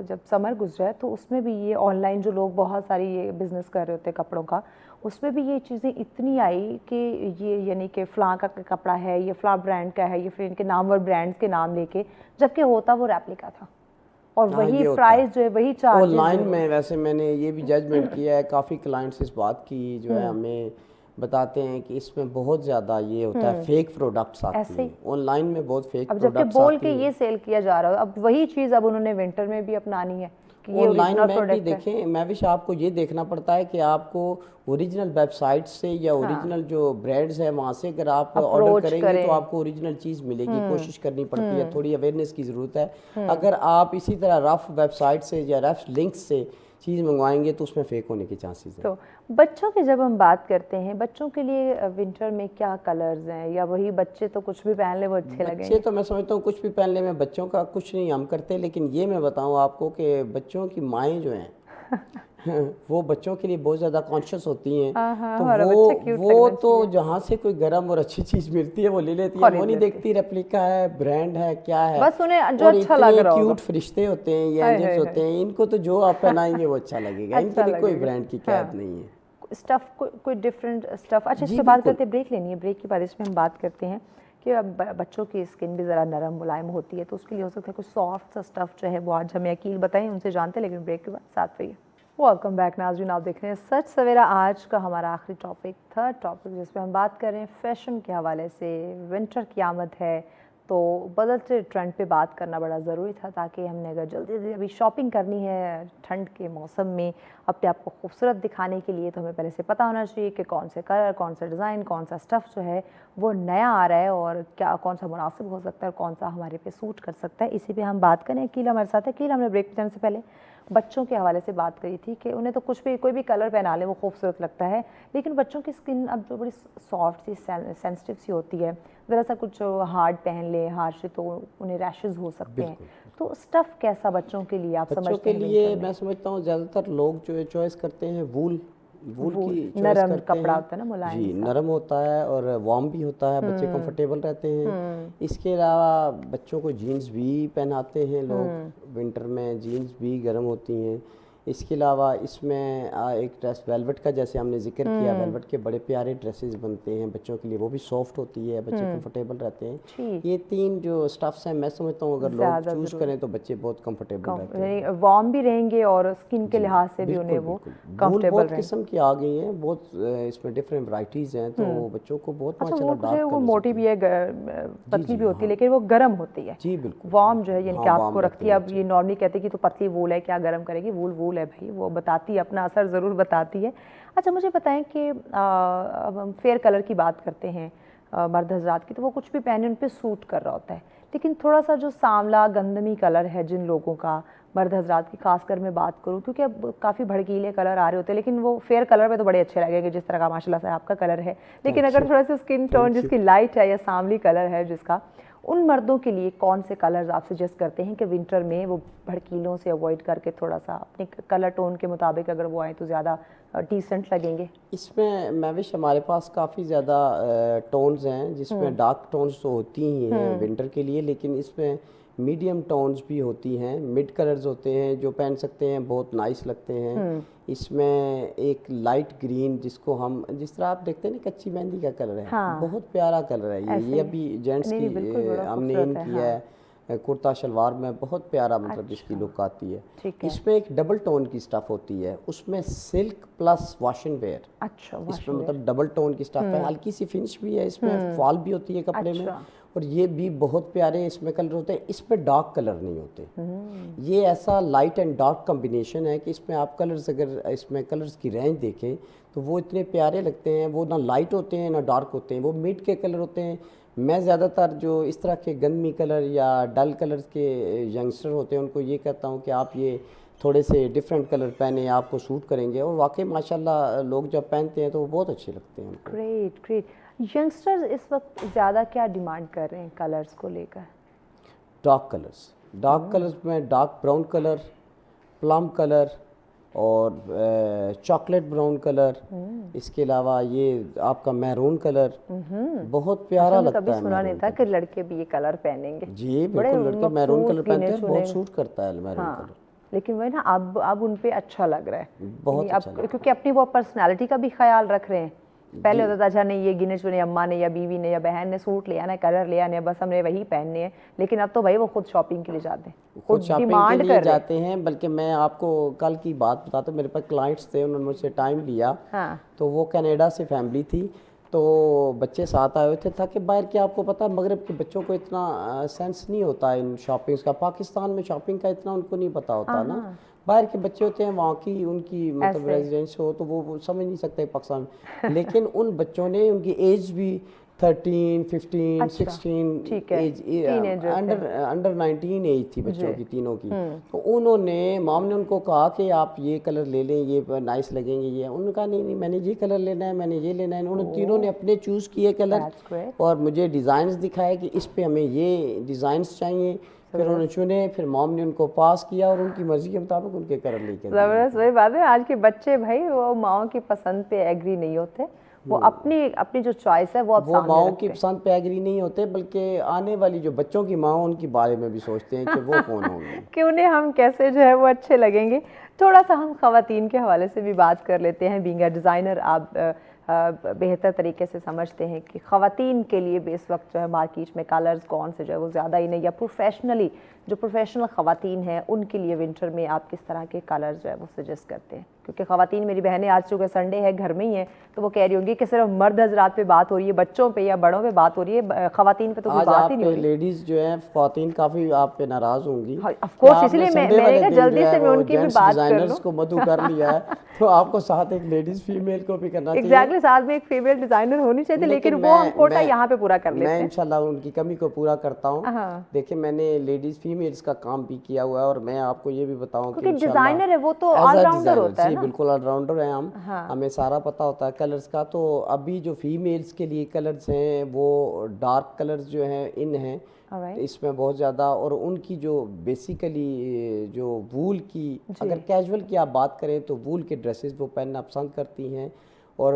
जब समर गुजरा है तो उसमें भी ये ऑनलाइन जो लोग बहुत सारी ये बिजनेस कर रहे होते हैं कपड़ों का, उसमें भी ये चीज़ें इतनी आई कि ये यानी कि फ़लाँ का कपड़ा है, ये फ़लाँ ब्रांड का है, ये फिर इनके नामवर ब्रांड्स के नाम लेके, जबकि होता वो रेप्लिका था और वही प्राइस जो है, वही चार्जेस। ऑनलाइन में वैसे मैंने ये भी जजमेंट किया है, काफ़ी क्लाइंट्स इस बात की जो है हमें बताते हैं कि इसमें बहुत ज़्यादा ये होता है, फेक प्रोडक्ट्स आते हैं ऑनलाइन में, बहुत फेक अब जबकि बोल के ये सेल किया जा रहा है। अब वही चीज़ अब उन्होंने विंटर में भी अपनानी है कि ये ऑनलाइन में भी देखें। मैं भी आपको ये देखना पड़ता है कि आपको ओरिजिनल वेबसाइट से या ओरिजिनल जो ब्रांड्स है वहाँ से अगर आप ऑर्डर करेंगे तो आपको ओरिजिनल चीज़ मिलेगी। कोशिश करनी पड़ती है, थोड़ी अवेयरनेस की ज़रूरत है। अगर आप इसी तरह रफ वेबसाइट से या रफ लिंक से चीज़ मंगवाएंगे तो उसमें फेक होने के चांसेस हैं। तो बच्चों की जब हम बात करते हैं, बच्चों के लिए विंटर में क्या कलर्स हैं, या वही बच्चे तो कुछ भी पहन ले वो अच्छे लगेंगे? बच्चे तो मैं समझता हूँ कुछ भी पहन ले, में बच्चों का कुछ नहीं हम करते, लेकिन ये मैं बताऊँ आपको कि बच्चों की माएँ जो हैं वो बच्चों के लिए बहुत ज़्यादा कॉन्शियस होती हैं। तो वो तो जहाँ से कोई गर्म और अच्छी चीज़ मिलती है वो ले लेती है, वो नहीं देखती रेप्लिका है, ब्रांड है, क्या है, बस उन्हें जो अच्छा लग रहा होगा। क्यूट फरिश्ते होते हैं, ये एंजल्स होते हैं, इनको तो जो आप पहनाएंगे वो अच्छा लगेगा। इनके लिए कोई ब्रांड की कैद नहीं है। स्टफ कोई डिफरेंट स्टफ। अच्छा, इसके बात करते हैं, ब्रेक लेनी है, ब्रेक के बाद इसमें हम बात करते हैं कि अब बच्चों की स्किन भी ज़रा नरम मुलायम होती है, तो उसके लिए हो सकता है कुछ सॉफ्ट सा स्टफ जो है वो आज हमें अकील बताएं, उनसे जानते हैं, लेकिन ब्रेक के बाद साथ रहिए। वेलकम बैक नाज़रीन, आप देख रहे हैं सच सवेरा। आज का हमारा आखिरी टॉपिक, थर्ड टॉपिक, जिसमें हम बात कर रहे हैं फैशन के हवाले से। विंटर की आमद है तो तो बदलते ट्रेंड पे बात करना बड़ा ज़रूरी था, ताकि हमने अगर जल्दी जल्दी अभी शॉपिंग करनी है ठंड के मौसम में अपने आप को खूबसूरत दिखाने के लिए, तो हमें पहले से पता होना चाहिए कि कौन से कलर, कौन सा डिज़ाइन, कौन सा स्टफ़ जो है वो नया आ रहा है और क्या कौन सा मुनासिब हो सकता है और कौन सा हमारे पे सूट कर सकता है। इसी पे हम बात करें। अकील हमारे साथ है। अकील, हमने ब्रेक पे जाने से पहले बच्चों के हवाले से बात करी थी कि उन्हें तो कुछ भी, कोई भी कलर पहना लें वो खूबसूरत लगता है, लेकिन बच्चों की स्किन अब जो बड़ी सॉफ्ट सी, सेंसिटिव सी होती है, ज़रा सा कुछ हार्ड पहन ले, हार्ड से, तो उन्हें रैशेज़ हो सकते हैं। तो स्टफ़ कैसा बच्चों के लिए आप बच्चों समझते के हैं? लिए मैं समझता हूँ ज़्यादातर लोग जो है चॉइस करते हैं वूल की चॉइस नरम करते कपड़ा हैं। होता है ना, मुलायम जी, सा। नरम होता है और वार्म भी होता है, बच्चे कंफर्टेबल रहते हैं। इसके अलावा बच्चों को जीन्स भी पहनाते हैं लोग, विंटर में जीन्स भी गर्म होती हैं। इसके अलावा इसमें एक ड्रेस वेलवेट का, जैसे हमने जिक्र किया, वेलवेट के बड़े प्यारे ड्रेसेस बनते हैं बच्चों के लिए, वो भी सॉफ्ट होती है, बच्चे कंफर्टेबल रहते हैं। ये 3 जो स्टफ्स हैं, मैं समझता हूँ अगर लोग चूज करें तो बच्चे बहुत कंफर्टेबल रहते हैं, वार्म भी रहेंगे और स्किन के लिहाज से भी उन्हें वो कंफर्टेबल बहुत रहेंगे। किस्म की आ गई हैं, बहुत इसमें डिफरेंट वैरायटीज़ हैं, तो बच्चों को बहुत अच्छा, माशाल्लाह वो डार्क वो मोटी भी है, पतली भी होती है, लेकिन वो गर्म होती है। जी बिल्कुल। वार्म जो है यानी कि हाँ, आपको warm रखती है। अब ये नॉर्मली कहते हैं कि तो पतली वूल है, क्या गर्म करेगी, वूल वूल है भाई, वो बताती है, अपना असर ज़रूर बताती है। अच्छा, मुझे बताएं कि अब हम फेयर कलर की बात करते हैं मर्द हजरात की, तो वो कुछ भी पहने उन पे सूट कर रहा होता है, लेकिन थोड़ा सा जो सांवला गंदमी कलर है जिन लोगों का, मर्द हजरात की खासकर मैं बात करूं, क्योंकि अब काफ़ी भड़कीले कलर आ रहे होते हैं, लेकिन वो फेयर कलर में तो बड़े अच्छे लगेंगे जिस तरह का माशाल्लाह से आपका कलर है, लेकिन अगर थोड़ा सा स्किन टोन जिसकी लाइट है या सांवली कलर है जिसका, उन मर्दों के लिए कौन से कलर्स आप सजेस्ट करते हैं कि विंटर में वो भड़कीलों से अवॉइड करके थोड़ा सा अपने कलर टोन के मुताबिक अगर वो आए तो ज़्यादा डिसेंट लगेंगे? इसमें मैविश हमारे पास काफ़ी ज़्यादा टोन्स हैं, जिसमें डार्क टोन्स तो होती ही हैं विंटर के लिए, लेकिन इसमें मीडियम टोन्स भी होती हैं, मिड कलर्स होते हैं जो पहन सकते हैं, बहुत नाइस लगते हैं। इसमें एक लाइट ग्रीन, जिसको हम, जिस तरह आप देखते हैं ना, कच्ची मेहंदी का कलर है, हाँ। बहुत प्यारा कलर है ये अभी जेंट्स की हमने इन किया है, कुर्ता शलवार में बहुत प्यारा, मतलब इसकी लुक आती है। इसमें एक डबल टोन की स्टफ होती है, उसमें silk plus wash and wear. अच्छा, इसमें मतलब डबल टोन की स्टफ है, हल्की सी फिनिश भी है, इसमें फॉल भी होती है कपड़े में, और ये भी बहुत प्यारे इसमें कलर होते हैं। इसमें डार्क कलर नहीं होते, ये ऐसा लाइट एंड डार्क कॉम्बिनेशन है कि इसमें आप कलर्स, अगर इसमें कलर्स की रेंज देखें तो वो इतने प्यारे लगते हैं, वो ना लाइट होते हैं ना डार्क होते हैं, वो मिड के कलर होते हैं। मैं ज़्यादातर जो इस तरह के गंदमी कलर या डल कलर्स के यंगस्टर होते हैं उनको ये कहता हूँ कि आप ये थोड़े से डिफरेंट कलर पहने, आपको सूट करेंगे, और वाकई माशाल्लाह लोग जब पहनते हैं तो वो बहुत अच्छे लगते हैं उनको। Great great. यंगस्टर्स इस वक्त ज़्यादा क्या डिमांड कर रहे हैं कलर्स को लेकर? डार्क कलर्स में dark brown colour, plum colour और चॉकलेट ब्राउन कलर, इसके अलावा ये आपका मैरून कलर, बहुत प्यारा लगता है। कभी सुना नहीं था कि लड़के भी ये कलर पहनेंगे। जी बिल्कुल, लड़के मैरून कलर पहनते हैं, बहुत सूट करता है मैरून कलर। लेकिन वही ना, अब उन पे अच्छा लग रहा है, बहुत अच्छा अब क्योंकि अपनी वो पर्सनालिटी का भी ख्याल रख रहे हैं। पहले होता था अच्छा नहीं, ये गिने चुने अम्मा ने या बीवी ने या बहन ने सूट लिया ना, कलर लिया ना, बस हमने वही पहनने हैं, लेकिन अब तो भाई वो खुद शॉपिंग के लिए जाते हैं, खुद शॉपिंग के लिए जाते हैं। बल्कि मैं आपको कल की बात बताता हूँ, मेरे पास क्लाइंट्स थे, उन्होंने मुझसे टाइम लिया। हाँ। तो वो कनाडा से फैमिली थी, तो बच्चे साथ आए हुए थे, था कि बाहर के, आपको पता है मगरब के बच्चों को इतना सेंस नहीं होता इन शॉपिंग्स का, पाकिस्तान में शॉपिंग का इतना उनको नहीं पता होता ना। बाहर के बच्चे होते हैं, वहाँ की उनकी मतलब रेजिडेंस हो तो वो समझ नहीं सकते पाकिस्तान में। लेकिन उन बच्चों ने, उनकी एज भी 13, 15, 16 एज, अंडर 19 एज थी बच्चों की, तीनों की। तो उन्होंने, मॉम ने उनको कहा कि आप ये कलर ले लें, ये नाइस लगेंगे, ये। उन्होंने कहा नहीं नहीं, मैंने ये कलर लेना है, मैंने ये लेना है। उन्होंने तीनों ने अपने चूज़ किए कलर, और मुझे डिज़ाइंस दिखाए कि इस पे हमें ये डिज़ाइंस चाहिए। फिर उन्होंने चुने, फिर मॉम ने उनको पास किया और उनकी मर्जी के मुताबिक उनके कलर लेके। ज़बरदस्त। वही बात है, आज के बच्चे भाई वो माओ की पसंद पे एग्री नहीं होते, वो अपनी जो चॉइस है वो माओ की पसंद पे एग्री नहीं होते, बल्कि आने वाली जो बच्चों की माँ, उनके बारे में भी सोचते हैं कि वो कौन होंगे, कि उन्हें हम कैसे जो है वो अच्छे लगेंगे। थोड़ा सा हम ख़वातीन के हवाले से भी बात कर लेते हैं। बीइंग अ डिज़ाइनर, आप बेहतर तरीके से समझते हैं कि ख़वातीन के लिए भी इस वक्त जो है मार्केट में कलर्स कौन से जो है वो ज़्यादा ही नहीं, या प्रोफेशनली जो प्रोफेशनल ख़वातीन हैं उनके लिए विंटर में आप किस तरह के कलर्स जो है वो सजेस्ट करते हैं? क्योंकि ख़वातीन, मेरी बहनें आज चूँकि संडे है घर में ही है, तो वो कह रही होंगी कि सिर्फ मर्द हजरात पे बात हो रही है, बच्चों पे या बड़ों पे बात हो रही है, ख़वातीन पे तो कोई आज बात ही नहीं हो आप रही। लेडीज जो हैं ख़वातीन काफ़ी आप पे नाराज़ होंगी। ऑफ कोर्स, इसलिए मैंने कहा जल्दी से मैं उनकी भी बात कर लूं। डिजाइनर्स को मधु कर लिया है तो आपको साथ एक लेडीज फीमेल को भी करना चाहिए। एग्जैक्टली, साथ में एक फीमेल डिजाइनर होनी चाहिए, लेकिन वो हम कोटा यहाँ पे पूरा कर लेते मैं हैं। इंशाल्लाह उनकी कमी को पूरा करता हूँ। हाँ। देखिए, मैंने लेडीज फीमेल्स का काम भी किया हुआ है, और मैं आपको ये भी बताऊँ क्योंकि डिजाइनर है वो तो ऑलराउंडर होता है जी ना। बिल्कुल ऑलराउंडर है हम। हाँ। हमें सारा पता होता है कलर्स का। तो अभी जो फीमेल्स के लिए कलर्स हैं वो डार्क कलर्स जो हैं इन हैं इसमें बहुत ज़्यादा, और उनकी जो बेसिकली जो वूल की, अगर कैजुअल की आप बात करें तो वूल के ड्रेसेस वो पहनना पसंद करती हैं। और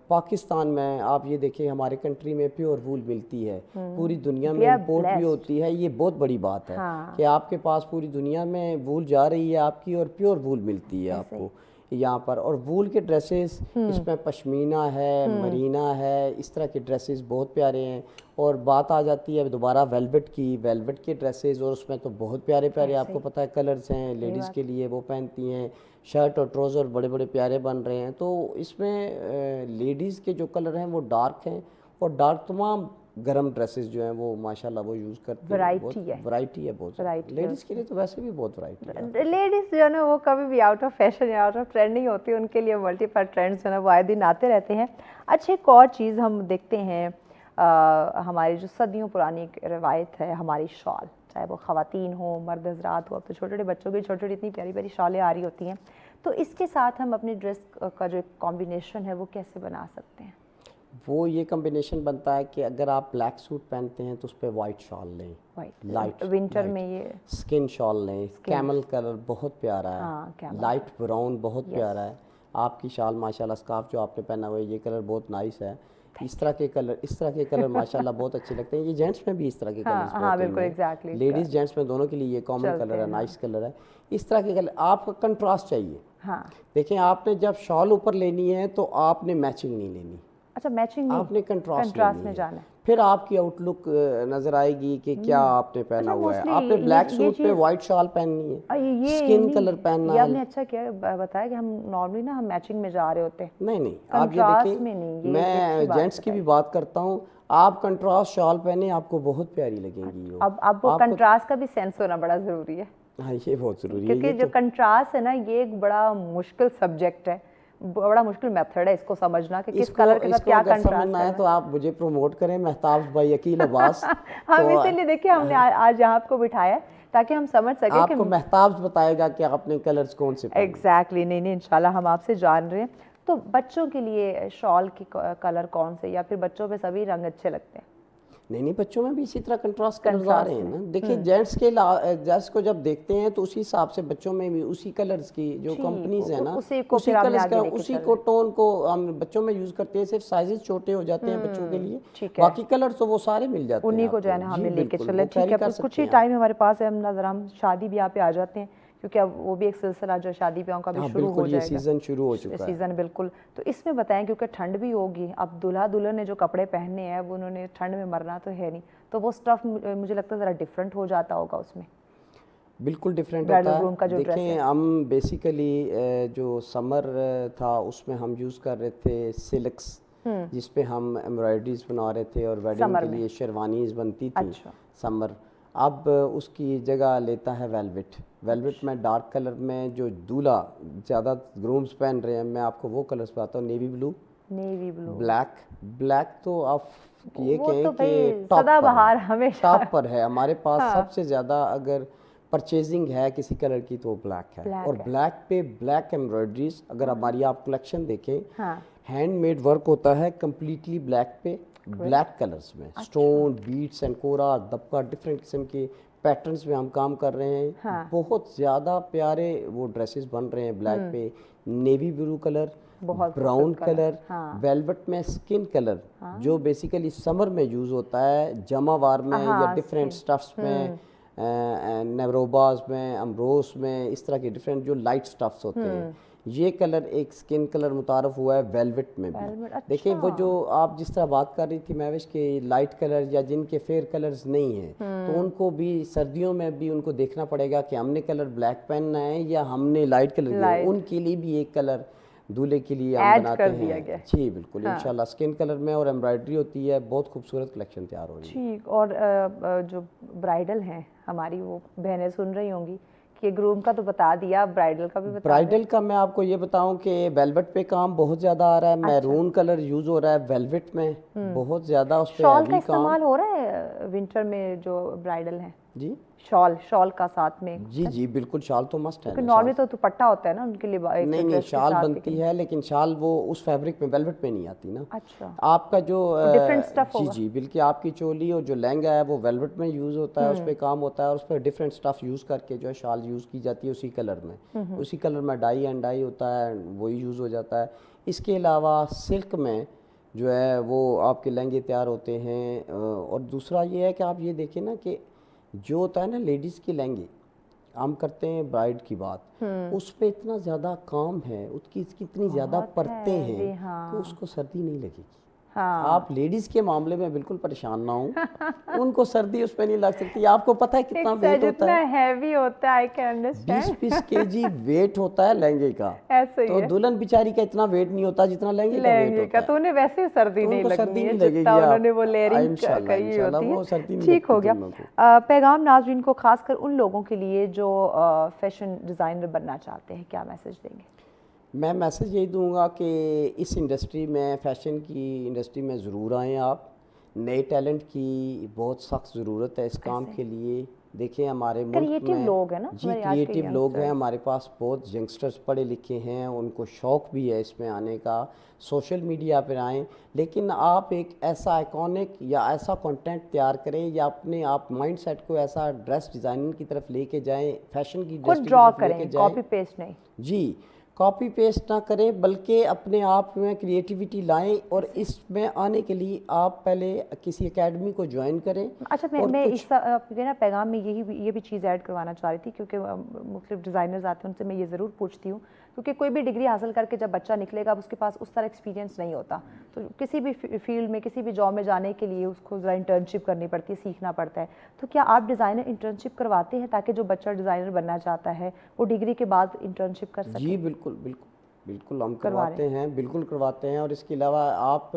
पाकिस्तान में आप ये देखें, हमारे कंट्री में प्योर वूल मिलती है, पूरी दुनिया में इंपोर्ट भी होती है। ये बहुत बड़ी बात है कि आपके पास पूरी दुनिया में वूल जा रही है आपकी, और प्योर वूल मिलती है आपको यहाँ पर। और वूल के ड्रेसेस इसमें पश्मीना है, मरीना है, इस तरह के ड्रेसेस बहुत प्यारे हैं। और बात आ जाती है दोबारा वेलवेट की, वेलवेट के ड्रेसेस, और उसमें तो बहुत प्यारे प्यारे आपको पता है कलर्स हैं लेडीज़ के लिए, वो पहनती हैं। शर्ट और ट्राउज़र बड़े बड़े प्यारे बन रहे हैं। तो इसमें लेडीज़ के जो कलर हैं वो डार्क हैं, और डार्क तमाम गरम ड्रेसेस जो हैं वो माशाल्लाह वो यूज़ करती हैं। वैरायटी है बहुत। लेडीज़ के लिए तो वैसे भी बहुत वैरायटी है। लेडीज़ जो है ना वो कभी भी आउट ऑफ फैशन या आउट ऑफ ट्रेंड नहीं होती, उनके लिए मल्टीपल ट्रेंड्स जो है ना वो आए दिन आते रहते हैं। अच्छा, एक और चीज़ हम देखते हैं, हमारी जो सदियों पुरानी एक रवायत है, हमारी शॉल, चाहे वो ख़वातीन हो मर्द हजरात हो, अब तो छोटे छोटे बच्चों की छोटी छोटी इतनी प्यारी प्यारी शॉलें आ रही होती हैं, तो इसके साथ हम अपनी ड्रेस का जो कॉम्बिनेशन है वो कैसे बना सकते हैं? वो ये कॉम्बिनेशन बनता है कि अगर आप ब्लैक सूट पहनते हैं तो उस पर वाइट शॉल लें, लाइट विंटर में ये स्किन शॉल लें, कैमल कलर बहुत प्यारा है, लाइट ब्राउन बहुत प्यारा है। आपकी शाल माशाल्लाह, स्कार्फ जो आपने पहना हुआ है ये कलर बहुत नाइस है। इस तरह के कलर माशाल्लाह बहुत अच्छे लगते हैं। ये जेंट्स में भी इस तरह के कलर्स बहुत हैं, लेडीज जेंट्स में दोनों के लिए ये कॉमन कलर है, नाइस कलर है। इस तरह के कलर, आपका कंट्रास्ट चाहिए। देखें, आपने जब शॉल ऊपर लेनी है तो आपने मैचिंग नहीं लेनी। अच्छा, मैचिंग नहीं, आपने कंट्रास्ट में जाना है। फिर आपकी आउटलुक नजर आएगी कि क्या आपने पहना हुआ है। आपने ब्लैक सूट पे वाइट शॉल पहननी है, स्किन कलर पहनना है। आपने अच्छा किया बताया कि हम नॉर्मली ना हम मैचिंग में जा रहे होते हैं। नहीं, आप ये देखिए, मैं जेंट्स की भी बात करता हूँ, आप कंट्रास्ट शॉल पहने आपको बहुत प्यारी लगेंगी। अब वो कंट्रास्ट का भी सेंस होना बड़ा जरूरी है। हाँ, ये बहुत जरूरी है, क्योंकि जो कंट्रास्ट है ना ये एक बड़ा मुश्किल सब्जेक्ट है, बड़ा मुश्किल मेथड है इसको समझना कि किस कलर के साथ क्या कंट्रास्ट है। तो आप मुझे प्रमोट करें, महताब भाई, अकील अब्बास। हम इसीलिए देखिए हमने आज यहाँ आपको बिठाया है ताकि हम समझ सकें। आपको महताब बताएगा कि आपने कलर्स कौन से पहने। एग्जैक्टली, नहीं इंशाल्लाह हम आपसे जान रहे हैं। तो बच्चों के लिए शॉल की कलर कौन से, या फिर बच्चों पे सभी रंग अच्छे लगते हैं? नहीं, बच्चों में भी इसी तरह कंट्रास्ट कलर्स आ रहे हैं ना। देखिए, जेंट्स को जब देखते हैं तो उसी हिसाब से बच्चों में भी उसी कलर्स की जो कंपनीज है ना, उसी को टोन को हम बच्चों में यूज करते हैं। सिर्फ साइजेस छोटे हो जाते हैं बच्चों के लिए, बाकी कलर तो वो सारे मिल जाते हैं। उन्हीं को जो है ना हमें लेके चले। ठीक है, कुछ ही टाइम हमारे पास है, हम शादी ब्याह पे आ जाते हैं, क्योंकि अब वो भी एक सिलसिला जो शादी ब्याहों का भी शुरू हो जाएगा। सीजन शुरू हो चुका है। सीजन बिल्कुल। तो इसमें बताएं, क्योंकि ठंड भी होगी, अब दूल्हा दुल्हन ने जो कपड़े पहनने हैं वो उन्होंने ठंड में मरना तो है नहीं, तो वो स्टफ मुझे लगता है ज़रा डिफरेंट हो जाता होगा उसमें। बिल्कुल डिफरेंट होता है। देखें, हम बेसिकली जो समर था उसमें हम यूज़ कर रहे थे सिल्क्स, जिस पे हम एम्ब्रॉयडरीज बना रहे थे, और वेडिंग के लिए शेरवानीज बनती थी। समर अब उसकी जगह लेता है वेलवेट में डार्क कलर में जो दूल्हा ज़्यादा ग्रूम्स पहन रहे हैं। मैं आपको वो कलर्स बताता हूँ, नेवी ब्लू, ब्लैक तो आप ये कहें कि टॉप पर है हमारे पास। सबसे ज़्यादा अगर परचेजिंग है किसी कलर की तो ब्लैक है, और ब्लैक पे ब्लैक एम्ब्रॉयडरीज, अगर हमारी आप कलेक्शन देखें, हैंडमेड वर्क होता है कम्प्लीटली ब्लैक पे, ब्लैक कलर्स में, स्टोन, बीट्स एंड कोरा, दबका, डिफरेंट किस्म के पैटर्न्स में हम काम कर रहे हैं। बहुत ज़्यादा प्यारे वो ड्रेसेस बन रहे हैं ब्लैक पे, navy blue colour, brown colour, velvet में स्किन कलर, जो बेसिकली समर में यूज़ होता है, जमावार में या डिफरेंट स्टफ्स में, नेवरोबाज में, अमरोस में, इस तरह के डिफरेंट जो लाइट स्टफ्स होते हैं। ये कलर एक स्किन कलर मुतारफ हुआ है वेलवेट में भी। Velvet, देखिए वो अच्छा। जो आप जिस तरह बात कर रही थी महविश के लाइट कलर या जिनके फेयर कलर्स नहीं हैं, तो उनको भी सर्दियों में भी उनको देखना पड़ेगा कि हमने कलर ब्लैक पहनना है या हमने लाइट कलर, उनके लिए भी एक कलर दूल्हे के लिए हम Add बनाते कर दिया हैं। गया। जी बिल्कुल, इंशाल्लाह स्किन कलर में और एम्ब्रॉयडरी होती है, बहुत खूबसूरत कलेक्शन तैयार हो रही है। ठीक। और जो ब्राइडल हैं हमारी, वो बहनें सुन रही होंगी कि ग्रूम का तो बता दिया, ब्राइडल का भी बता ब्राइडल का मैं आपको ये बताऊं कि वेलवेट पे काम बहुत ज़्यादा आ रहा है, मैरून कलर यूज़ हो रहा है वेलवेट में बहुत ज़्यादा, उस पर शॉल का हैवी काम। इस्तेमाल हो रहा है विंटर में जो ब्राइडल है? जी शॉल का साथ में? जी जी बिल्कुल, शाल तो मस्ट है क्योंकि ना, नॉर्मली तो दुपट्टा होता है ना उनके लिए, एक नहीं नहीं ड्रेस के शाल साथ बनती है, लेकिन शाल वो उस फैब्रिक में वेलवेट में नहीं आती ना। अच्छा, आपका जो डिफरेंट स्टफ जी होगा। जी बिल्कुल, आपकी चोली और जो लहंगा है वो वेलवेट में यूज़ होता है, उस पर काम होता है और उस पर डिफरेंट स्टफ यूज़ करके जो है शाल यूज़ की जाती है उसी कलर में, उसी कलर में डाई एंड डाई होता है, वही यूज़ हो जाता है। इसके अलावा सिल्क में जो है वो आपके लहंगे तैयार होते हैं। और दूसरा ये है कि आप ये देखें ना कि जो होता है ना लेडीज़ के लहंगे, हम करते हैं ब्राइड की बात, उस पे इतना ज़्यादा काम है, उसकी इसकी इतनी ज़्यादा बहुत परतें है, हैं हाँ। कि उसको सर्दी नहीं लगेगी। हाँ। आप लेडीज़ के मामले में बिल्कुल परेशान ना हो, उनको सर्दी उस पर नहीं लग सकती। आपको पता है कितना वेट होता जितना है, हैवी होता है, I can understand. 20-20 KG weight होता है लहंगे का। ऐसे ही तो है दुल्हन बेचारी का इतना वेट नहीं होता जितना लहंगे का वेट लहंगे होता का, है। तो उन्हें वैसे ही सर्दी तो नहीं उनको लगनी सर्दी है नहीं जितना लगेगी। उन्होंने वो लेयरिंग इंशाल्लाह कही इंशाल्लाह होती वो है। सर्दी नहीं ठीक हो लगती गया। दुल्हनों को। पैगाम नाज़रीन को, खासकर उन लोगों के लिए जो फैशन डिज़ाइनर बनना चाहते हैं, क्या मैसेज देंगे? मैं मैसेज यही दूंगा कि इस इंडस्ट्री में, फैशन की इंडस्ट्री में ज़रूर आएँ आप। नए टैलेंट की बहुत सख्त ज़रूरत है इस काम के लिए। देखें हमारे मुल्क क्रिएटिव में लोग हैं ना जी हमारे आज के क्रिएटिव लोग हैं, यंगस्टर्स। हमारे पास बहुत यंगस्टर्स पढ़े लिखे हैं, उनको शौक़ भी है इसमें आने का, सोशल मीडिया पर आएँ। लेकिन आप एक ऐसा आइकॉनिक या ऐसा कंटेंट तैयार करें या अपने आप माइंड सेट को ऐसा ड्रेस डिज़ाइनिंग की तरफ लेके जाएं, फैशन की खुद इंडस्ट्री की ड्रॉ तरफ लेके करें, जाएं। कॉपी पेस्ट नहीं। जी, कॉपी पेस्ट ना करें बल्कि अपने आप में क्रिएटिविटी लाएं, और इसमें आने के लिए आप पहले किसी एकेडमी को ज्वाइन करें। अच्छा, मैं इस आपके ना पैगाम में ये भी चीज़ ऐड करवाना चाह रही थी, क्योंकि मुख्तलिफ डिज़ाइनर्स आते हैं, उनसे मैं ये ज़रूर पूछती हूँ, क्योंकि कोई भी डिग्री हासिल करके जब बच्चा निकलेगा, अब उसके पास उस तरह एक्सपीरियंस नहीं होता, तो किसी भी फील्ड में, किसी भी जॉब में जाने के लिए उसको ज़रा इंटर्नशिप करनी पड़ती है, सीखना पड़ता है। तो क्या आप डिज़ाइनर इंटर्नशिप करवाते हैं ताकि जो बच्चा डिज़ाइनर बनना चाहता है वो डिग्री के बाद इंटर्नशिप कर सके? जी बिल्कुल बिल्कुल बिल्कुल हम करवाते हैं, बिल्कुल करवाते हैं। और इसके अलावा आप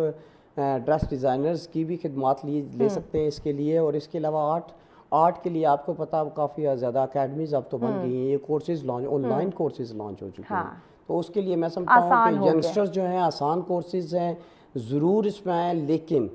ड्रेस डिज़ाइनर्स की भी खिदमात ले सकते हैं इसके लिए। और इसके अलावा आर्ट के लिए आपको पता काफ़ी ज़्यादा अकेडमीज़ अब तो बन गई हैं, ये courses launch, online courses launch हो चुके हैं। तो उसके लिए मैं समझता हूँ कि यंगस्टर्स जो हैं आसान कोर्सेज़ हैं, ज़रूर इसमें आएँ, लेकिन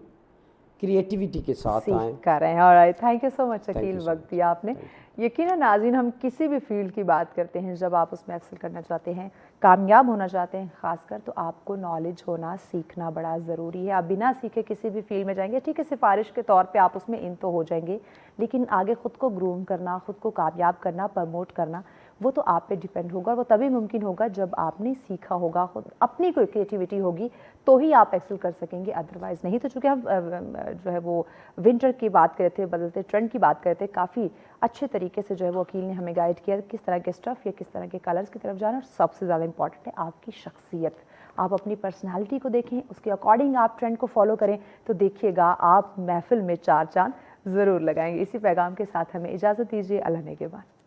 क्रिएटिविटी के साथ आएँ। कर रहे हैं। Alright, thank you so much Thank Aqeel, you so वक्त दिया आपने। यकीनन नाज़रीन, हम किसी भी फील्ड की बात करते हैं, जब आप उसमें एक्सेल करना चाहते हैं, कामयाब होना चाहते हैं खासकर, तो आपको नॉलेज होना, सीखना बड़ा ज़रूरी है। आप बिना सीखे किसी भी फील्ड में जाएंगे, ठीक है सिफारिश के तौर पे आप उसमें इन तो हो जाएंगे, लेकिन आगे ख़ुद को ग्रूम करना, ख़ुद को कामयाब करना, प्रमोट करना, वो तो आप पे डिपेंड होगा। और वो तभी मुमकिन होगा जब आपने सीखा होगा, खुद अपनी कोई क्रिएटिविटी होगी, तो ही आप एक्सेल कर सकेंगे, अदरवाइज़ नहीं। तो चूँकि हम जो है वो विंटर की बात कर रहे थे, बदलते ट्रेंड की बात कर रहे थे, काफ़ी अच्छे तरीके से जो है वो अकील ने हमें गाइड किया किस तरह के स्टफ़ या किस तरह के कलर्स की तरफ जाना। और सबसे ज़्यादा इंपॉर्टेंट है आपकी शख्सियत, आप अपनी पर्सनालिटी को देखें, उसके अकॉर्डिंग आप ट्रेंड को फॉलो करें, तो देखिएगा आप महफिल में चार चांद ज़रूर लगाएंगे। इसी पैगाम के साथ हमें इजाज़त दीजिए। अल्लाह ने के बाद।